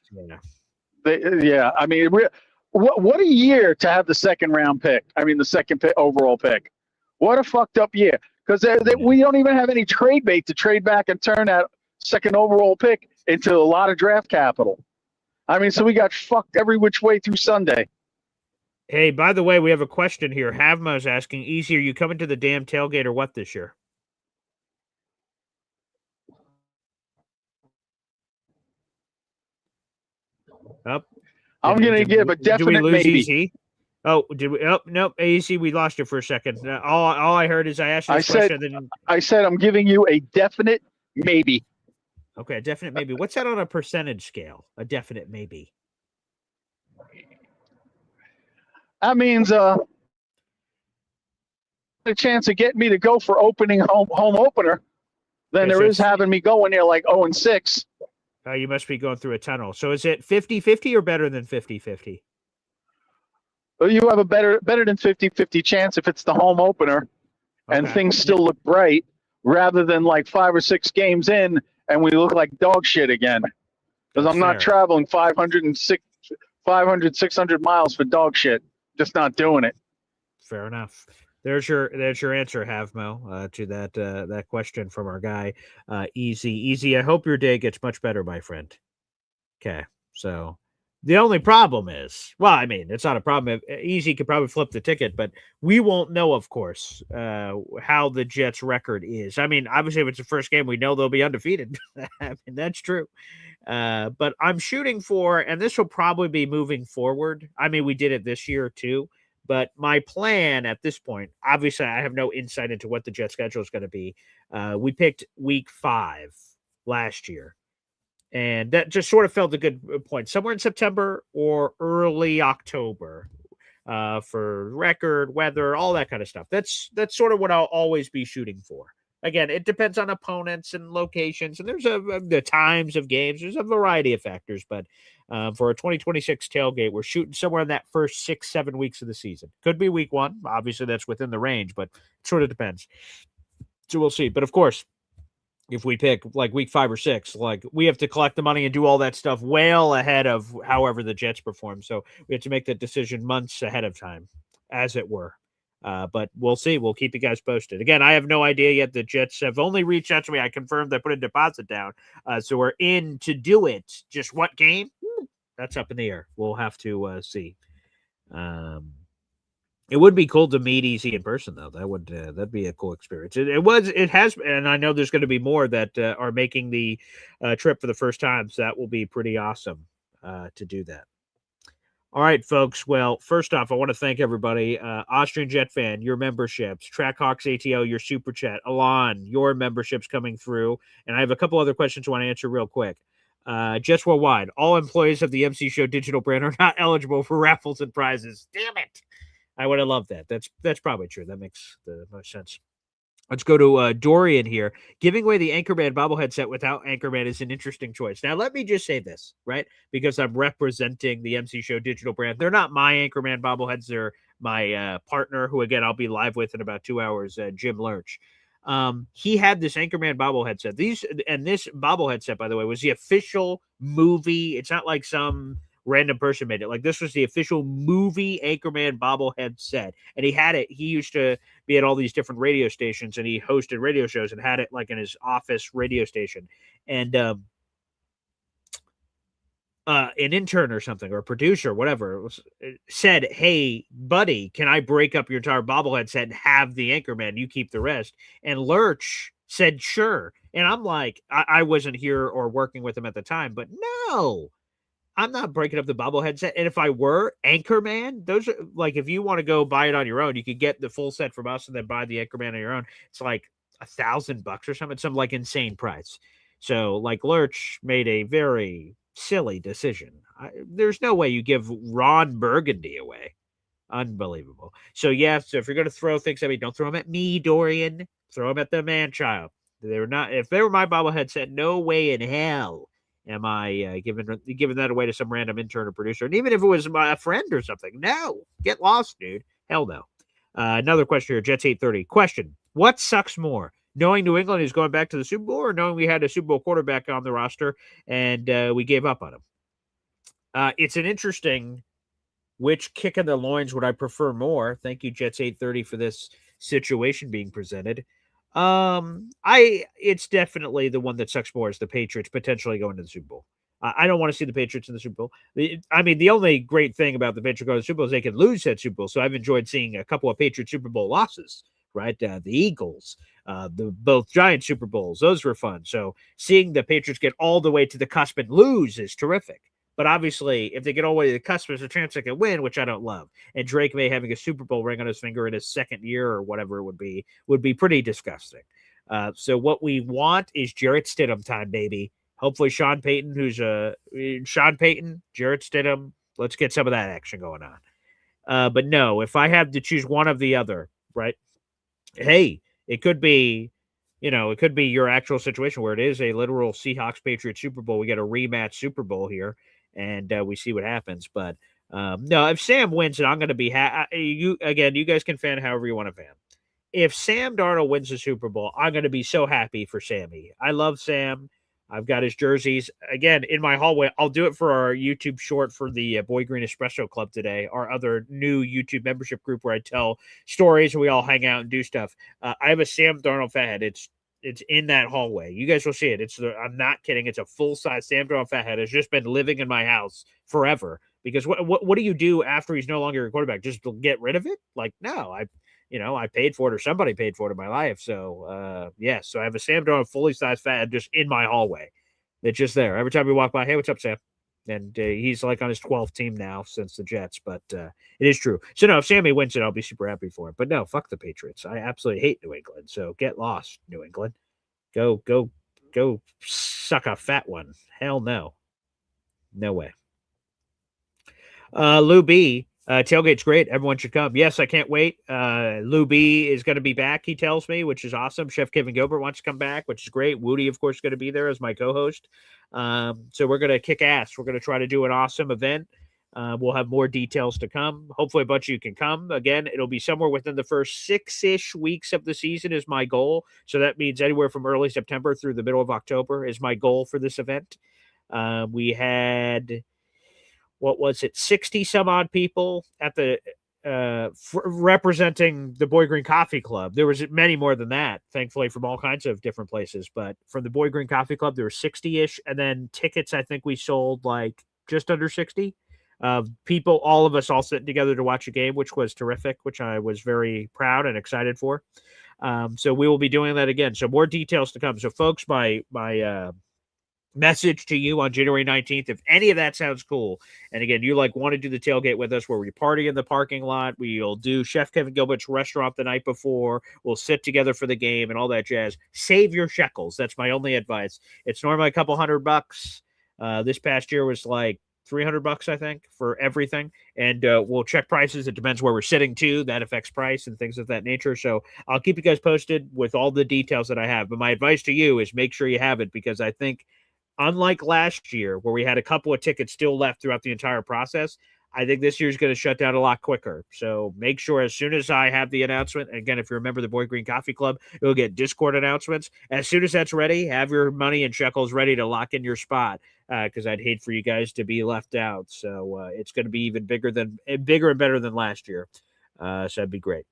Yeah, I mean, what a year to have the second round pick. I mean, the second overall pick. What a fucked up year, because we don't even have any trade bait to trade back and turn that second overall pick into a lot of draft capital. I mean, so we got fucked every which way through Sunday. Hey, by the way, we have a question here. Havma's asking, Easy, are you coming to the damn tailgate or what this year? I'm going to give a definite maybe. Easy? Oh, did we? Oh, nope. Easy, we lost you for a second. All I heard is I asked you this question. I said I'm giving you a definite maybe. Okay, a definite maybe. What's that on a percentage scale? A definite maybe. That means a chance of getting me to go for opening home opener than there is having me going there like 0-6. You must be going through a tunnel. So is it 50-50 or better than 50-50? Well, you have a better than 50-50 chance if it's the home opener and things still look bright, rather than like 5 or 6 games in and we look like dog shit again. Because I'm not traveling 500, 600 miles for dog shit. Just not doing it. Fair enough. There's your answer, Havmo, to that question from our guy, Easy. I hope your day gets much better, my friend. Okay, so the only problem is, well, I mean, it's not a problem. Easy could probably flip the ticket, but we won't know, of course, how the Jets' record is. I mean, obviously, if it's the first game, we know they'll be undefeated. I mean, that's true. But I'm shooting for, and this will probably be moving forward. I mean, we did it this year too, but my plan at this point, obviously I have no insight into what the Jet schedule is going to be. We picked week 5 last year, and that just sort of felt a good point, somewhere in September or early October, for record, weather, all that kind of stuff. That's sort of what I'll always be shooting for. Again, it depends on opponents and locations, and there's the times of games. There's a variety of factors, but for a 2026 tailgate, we're shooting somewhere in that first 6-7 weeks of the season. Could be week 1. Obviously, that's within the range, but it sort of depends. So we'll see. But of course, if we pick like week 5 or 6, like we have to collect the money and do all that stuff well ahead of however the Jets perform. So we have to make that decision months ahead of time, as it were. But we'll see. We'll keep you guys posted. Again, I have no idea yet. The Jets have only reached out to me. I confirmed I put a deposit down. So we're in to do it. Just what game? That's up in the air. We'll have to see. It would be cool to meet Easy in person, though. That'd be a cool experience. It has, and I know there's going to be more that are making the trip for the first time. So that will be pretty awesome to do that. All right, folks. Well, first off, I want to thank everybody. Austrian Jet Fan, your memberships. Trackhawks ATO, your super chat. Alon, your memberships coming through. And I have a couple other questions I want to answer real quick. Jets Worldwide, all employees of the MC Show digital brand are not eligible for raffles and prizes. Damn it. I would have loved that. That's probably true. That makes the most sense. Let's go to Dorian here. Giving away the Anchorman bobblehead set without Anchorman is an interesting choice. Now, let me just say this, right? Because I'm representing the MC Show digital brand. They're not my Anchorman bobbleheads. They're my partner, who, again, I'll be live with in about 2 hours, Jim Lurch. He had this Anchorman bobblehead set. This bobblehead set, by the way, was the official movie. It's not like some random person made it. Like, this was the official movie Anchorman bobblehead set. And he had it. He used to be at all these different radio stations, and he hosted radio shows and had it like in his office radio station. And an intern or something, or a producer, whatever, said, "Hey, buddy, can I break up your entire bobblehead set and have the Anchorman? You keep the rest." And Lurch said, "Sure." And I'm like, I wasn't here or working with him at the time, but no, I'm not breaking up the bobblehead set. And if I were, Anchorman, those are like, if you want to go buy it on your own, you could get the full set from us and then buy the Anchorman on your own. It's like $1,000 or something, some like insane price. So like Lurch made a very silly decision. There's no way you give Ron Burgundy away. Unbelievable. So yeah, so if you're going to throw things at me, don't throw them at me, Dorian. Throw them at the man child. They're not. If they were my bobblehead set, no way in hell am I giving that away to some random intern or producer? And even if it was a friend or something, no, get lost, dude. Hell no. Another question here, Jets 830. Question: what sucks more, knowing New England is going back to the Super Bowl, or knowing we had a Super Bowl quarterback on the roster and we gave up on him? It's an interesting. Which kick in the loins would I prefer more? Thank you, Jets 830, for this situation being presented. It's definitely the one that sucks more is the Patriots potentially going to the Super Bowl. I don't want to see the Patriots in the Super Bowl. I mean, the only great thing about the Patriots going to the Super Bowl is they can lose that Super Bowl. So I've enjoyed seeing a couple of Patriots Super Bowl losses, right? The Eagles, both Giant Super Bowls, those were fun. So seeing the Patriots get all the way to the cusp and lose is terrific. But obviously, if they get all the way to the cusp, there's a chance they can win, which I don't love. And Drake May having a Super Bowl ring on his finger in his second year or whatever it would be pretty disgusting. So what we want is Jarrett Stidham time, baby. Hopefully Sean Payton, Jarrett Stidham. Let's get some of that action going on. But no, if I have to choose one of the other, right? Hey, it could be your actual situation where it is a literal Seahawks Patriots Super Bowl. We get a rematch Super Bowl here, and we see what happens. But no, if Sam wins it, I'm going to be you guys can fan however you want to fan. If Sam Darnold wins the Super Bowl, I'm going to be so happy for Sammy. I love Sam. I've got his jerseys again in my hallway. I'll do it for our YouTube short for the Boy Green Espresso Club today, our other new YouTube membership group where I tell stories and we all hang out and do stuff. I have a Sam Darnold fathead. It's in that hallway. You guys will see it. I'm not kidding. It's a full size Sam Darnold fathead. It's just been living in my house forever. Because what do you do after he's no longer a quarterback? Just get rid of it? Like, no, I paid for it, or somebody paid for it in my life. So, so I have a Sam Darnold fully sized fathead just in my hallway. It's just there. Every time we walk by, hey, what's up, Sam? And he's like on his 12th team now since the Jets, but it is true. So, no, if Sammy wins it, I'll be super happy for him. But no, fuck the Patriots. I absolutely hate New England. So get lost, New England. Go suck a fat one. Hell no. No way. Lou B, tailgate's great. Everyone should come. Yes, I can't wait. Lou B is going to be back, he tells me, which is awesome. Chef Kevin Gilbert wants to come back, which is great. Woody, of course, is going to be there as my co-host. So we're going to kick ass. We're going to try to do an awesome event. We'll have more details to come. Hopefully, a bunch of you can come. Again, it'll be somewhere within the first 6-ish weeks of the season is my goal. So that means anywhere from early September through the middle of October is my goal for this event. We had, 60 some odd people at the representing the Boy Green Coffee Club. There was many more than that, thankfully, from all kinds of different places. But from the Boy Green Coffee Club, there were 60-ish. And then tickets, I think we sold like just under 60. People, all of us all sitting together to watch a game, which was terrific, which I was very proud and excited for. So we will be doing that again. So more details to come. So folks, my message to you on January 19th, if any of that sounds cool, and again, you want to do the tailgate with us where we party in the parking lot, we'll do Chef Kevin Gilbert's restaurant the night before, we'll sit together for the game and all that jazz. Save your shekels. That's my only advice. It's normally a couple $100. This past year was like $300, I think, for everything. And we'll check prices. It depends where we're sitting too. That affects price and things of that nature. So I'll keep you guys posted with all the details that I have. But my advice to you is make sure you have it, because I think, unlike last year where we had a couple of tickets still left throughout the entire process, I think this year's going to shut down a lot quicker. So make sure as soon as I have the announcement, again, if you remember the Boy Green Coffee Club, you'll get Discord announcements. As soon as that's ready, have your money and shekels ready to lock in your spot, because I'd hate for you guys to be left out. So it's going to be even bigger and better than last year. So that'd be great.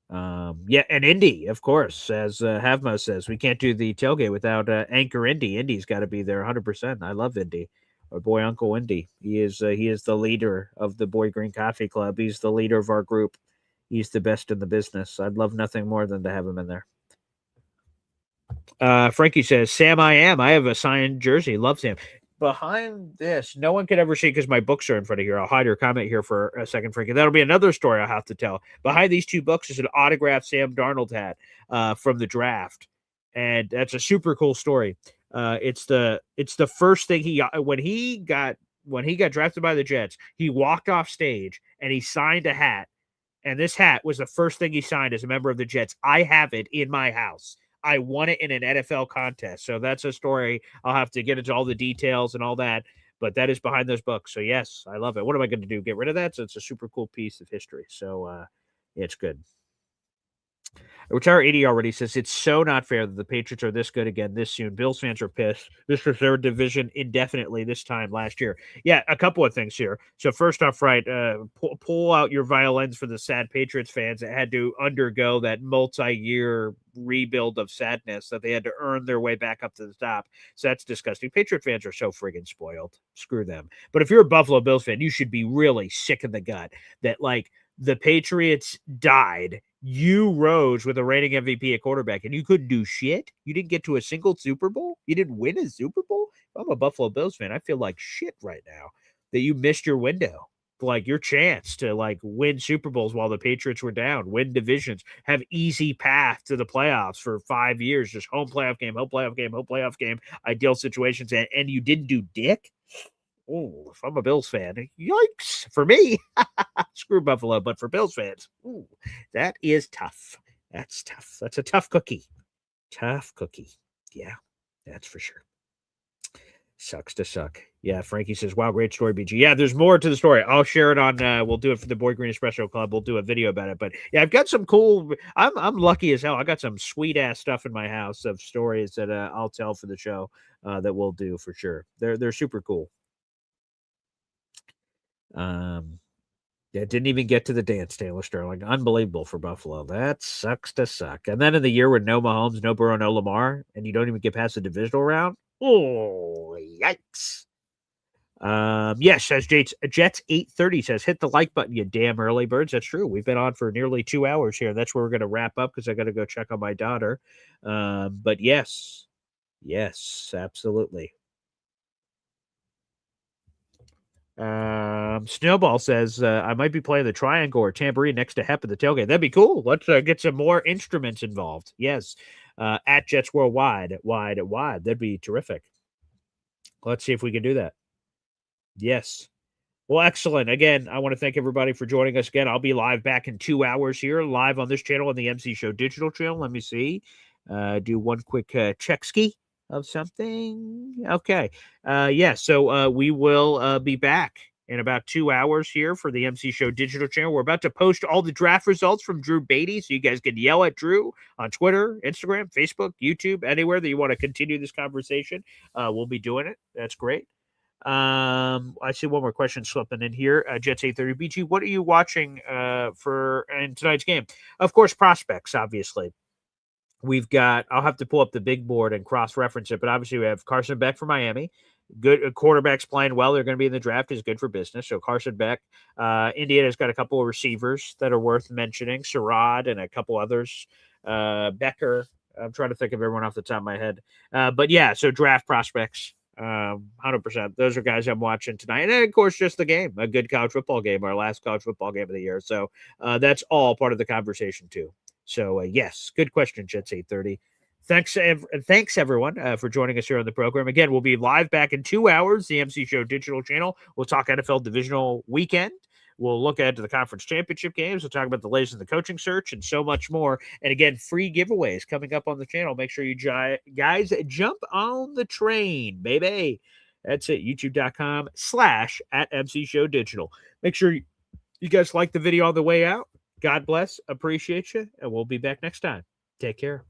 And Indy, of course, as Havmo says, we can't do the tailgate without Anchor Indy. Indy's got to be there 100%. I love Indy, our boy Uncle Indy. He is the leader of the Boy Green Coffee Club. He's the leader of our group. He's the best in the business. I'd love nothing more than to have him in there. Frankie says, Sam, I have a signed jersey. Love Sam. Behind this, no one could ever see because my books are in front of here. I'll hide your comment here for a second, Frankie. That'll be another story I'll have to tell. Behind these two books is an autographed Sam Darnold hat from the draft, and that's a super cool story. It's the first thing he got when he got drafted by the Jets. He walked off stage and he signed a hat, and this hat was the first thing he signed as a member of the Jets. I have it in my house. I won it in an NFL contest. So that's a story. I'll have to get into all the details and all that, but that is behind those books. So yes, I love it. What am I going to do? Get rid of that? So it's a super cool piece of history. So it's good. Retire 80 already says it's so not fair that the Patriots are this good again this soon. Bills fans are pissed. This was their division indefinitely this time last year. Yeah, a couple of things here. So first off, right, pull out your violins for the sad Patriots fans that had to undergo that multi-year rebuild of sadness, that they had to earn their way back up to the top. So that's disgusting. Patriot fans are so friggin' spoiled. Screw them. But if you're a Buffalo Bills fan, you should be really sick in the gut that the Patriots died. You rose with a reigning MVP at quarterback, and you couldn't do shit. You didn't get to a single Super Bowl. You didn't win a Super Bowl. If I'm a Buffalo Bills fan, I feel like shit right now that you missed your window, your chance to win Super Bowls while the Patriots were down, win divisions, have easy path to the playoffs for 5 years, just home playoff game, ideal situations, and you didn't do dick. Oh, if I'm a Bills fan, yikes for me. Screw Buffalo, but for Bills fans, that is tough. That's tough. That's a tough cookie. Tough cookie. Yeah, that's for sure. Sucks to suck. Yeah, Frankie says, wow, great story, BG. Yeah, there's more to the story. I'll share it on, we'll do it for the Boy Green Espresso Club. We'll do a video about it. But yeah, I've got some cool, I'm lucky as hell. I got some sweet ass stuff in my house of stories that I'll tell for the show that we'll do for sure. They're super cool. Yeah, didn't even get to the dance, Taylor Sterling. Unbelievable for Buffalo. That sucks to suck. And then in the year with no Mahomes, no Burrow, no Lamar, and you don't even get past the divisional round. Oh, yikes. Yes, says Jets 830 says, hit the like button, you damn early birds. That's true. We've been on for nearly 2 hours here. That's where we're going to wrap up because I got to go check on my daughter. But yes, absolutely. Snowball says, I might be playing the triangle or tambourine next to Hep at the tailgate. That'd be cool. Let's get some more instruments involved. Yes. At Jets Worldwide, wide. That'd be terrific. Let's see if we can do that. Yes. Well, excellent. Again, I want to thank everybody for joining us again. I'll be live back in 2 hours here, live on this channel on the MC Show digital channel. Let me see. Do one quick check ski. of something. Okay. Yeah. So we will be back in about 2 hours here for the MC Show digital channel. We're about to post all the draft results from Drew Beatty, so you guys can yell at Drew on Twitter, Instagram, Facebook, YouTube, anywhere that you want to continue this conversation. We'll be doing it. That's great. I see one more question slipping in here. Jets 830 BG, what are you watching for in tonight's game? Of course, prospects, obviously. We've got, I'll have to pull up the big board and cross-reference it, but obviously we have Carson Beck for Miami. Good quarterbacks playing well. They're going to be in the draft is good for business. So Carson Beck, Indiana's got a couple of receivers that are worth mentioning, Sarad and a couple others. Becker. I'm trying to think of everyone off the top of my head. But yeah, so draft prospects. 100%. Those are guys I'm watching tonight. And then, of course, just the game, a good college football game, our last college football game of the year. So that's all part of the conversation too. So yes, good question, Jets 830. Thanks everyone for joining us here on the program. Again, we'll be live back in 2 hours, the MC Show digital channel. We'll talk NFL divisional weekend. We'll look ahead to the conference championship games. We'll talk about the latest in the coaching search and so much more. And again, free giveaways coming up on the channel. Make sure you guys jump on the train, baby. That's it. YouTube.com/@MC-Show-Digital. Make sure you guys like the video on the way out. God bless. Appreciate you. And we'll be back next time. Take care.